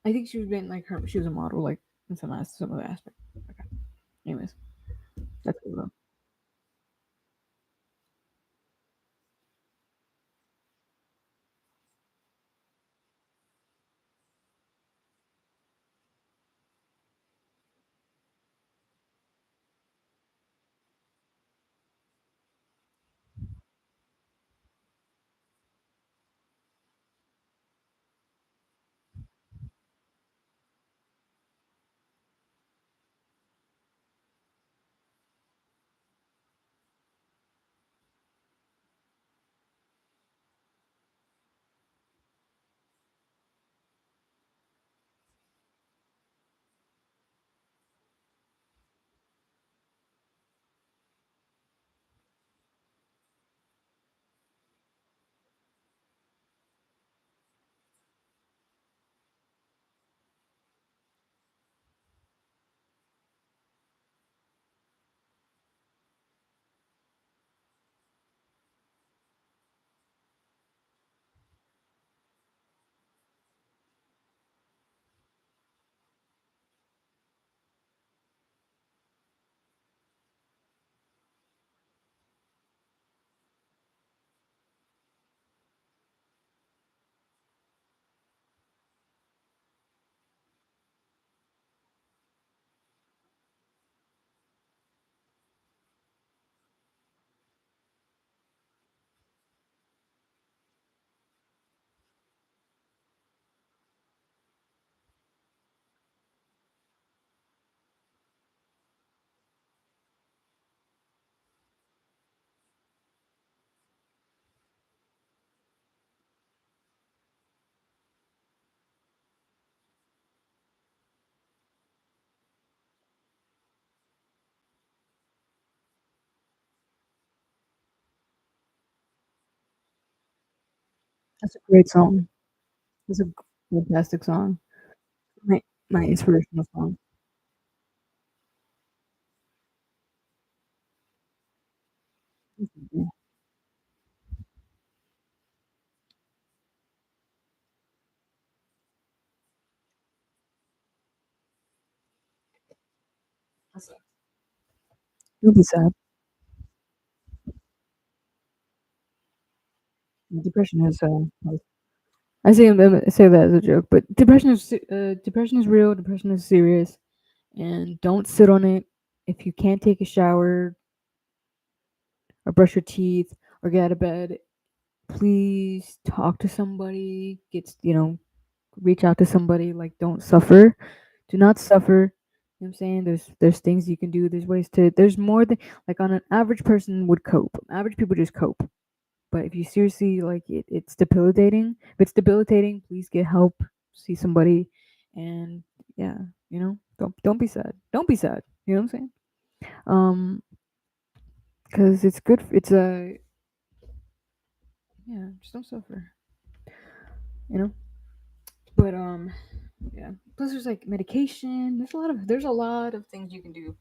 Speaker 1: I think she was being like her. She was a model, like in some other aspect. Okay. Anyways, that's cool though. That's a great song. That's a fantastic song. My my inspirational song. Mhm. Don't be sad. Depression is, I say that as a joke, but depression is real, depression is serious, and don't sit on it. If you can't take a shower or brush your teeth or get out of bed, please talk to somebody, reach out to somebody, like, don't suffer. Do not suffer. You know what I'm saying? There's things you can do. There's ways to there's more than like on an average person would cope. Average people just cope. But if you seriously like it's debilitating. If it's debilitating, please get help. See somebody, and yeah, don't be sad. Don't be sad. You know what I'm saying? Um, because it's good. It's a yeah. Just don't suffer. You know. But yeah. Plus, there's like medication. There's a lot of things you can do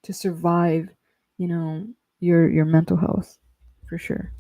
Speaker 1: to survive. You know your mental health, for sure.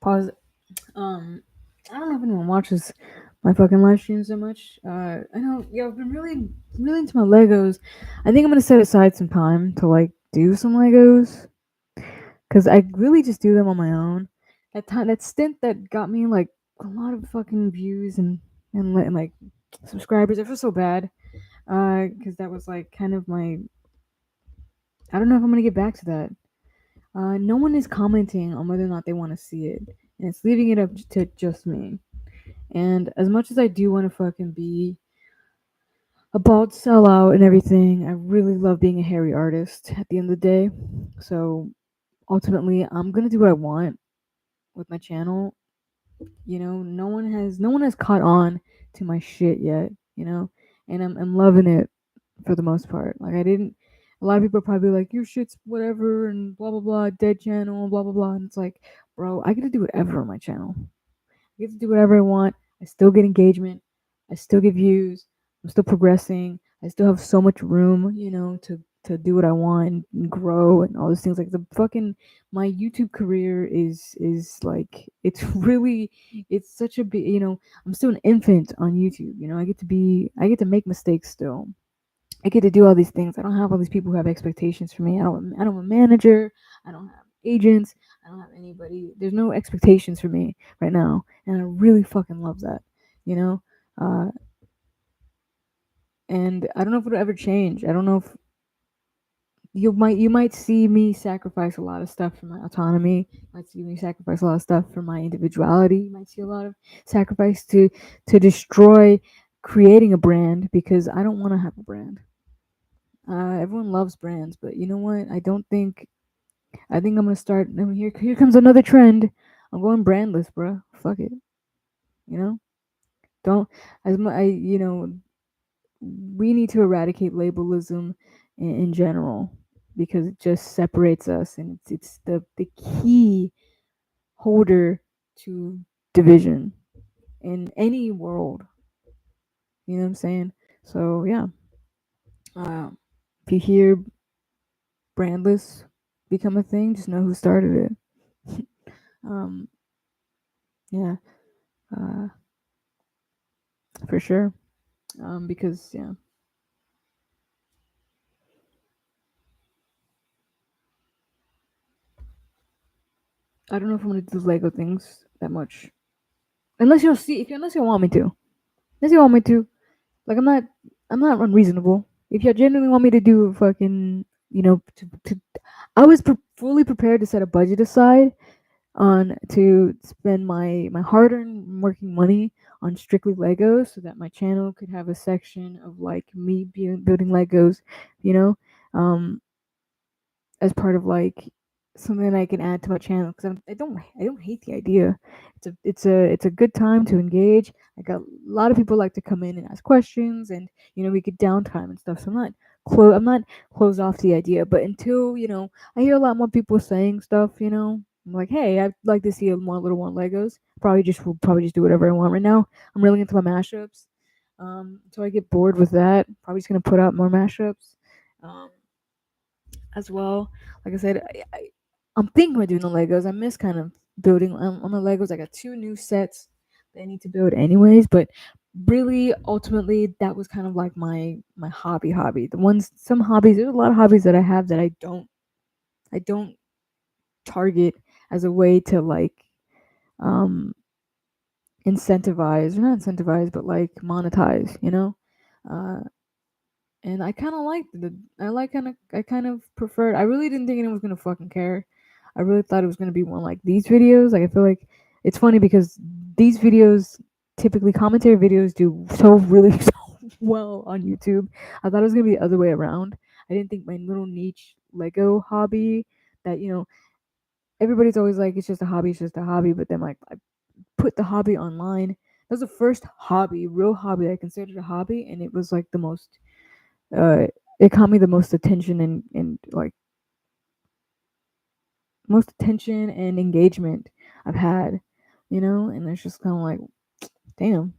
Speaker 1: Pause. Um, I don't know if anyone watches my fucking live streams so much. I know, yeah, I've been really into my Legos. I think I'm gonna set aside some time to like do some Legos because I really just do them on my own. That stint that got me like a lot of fucking views and like subscribers. I feel so bad. Because that was like kind of my. I don't know if I'm gonna get back to that. No one is commenting on whether or not they want to see it, and it's leaving it up to just me. And as much as I do want to fucking be a bald sellout and everything, I really love being a hairy artist at the end of the day. So ultimately, I'm gonna do what I want with my channel. No one has caught on to my shit yet. And I'm loving it for the most part. Like I didn't. A lot of people are probably like, your shit's whatever and blah blah blah, dead channel, blah blah blah. And it's like, bro, I get to do whatever on my channel. I get to do whatever I want. I still get engagement. I still get views. I'm still progressing. I still have so much room, to do what I want and grow and all those things. Like the fucking my YouTube career is like it's such a big I'm still an infant on YouTube. I get to make mistakes still. I get to do all these things. I don't have all these people who have expectations for me. I don't have a manager. I don't have agents. I don't have anybody. There's no expectations for me right now, and I really fucking love that. You know, uh, and I don't know if it'll ever change. I don't know if you might see me sacrifice a lot of stuff for my autonomy. You might see me sacrifice a lot of stuff for my individuality. You might see a lot of sacrifice to destroy creating a brand because I don't want to have a brand. Everyone loves brands, but you know what? I don't think I think I'm gonna start. I mean, here comes another trend. I'm going brandless, bro. Fuck it. You know, don't as much. We need to eradicate labelism in general because it just separates us, and it's the key holder to division in any world. You know what I'm saying? So yeah, uh, if you hear brandless become a thing, just know who started it. um, yeah, uh, for sure. Because yeah, I don't know if I'm gonna do Lego things that much. Unless you want me to. Unless you want me to. Like I'm not unreasonable. If you genuinely want me to do fucking, I was fully prepared to set a budget aside on to spend my hard-earned working money on strictly Legos, so that my channel could have a section of like me building Legos, you know, um, as part of like something I can add to my channel because I don't hate the idea. It's a good time to engage. I got a lot of people like to come in and ask questions, and we get downtime and stuff. So I'm not closed off to the idea. But until I hear a lot more people saying stuff. I'm like, hey, I'd like to see a more little one Legos. Probably just do whatever I want right now. I'm really into my mashups. So I get bored with that. Probably just gonna put out more mashups. Um, as well. Like I said, I'm thinking about doing the Legos. I miss kind of building on the Legos. I got two new sets that I need to build anyways, but really ultimately that was kind of like my hobby. Some hobbies, there's a lot of hobbies that I have that I don't target as a way to like um incentivize, or not incentivize, but like monetize, uh and I kind of liked the I kind of preferred. I really didn't think anyone was gonna fucking care. I really thought it was gonna be one like these videos. Like I feel like it's funny because these videos, typically commentary videos, do so really so well on YouTube. I thought it was gonna be the other way around. I didn't think my little niche Lego hobby that everybody's always like it's just a hobby. But then like I put the hobby online. That was the first real hobby I considered a hobby, and it was like the most uh, it caught me the most attention and like most attention and engagement I've had, and it's just kind of like, damn,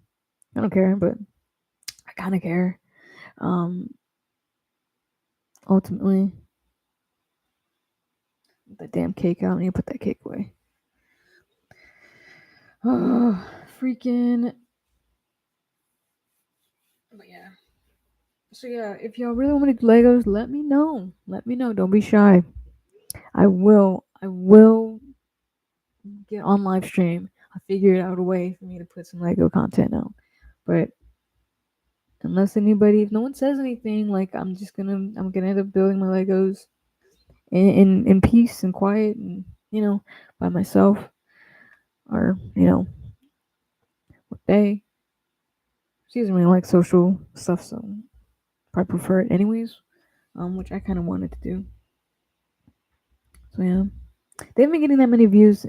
Speaker 1: I don't care, but I kind of care. Um, Ultimately, that damn cake out. I need to put that cake away. Oh, freaking. But yeah. So yeah, if y'all really want me to do Legos, let me know. Let me know. Don't be shy. I will. I will get on live stream. I figured out a way for me to put some Lego content out. But if no one says anything, like I'm gonna end up building my Legos in peace and quiet, and by myself, or what they. She doesn't really like social stuff, so I prefer it anyways. Which I kind of wanted to do. So yeah, they haven't been getting that many views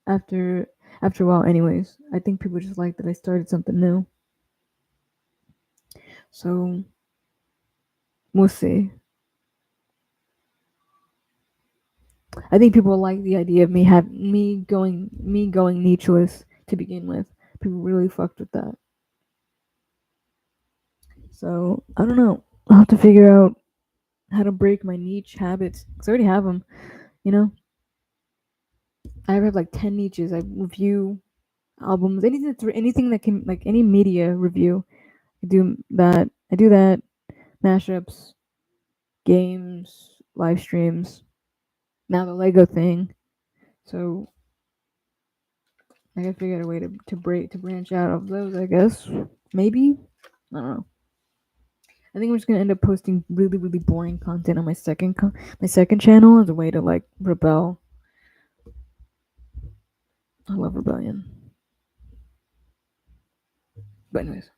Speaker 1: after after a while, anyways. I think people just like that I started something new. So we'll see. I think people like the idea of me going nicheless to begin with. People really fucked with that. So I don't know. I'll have to figure out how to break my niche habits. Cause I already have them. You know, I have like 10 niches. I review albums, anything that can like any media review. I do that. I do that. Mashups, games, live streams. Now the Lego thing. So I gotta figure out a way to branch out of those. I guess maybe. I don't know. I think I'm just gonna end up posting really boring content on my second channel as a way to like rebel. I love rebellion. But anyways,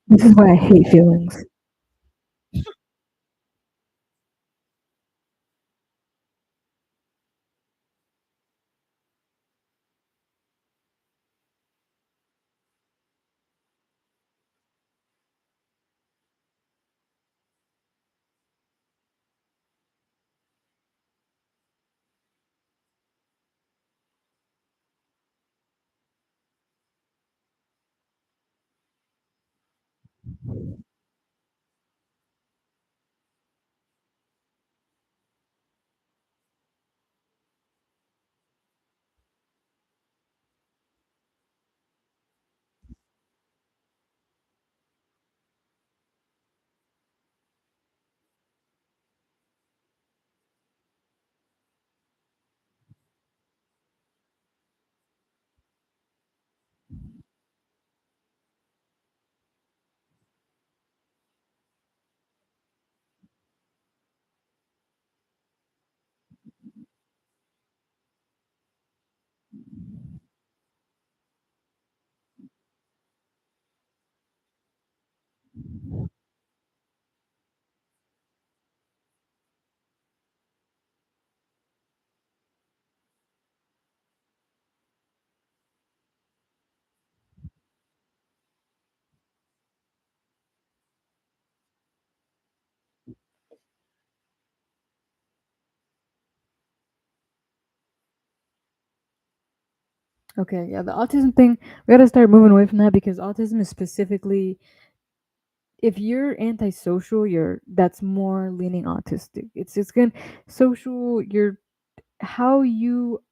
Speaker 1: This is why I hate feelings. Okay, yeah, the autism thing, we gotta start moving away from that because autism is specifically, if you're antisocial, you're that's more leaning autistic. It's good social, you're how you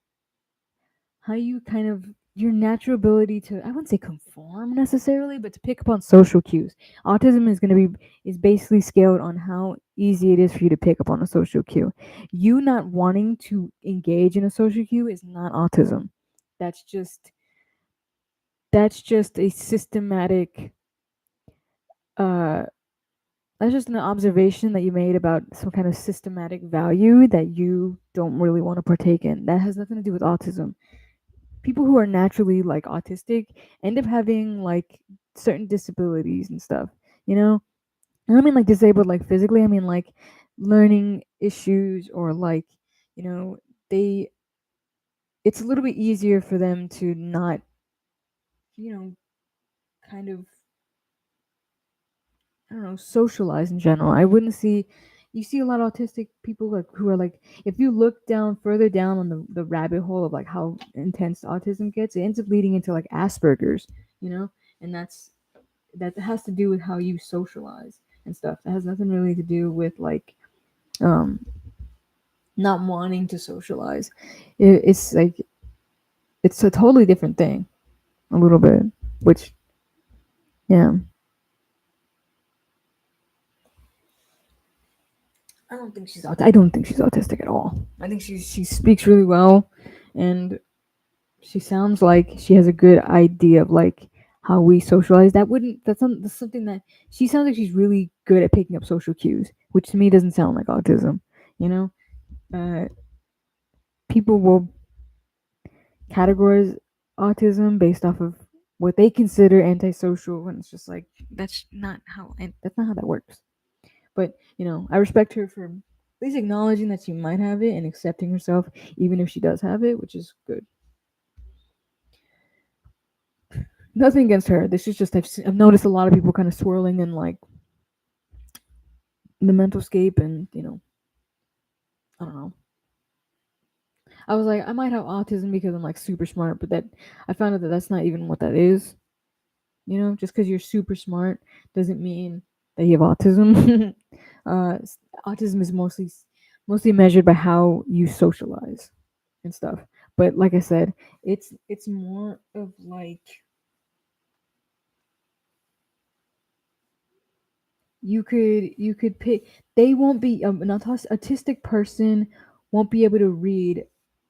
Speaker 1: how you kind of your natural ability to, I wouldn't say conform necessarily, but to pick up on social cues. Autism is going to be is basically scaled on how easy it is for you to pick up on a social cue. You not wanting to engage in a social cue is not autism. That's just that's just a systematic uh that's just an observation that you made about some kind of systematic value that you don't really want to partake in. That has nothing to do with autism. People who are naturally like autistic end up having like certain disabilities and stuff, you know? I don't mean like disabled like physically, I mean like learning issues or like, you know, they it's a little bit easier for them to not, you know, kind of, I don't know, socialize in general. I wouldn't see you see a lot of autistic people like who are like, if you look down further down on the rabbit hole of like how intense autism gets, it ends up leading into like Asperger's, you know? And that has to do with how you socialize and stuff. That has nothing really to do with like um not wanting to socialize. It's like it's a totally different thing, a little bit. Which yeah, I don't think she's autistic at all. I think she speaks really well, and she sounds like she has a good idea of like how we socialize. That's something that she sounds like she's really good at picking up social cues, which to me doesn't sound like autism. You know, uh, people will categorize autism based off of what they consider antisocial, and it's just like that's not how that works. But you know, I respect her for at least acknowledging that she might have it and accepting herself even if she does have it, which is good. Nothing against her. This is just I've noticed a lot of people kind of swirling in like the mental scape, and you know, I don't know. I was like, I might have autism because I'm like super smart, but that I found out that that's not even what that is. You know, just because you're super smart doesn't mean that you have autism. Autism is mostly measured by how you socialize and stuff. But like I said, it's more of like you could pick. They won't be an autistic person won't be able to read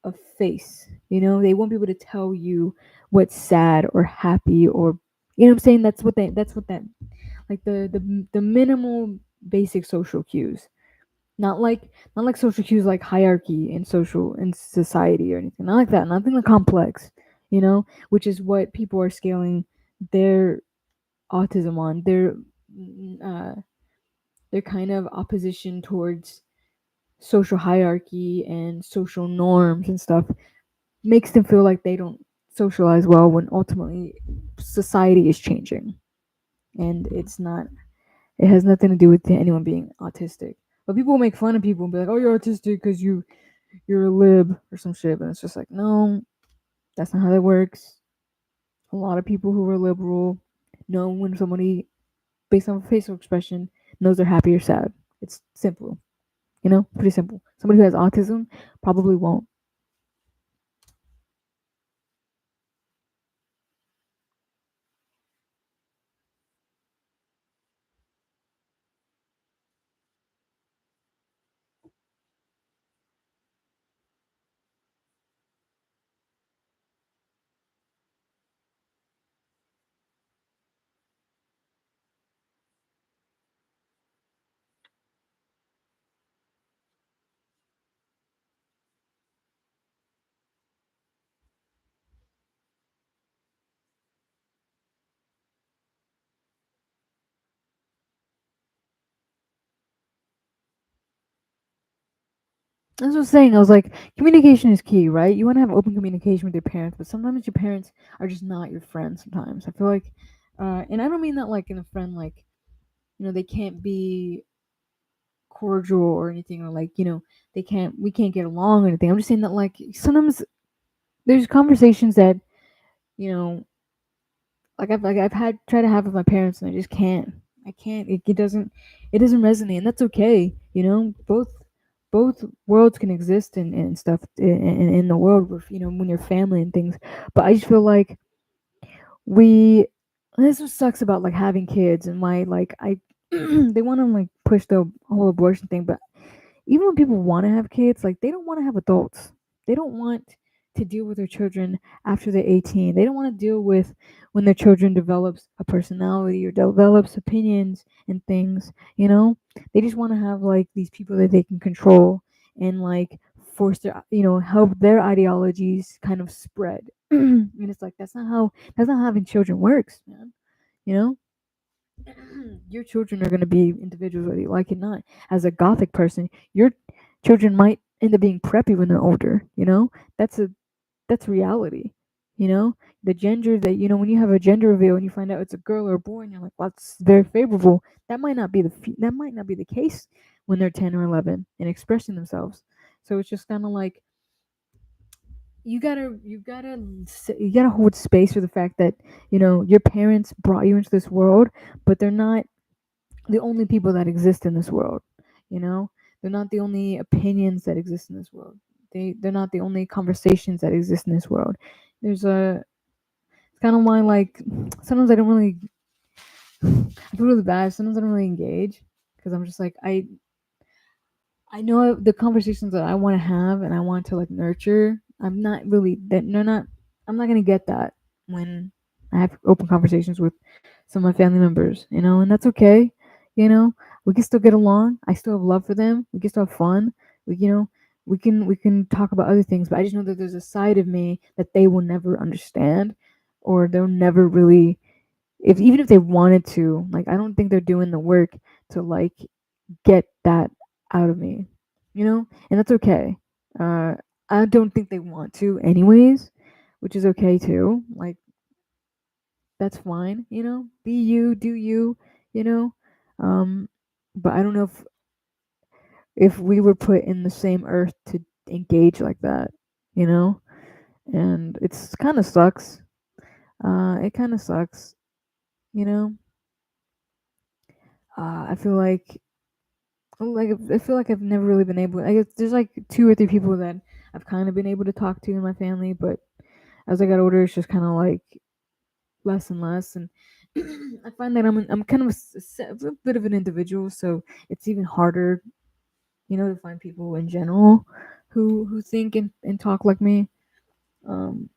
Speaker 1: a face. You know, they won't be able to tell you what's sad or happy or, you know what I'm saying. That's what that like the minimal basic social cues, not like social cues like hierarchy in social in society or anything, not like that, nothing like complex, you know, which is what people are scaling their autism on. Uh, their kind of opposition towards social hierarchy and social norms and stuff makes them feel like they don't socialize well when ultimately society is changing, and it's not. It has nothing to do with anyone being autistic. But people will make fun of people and be like, "Oh, you're autistic because you're a lib or some shit." But it's just like, no, that's not how that works. A lot of people who are liberal know when somebody, based on facial expression, knows they're happy or sad. It's simple, pretty simple. Somebody who has autism probably won't. That's what I was saying. I was like, communication is key, right? You want to have open communication with your parents, but sometimes your parents are just not your friends. Sometimes I feel like, and I don't mean that like in a friend like, they can't be cordial or anything, or like, we can't get along or anything. I'm just saying that like sometimes there's conversations that, you know I've had tried to have with my parents, and I just can't. I can't. It doesn't resonate, and that's okay. Both worlds can exist and stuff in the world with, when you're family and things. But I just feel like we this what sucks about like having kids, and why like I they want to like push the whole abortion thing. But even when people want to have kids, like they don't want to have adults. They don't want to deal with their children after they're 18. They don't want to deal with when their children develops a personality or develops opinions and things, They just want to have like these people that they can control and like force their, help their ideologies kind of spread. And it's like that's not how having children works, man. You know? Your children are going to be individuals whether you like it or not. As a gothic person, your children might end up being preppy when they're older. That's a that's reality. The gender that, when you have a gender reveal and you find out it's a girl or a boy, and you're like, well, that's very favorable. That might not be the case when they're 10 or 11 and expressing themselves. So it's just kind of like you gotta hold space for the fact that your parents brought you into this world, but they're not the only people that exist in this world. You know, they're not the only opinions that exist in this world. They're not the only conversations that exist in this world. There's a It's kind of why like sometimes I don't really I feel really bad. Sometimes I don't really engage because I'm just like I know the conversations that I want to have and I want to like nurture. I'm not really that they're not. I'm not gonna get that when I have open conversations with some of my family members, and that's okay. You know, we can still get along. I still have love for them. We can still have fun. We can talk about other things, but I just know that there's a side of me that they will never understand, or they'll never really, if even if they wanted to, like I don't think they're doing the work to like get that out of me, and that's okay. Uh, I don't think they want to, anyways, which is okay too. Like, that's fine, Be you, do you, you know. Um, but I don't know if we were put in the same earth to engage like that, you know. And it's kind of sucks. It kind of sucks, you know. I feel like I've never really been able. I guess there's like two or three people that I've kind of been able to talk to in my family, but as I got older, it's just kind of like less and less. And I find that I'm kind of a bit of an individual, so it's even harder, to find people in general who think and talk like me. Um,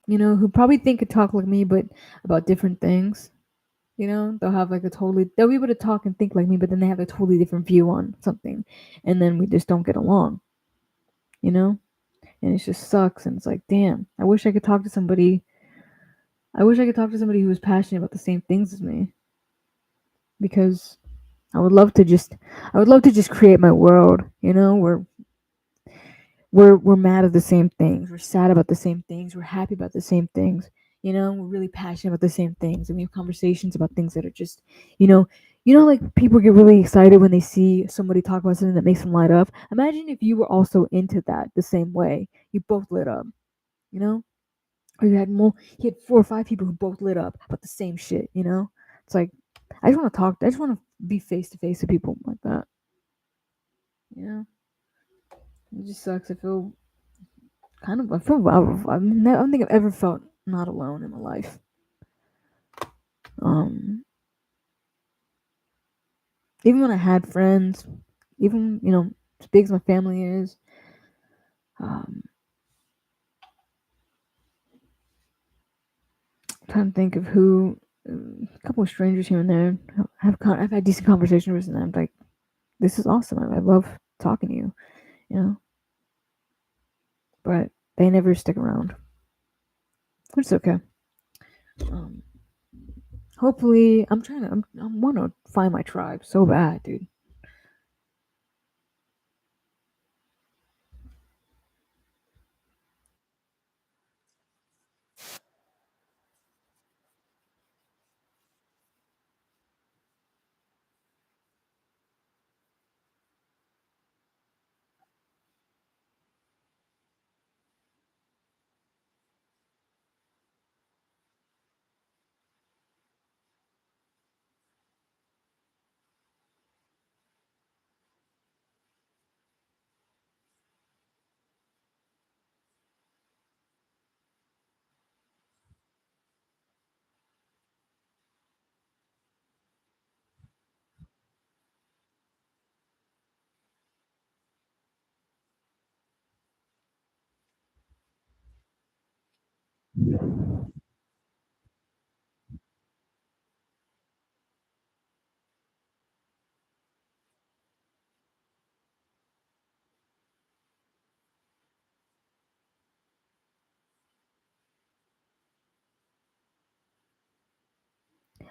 Speaker 1: who probably think and talk like me, but about different things. They'll be able to talk and think like me, but then they have a totally different view on something, and then we just don't get along. You know, and it just sucks. And it's like, damn, I wish I could talk to somebody I wish I could talk to somebody who was passionate about the same things as me, because I would love to just I would love to just create my world, where we're mad at the same things, we're sad about the same things, we're happy about the same things, we're really passionate about the same things, and we have conversations about things that are just, you know, like people get really excited when they see somebody talk about something that makes them light up. Imagine if you were also into that the same way. You both lit up, you know, or you had 4 or 5 people who both lit up about the same shit. It's like I just want to talk. I just want to be face to face with people like that. You know, it just sucks. I feel kind of. I feel. I don't think I've ever felt not alone in my life. Um, Even when I had friends, even as big as my family is, um, I'm trying to think of who. A couple of strangers here and there. I've had decent conversations with them. I'm like, this is awesome. I love talking to you. You know, but they never stick around, which is okay. Um, Hopefully, I want to find my tribe so bad, dude.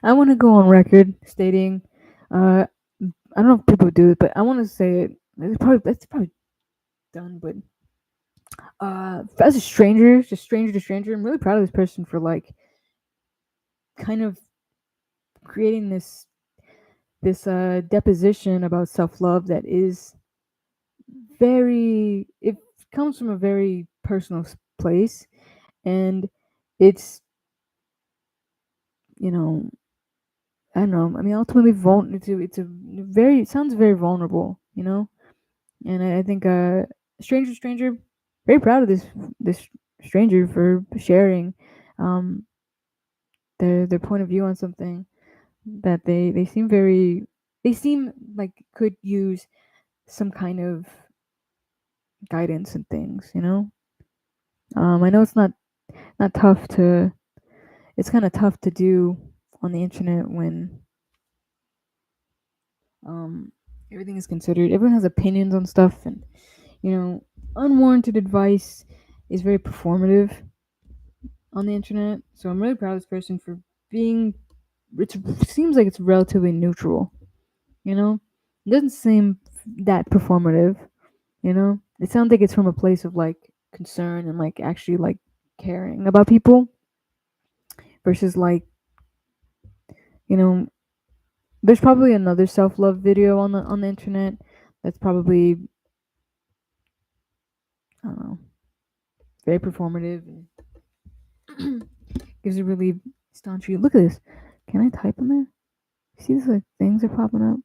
Speaker 1: I want to go on record stating, I don't know if people do it, but I want to say it. It's probably done, but as a stranger, just stranger to stranger, I'm really proud of this person for like kind of creating this deposition about self love that is very. It comes from a very personal place, and it's you know I don't know. I mean, ultimately, it's a very. It sounds very vulnerable, And I think, stranger, very proud of this stranger for sharing, um, their point of view on something that they seem very. They seem like could use some kind of guidance and things, I know it's not tough to. It's kind of tough to do on the internet when um everything is considered. Everyone has opinions on stuff, and unwarranted advice is very performative on the internet. So I'm really proud of this person for being. It seems like it's relatively neutral. It doesn't seem that performative. It sounds like it's from a place of like concern and like actually like caring about people versus like you know. There's probably another self love video on the internet that's probably, I don't know, very performative and gives a really staunch view. Look at this. Can I type in there? See these like things are popping up?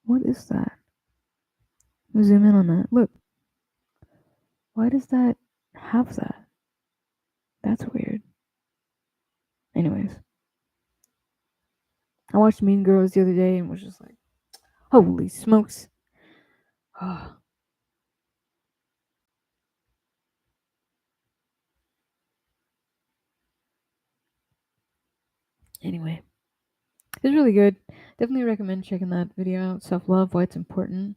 Speaker 1: What is that? Let me zoom in on that. Look. Why does that have that? That's weird. Anyways, I watched Mean Girls the other day and was just like, holy smokes. Anyway, it's really good. Definitely recommend checking that video out. Self love, why it's important.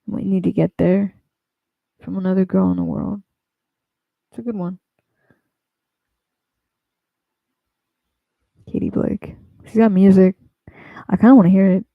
Speaker 1: We need to get there from another girl in the world. It's a good one. Katie Blake. She's got music. I kind of want to hear it.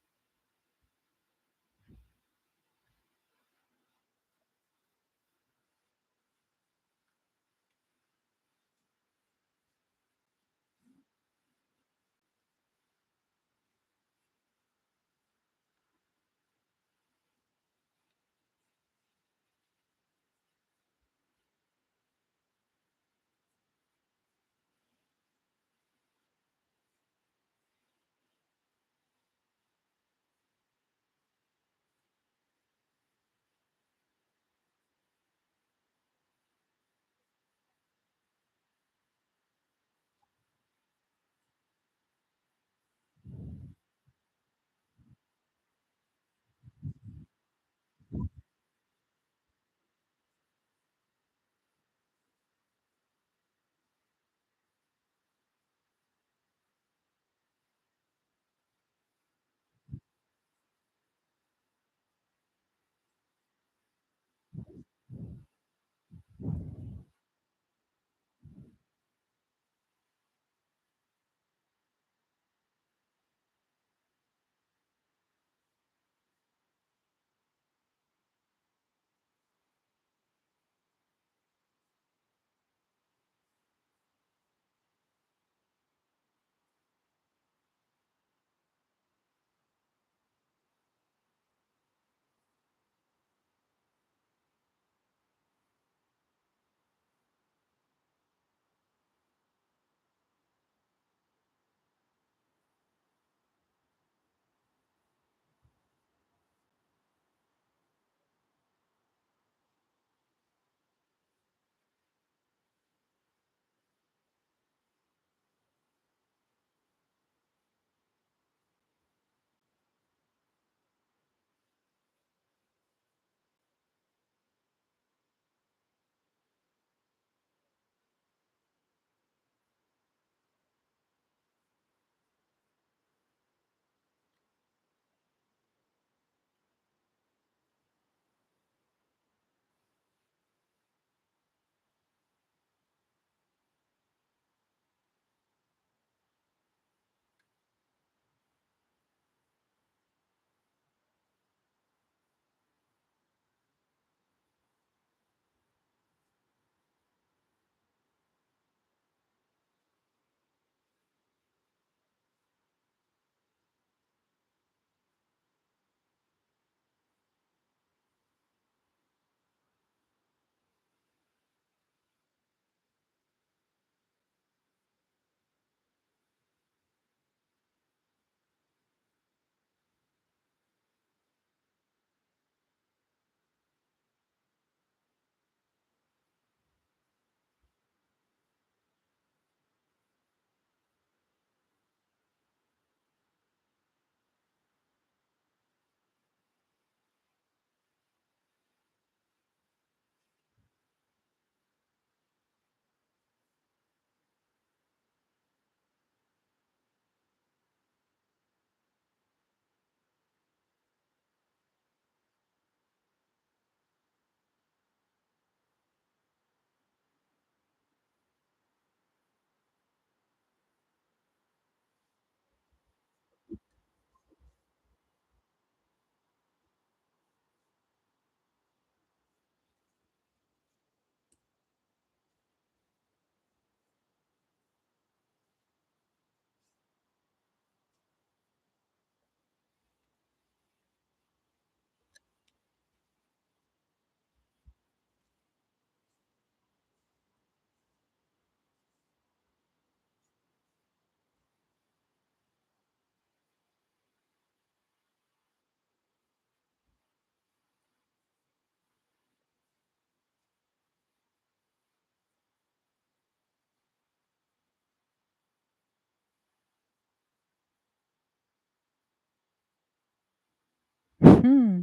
Speaker 1: Hmm.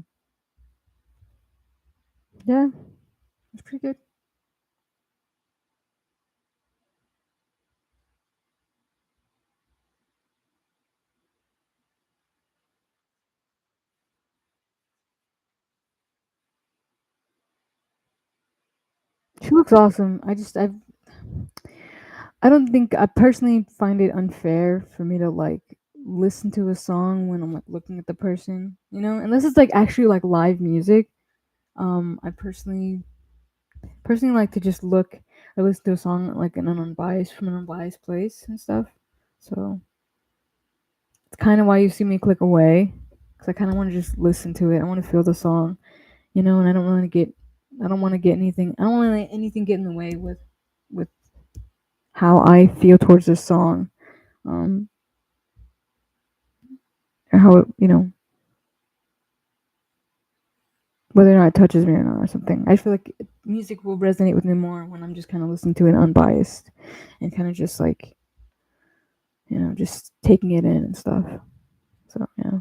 Speaker 1: Yeah, it's pretty good. She looks awesome. I've I don't think I personally find it unfair for me to like listen to a song when I'm like looking at the person, you know, unless it's like actually like live music. I personally like to just look or listen to a song like in an unbiased from an unbiased place and stuff. So it's kind of why you see me click away because I kind of want to just listen to it. I want to feel the song, you know, and I don't want to get anything. I don't want to let anything get in the way with how I feel towards this song, um, or how it, you know, whether or not it touches me or not or something. I feel like music will resonate with me more when I'm just kind of listening to it unbiased and kind of just like, you know, just taking it in and stuff. So yeah.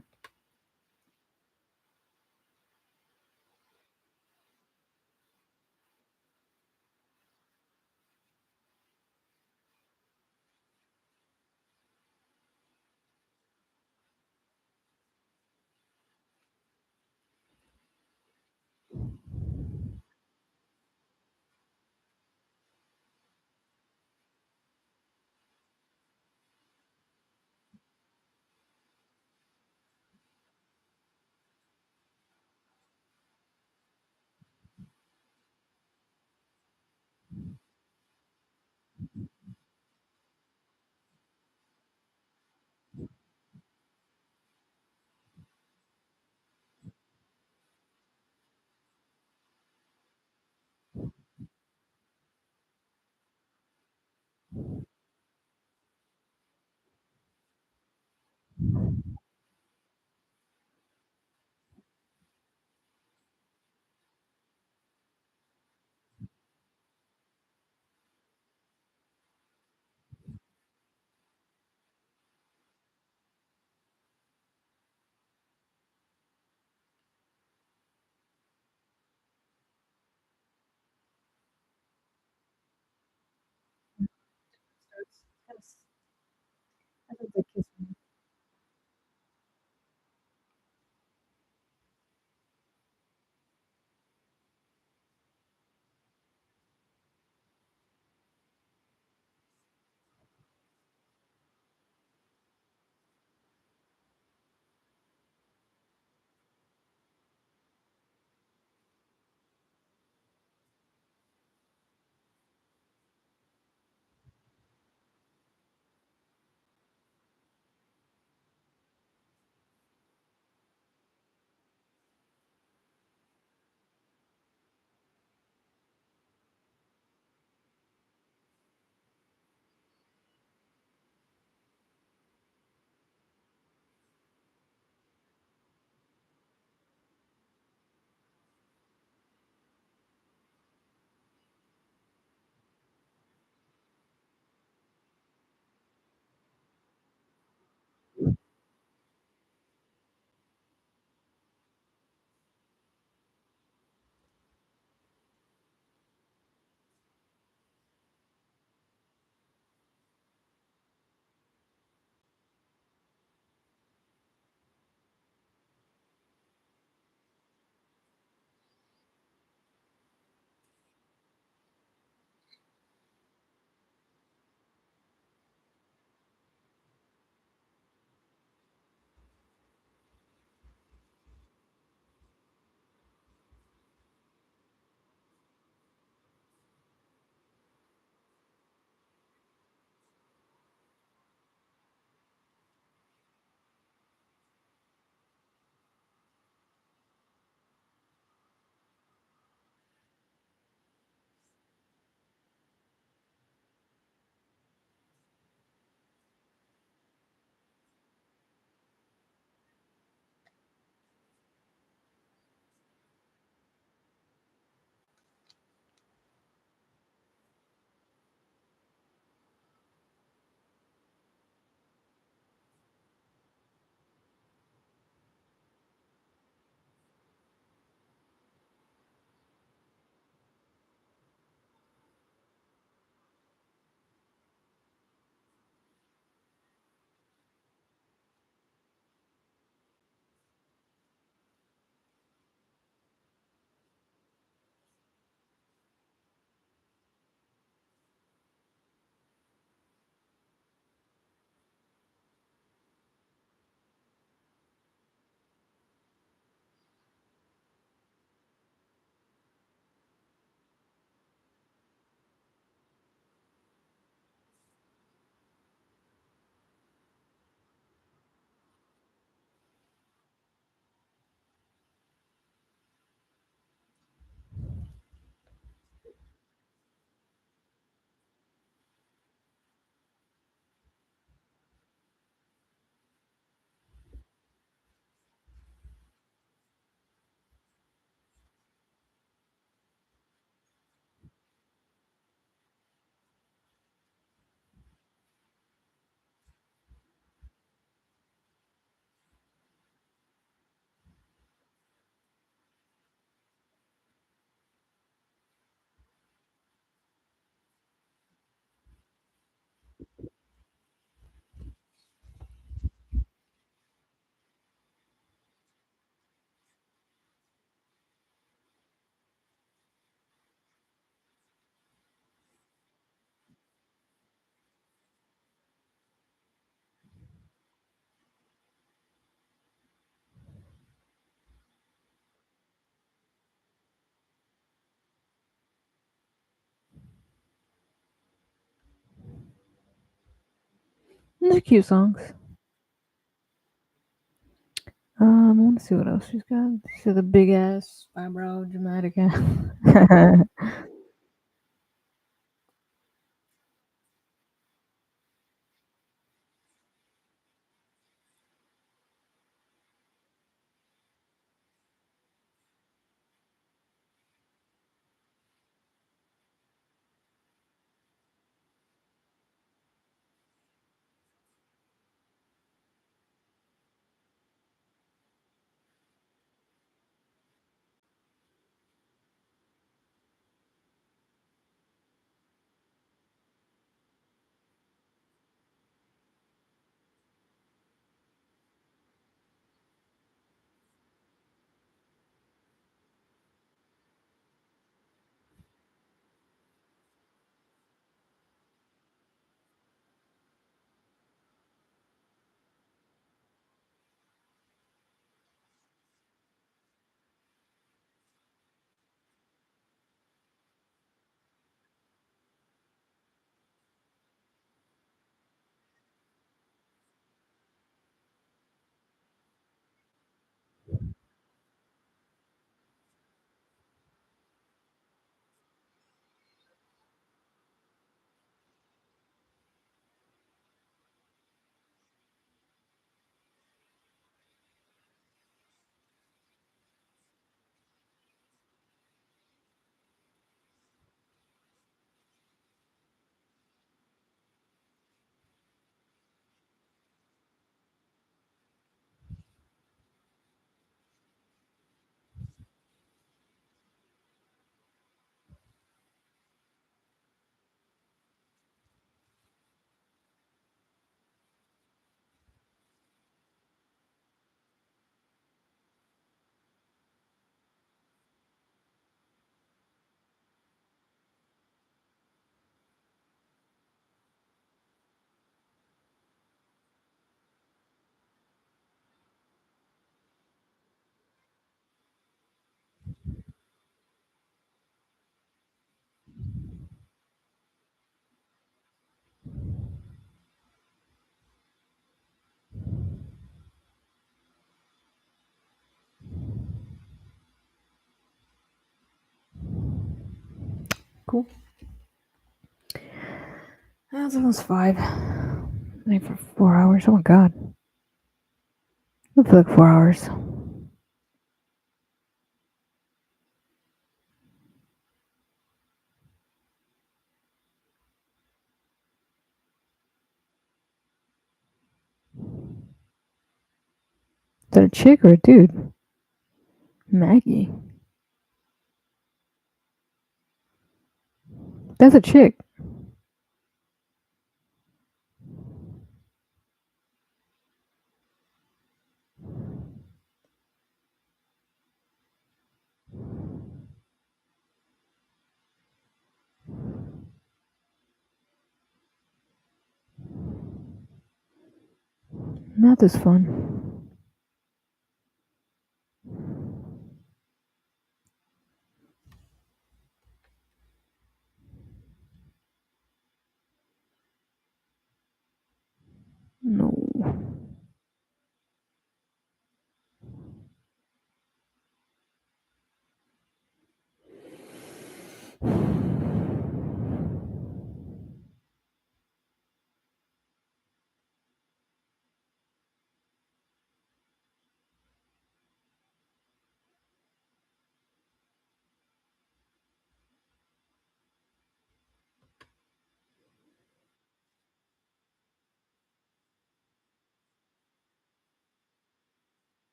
Speaker 1: They're cute songs. I want to see what else she's got. She's the big ass eyebrow, dramatic ass. Cool. That's almost 5. Wait for 4 hours. Oh my god. I feel like 4 hours. Is that a chick or a dude? Maggie. That's a chick. Math is fun. No.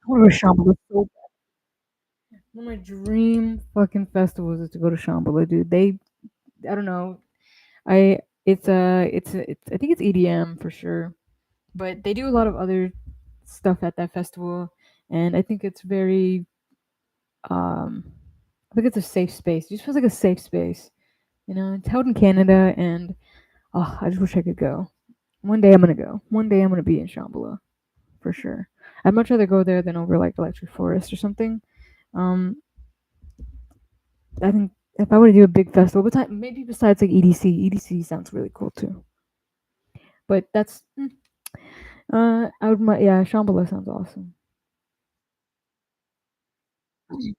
Speaker 1: wanna go to Shambhala so bad. One of my dream fucking festivals is to go to Shambhala, dude. I don't know. It's I think it's EDM for sure, but they do a lot of other stuff at that festival, and I think it's very um, I think it's a safe space. It just feels like a safe space. You know, it's held in Canada, and oh, I just wish I could go. One day I'm gonna go. One day I'm gonna be in Shambhala for sure. I'd much rather go there than over like Electric Forest or something. Um, I think if I were to do a big festival, maybe besides like EDC, EDC sounds really cool too. But I would, yeah, Shambhala sounds awesome. Mhm.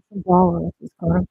Speaker 1: Symbolic is correct.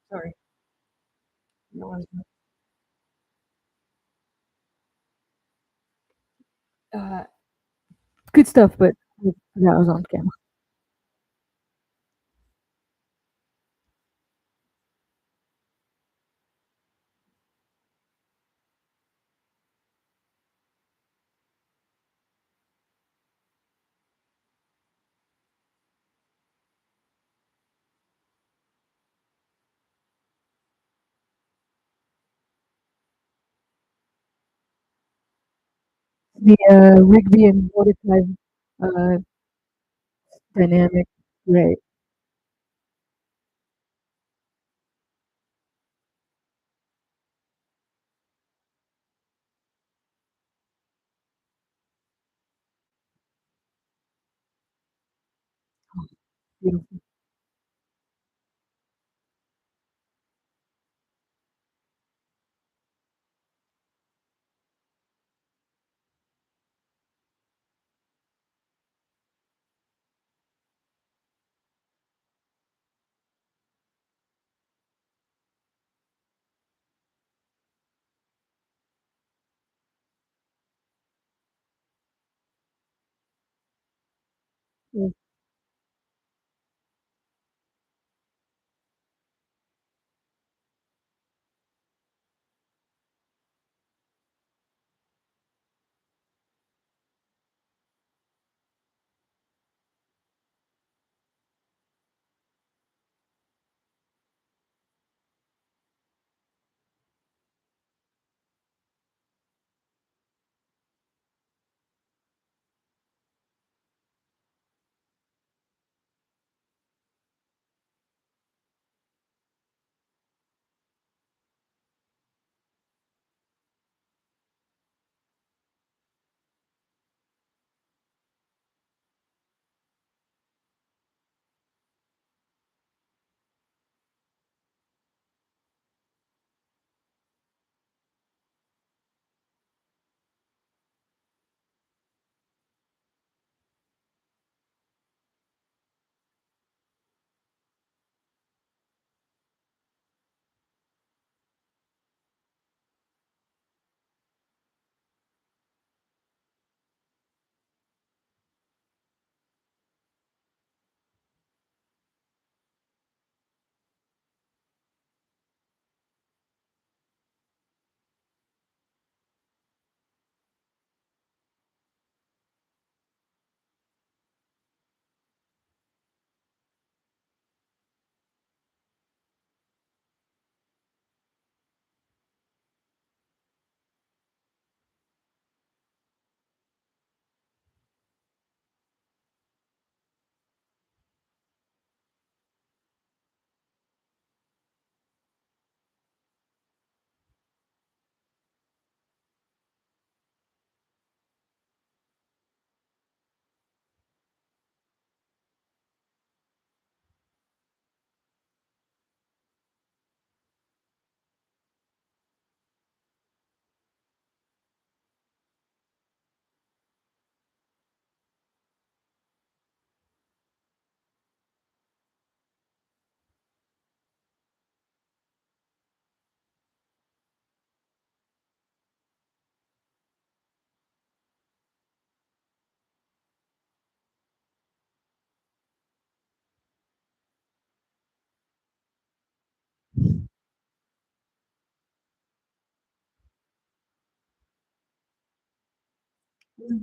Speaker 1: Sorry. No worries. Uh, Good stuff, but yeah, I was on camera. the Rigby and Mordecai uh, dynamic. Right. Beautiful. Yeah.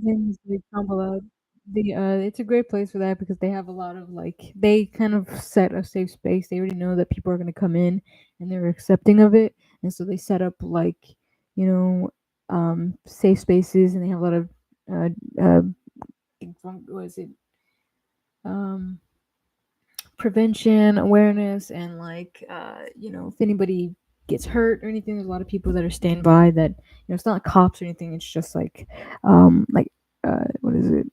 Speaker 1: Things they crumble out. It's a great place for that because they have a lot of like they kind of set a safe space. They already know that people are gonna come in and they're accepting of it, and so they set up like you know safe spaces, and they have a lot of uh, uh what is it um prevention awareness and like if anybody gets hurt or anything, there's a lot of people that are standby that it's not cops or anything. It's just like what is it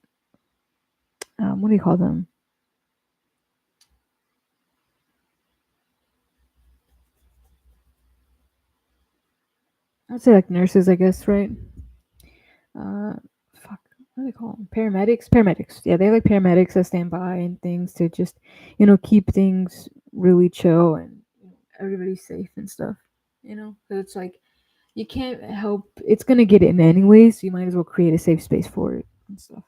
Speaker 1: what do you call them? I'd say like nurses, I guess, right? Uh, fuck, what do they call them? Paramedics. Paramedics. Yeah, they like paramedics that stand by and things to just keep things really chill and everybody's safe and stuff. So it's like you can't help. It's gonna get in anyways. So you might as well create a safe space for it and stuff.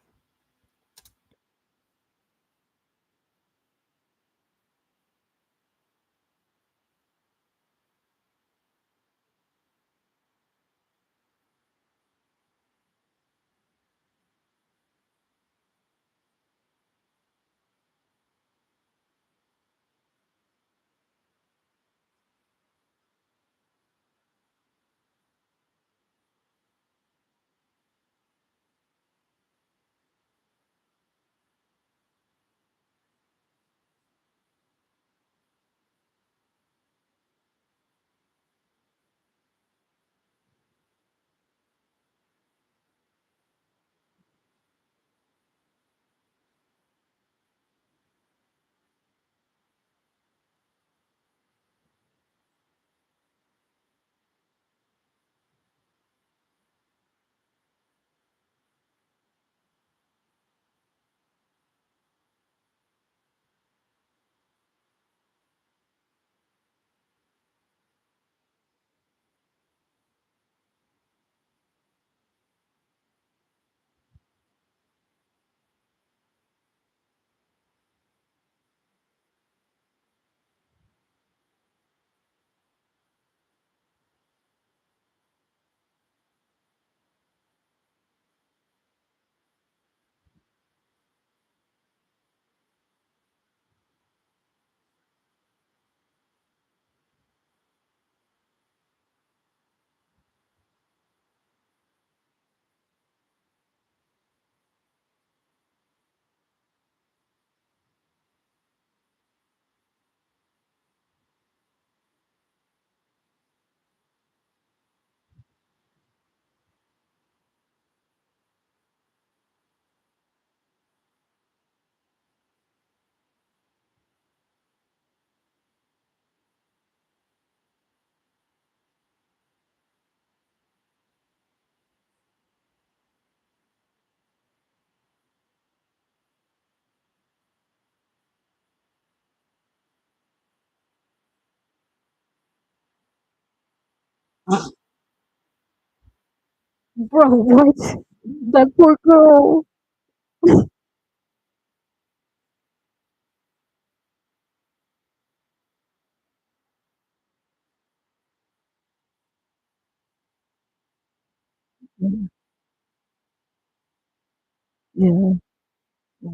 Speaker 1: Bro, what? That poor girl. Yeah, yeah, yeah.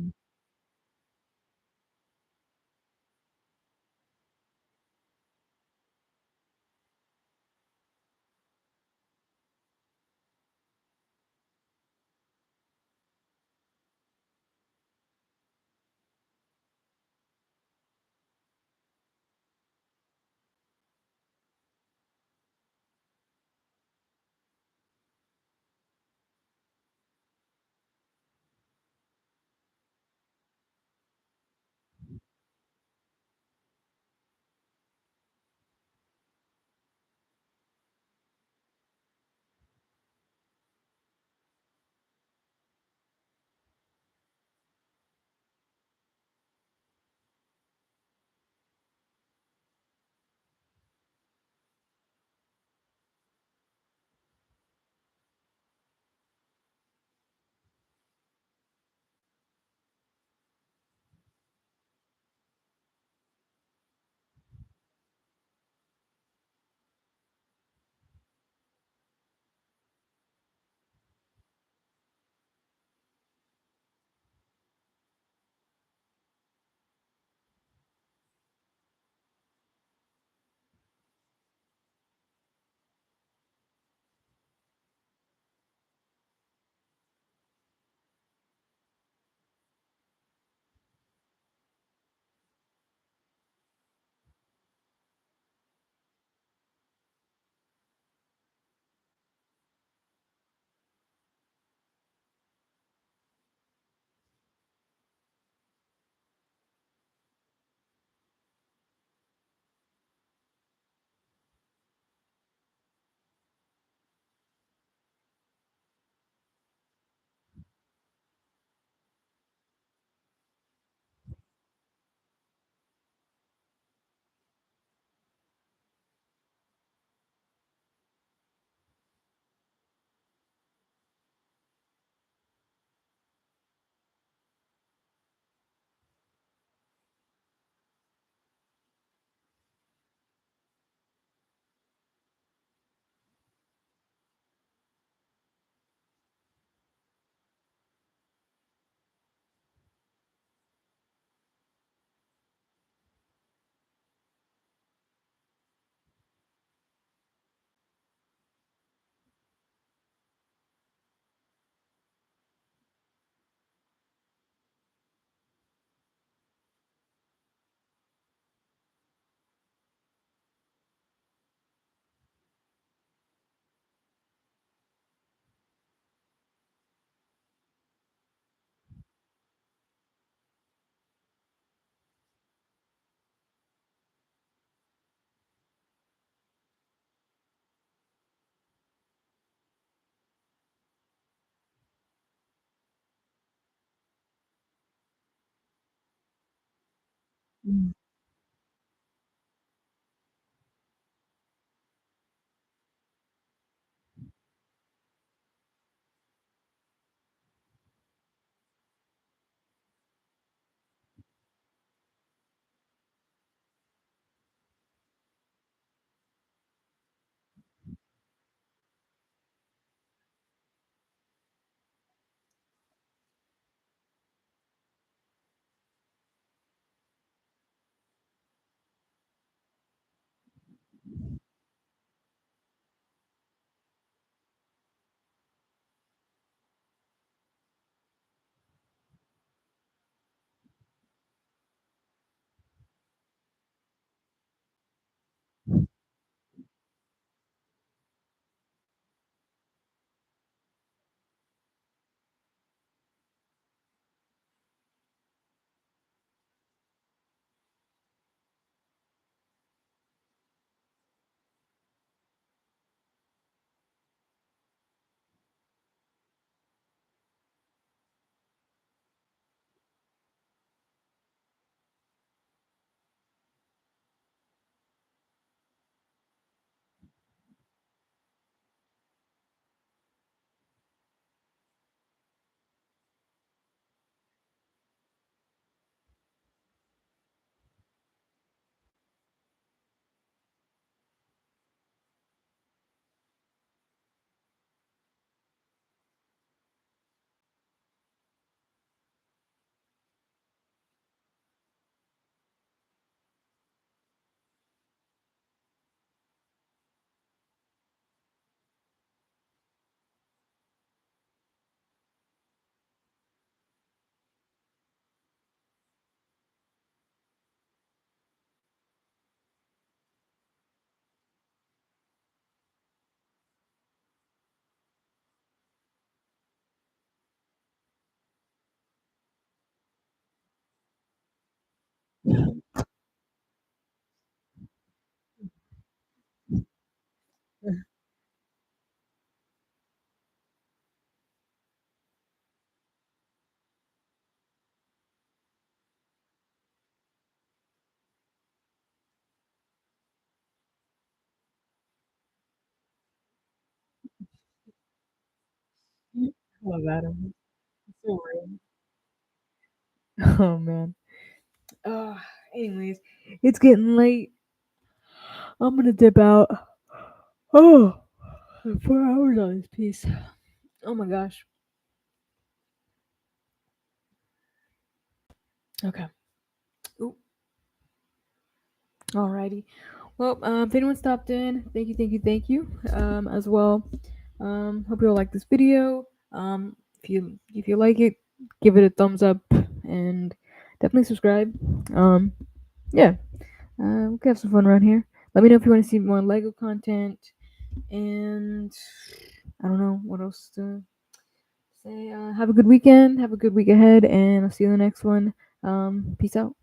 Speaker 1: Mm. love Adam. He's so rude. Oh man. Uh, anyways, it's getting late. I'm gonna dip out. Oh, 4 hours on this piece. Oh my gosh. Okay. Ooh. Alrighty. Well, if anyone stopped in, thank you, thank you, thank you. As well. Hope you all like this video. If you like it, give it a thumbs up and definitely subscribe. Yeah. We can have some fun around here. Let me know if you want to see more Lego content, and I don't know what else to say. Have a good weekend. Have a good week ahead, and I'll see you in the next one. Peace out.